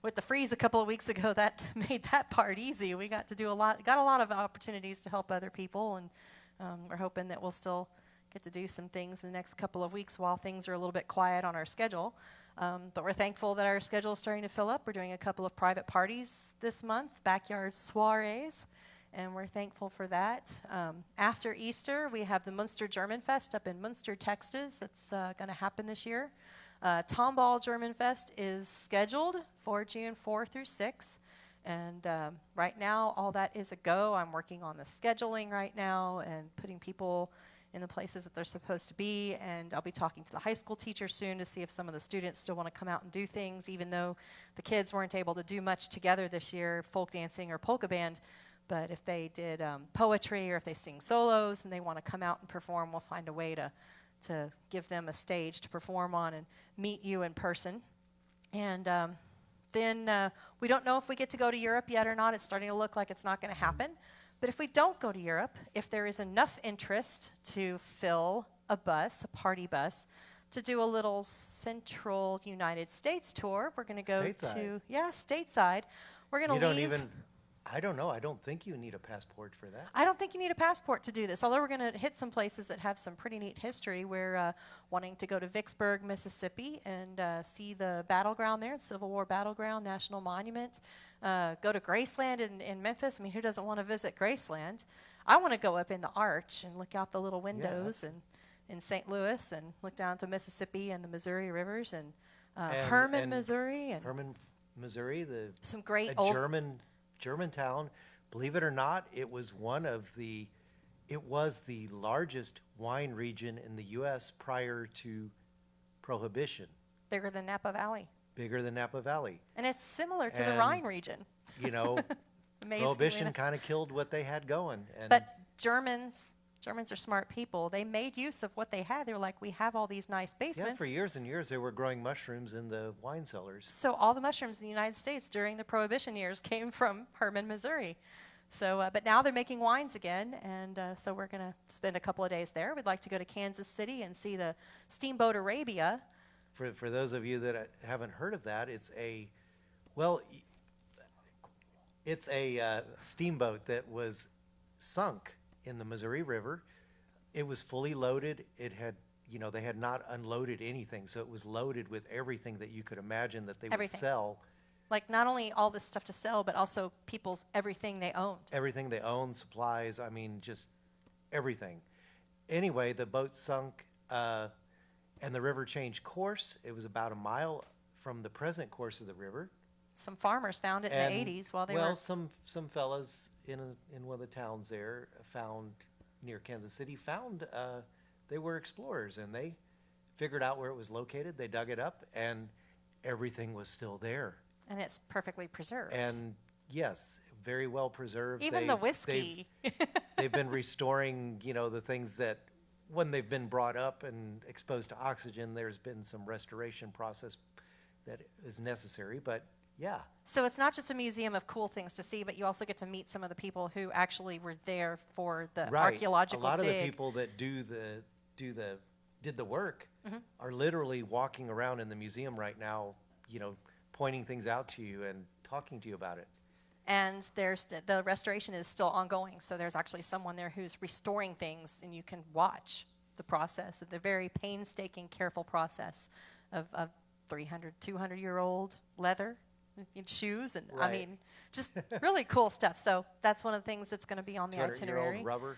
with the freeze a couple of weeks ago, that made that part easy. We got a lot of opportunities to help other people, and we're hoping that we'll still get to do some things in the next couple of weeks while things are a little bit quiet on our schedule. But we're thankful that our schedule is starting to fill up. We're doing a couple of private parties this month, backyard soirees, and we're thankful for that. After Easter, we have the Munster German Fest up in Munster, Texas. That's going to happen this year. Tomball German Fest is scheduled for June 4 through 6. And right now, all that is a go. I'm working on the scheduling right now and putting people in the places that they're supposed to be. And I'll be talking to the high school teachers soon to see if some of the students still want to come out and do things, even though the kids weren't able to do much together this year, folk dancing or polka band. But if they did poetry or if they sing solos and they want to come out and perform, we'll find a way to give them a stage to perform on and meet you in person. And then we don't know if we get to go to Europe yet or not. It's starting to look like it's not going to happen. But if we don't go to Europe, if there is enough interest to fill a bus, a party bus, to do a little central United States tour, we're going to go to, stateside. We're going to leave. I don't know. I don't think you need a passport for that. I don't think you need a passport to do this, although we're going to hit some places that have some pretty neat history. We're wanting to go to Vicksburg, Mississippi, and see the battleground there, the Civil War battleground, National Monument. Go to Graceland in Memphis. I mean, who doesn't want to visit Graceland? I want to go up in the arch and look out the little windows and in St. Louis and look down at the Mississippi and the Missouri rivers and Herman, Missouri. Herman, Missouri, some great old German town. Believe it or not, it was the largest wine region in the U.S. prior to Prohibition. Bigger than Napa Valley. And it's similar to the Rhine region. You know, Prohibition kind of killed what they had going. But Germans are smart people. They made use of what they had. They were like, we have all these nice basements. Yeah, for years and years, they were growing mushrooms in the wine cellars. So all the mushrooms in the United States during the Prohibition years came from Herman, Missouri. So, but now they're making wines again, and so we're going to spend a couple of days there. We'd like to go to Kansas City and see the Steamboat Arabia. For those of you that haven't heard of that, it's a steamboat that was sunk in the Missouri River. It was fully loaded. It had, they had not unloaded anything, so it was loaded with everything that you could imagine that they would sell Like not only all this stuff to sell, but also people's everything they owned. Everything they own, supplies, I mean, just everything. Anyway, the boat sunk and the river changed course. It was about a mile from the present course of the river. Some farmers found it in And, the 80s while they well, were... some fellas in one of the towns there found, near Kansas City, they were explorers, and they figured out where it was located. They dug it up, and everything was still there. And it's perfectly preserved. And yes, very well preserved. Even the whiskey. They've been restoring, the things that when they've been brought up and exposed to oxygen, there's been some restoration process that is necessary, but yeah. So it's not just a museum of cool things to see, but you also get to meet some of the people who actually were there for the archaeological dig. A lot of the people that did the work are literally walking around in the museum right now, pointing things out to you and talking to you about it. And the restoration is still ongoing, so there's actually someone there who's restoring things, and you can watch the process of the very painstaking, careful process of 300, 200-year-old leather and shoes, and I mean, just really cool stuff. So that's one of the things that's going to be on the itinerary. Rubber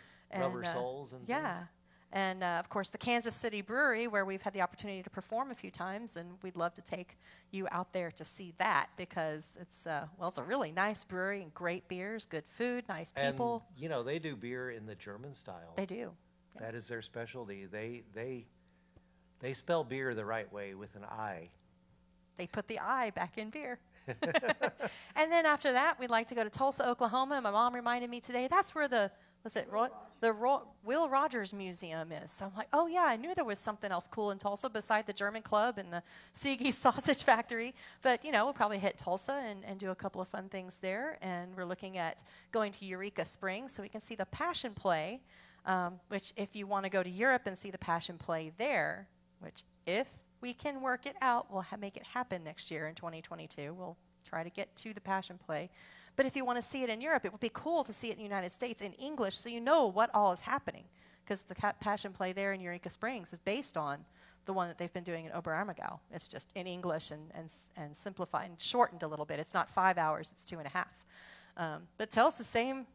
soles and yeah. things. And, of course, the Kansas City Brewery, where we've had the opportunity to perform a few times, and we'd love to take you out there to see that because it's a really nice brewery and great beers, good food, nice people. And, they do beer in the German style. They do. Yeah. That is their specialty. They spell beer the right way with an I. They put the I back in beer. And then after that, we'd like to go to Tulsa, Oklahoma. My mom reminded me today, that's where the Will Rogers Museum is. So I'm like, oh yeah, I knew there was something else cool in Tulsa beside the German Club and the Siegie's Sausage Factory. But, we'll probably hit Tulsa and do a couple of fun things there. And we're looking at going to Eureka Springs so we can see the Passion Play, which if you want to go to Europe and see the Passion Play there, which if we can work it out, we'll make it happen next year in 2022. We'll try to get to the Passion Play. But if you want to see it in Europe, it would be cool to see it in the United States in English so you know what all is happening. Because the Passion Play there in Eureka Springs is based on the one that they've been doing in Oberammergau. It's just in English and simplified and shortened a little bit. It's not 5 hours, it's 2.5. But tells the same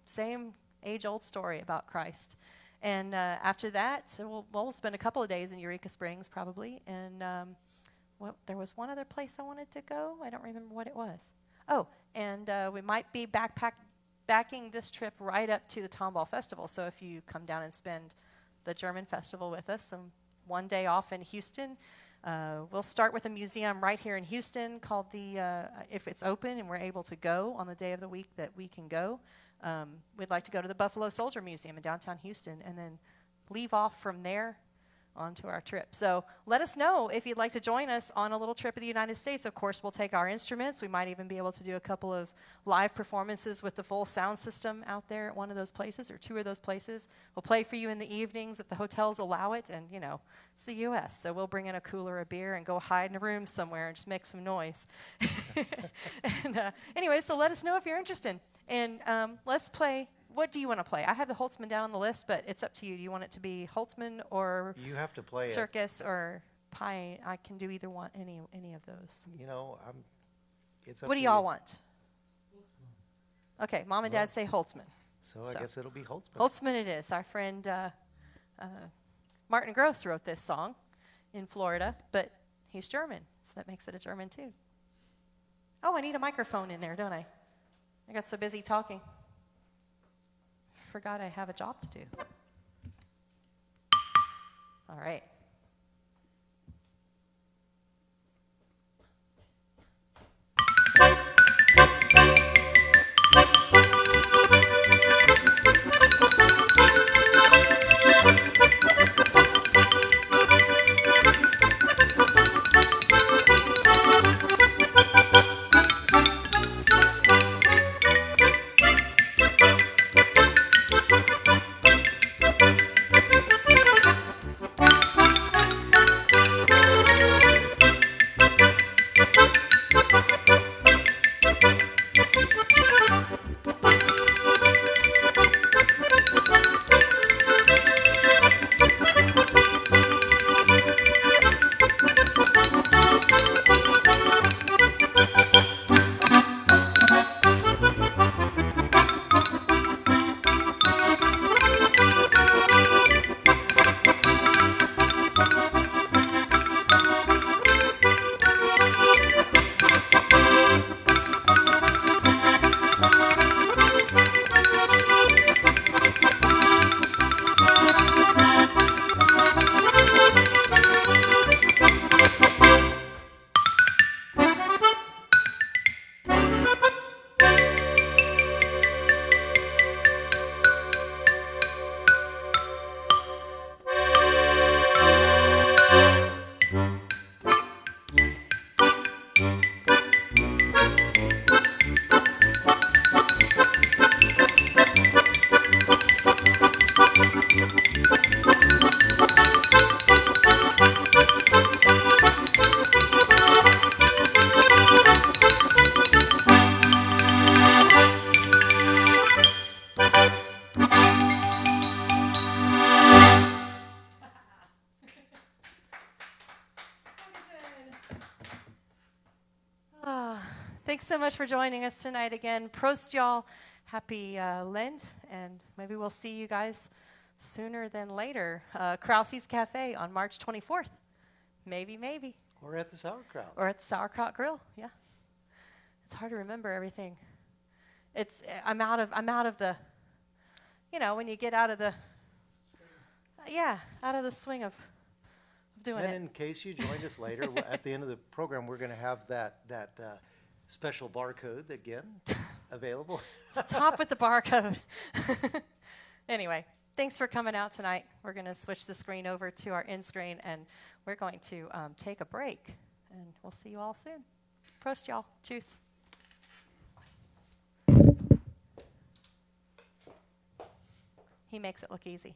age-old story about Christ. And after that, so we'll spend a couple of days in Eureka Springs probably. And there was one other place I wanted to go. I don't remember what it was. Oh, and we might be backing this trip right up to the Tomball Festival. So if you come down and spend the German festival with us, one day off in Houston, we'll start with a museum right here in Houston called if it's open and we're able to go on the day of the week that we can go, we'd like to go to the Buffalo Soldier Museum in downtown Houston and then leave off from there onto our trip. So let us know if you'd like to join us on a little trip of the United States. Of course, we'll take our instruments. We might even be able to do a couple of live performances with the full sound system out there at one of those places or two of those places. We'll play for you in the evenings if the hotels allow it. And, it's the U.S., so we'll bring in a cooler of beer and go hide in a room somewhere and just make some noise. And anyway, so let us know if you're interested. And let's play. What do you want to play? I have the Holtzman down on the list, but it's up to you. Do you want it to be Holtzman or you have to play Circus or Pie? I can do either one, any of those. It's up what to do y'all you. want? Okay, Mom and Dad say Holtzman. So I guess it'll be Holtzman. Holtzman it is. Our friend Martin Gross wrote this song in Florida, but he's German, so that makes it a German tune. Oh, I need a microphone in there, don't I? I got so busy talking. Forgot I have a job to do. All right. so much for joining us tonight again. Prost, y'all. Happy Lent, and maybe we'll see you guys sooner than later. Krause's Cafe on March 24th. Maybe. Or at the sauerkraut. Or at the Sauerkraut Grill, yeah. It's hard to remember everything. I'm out of the, when you get out of the, out of the swing of doing And it. in case you joined us later, at the end of the program, we're going to have that special barcode again available. Stop with the barcode. Anyway, thanks for coming out tonight. We're going to switch the screen over to our end screen, and we're going to take a break, and we'll see you all soon. Prost, y'all. Tschüss. He makes it look easy.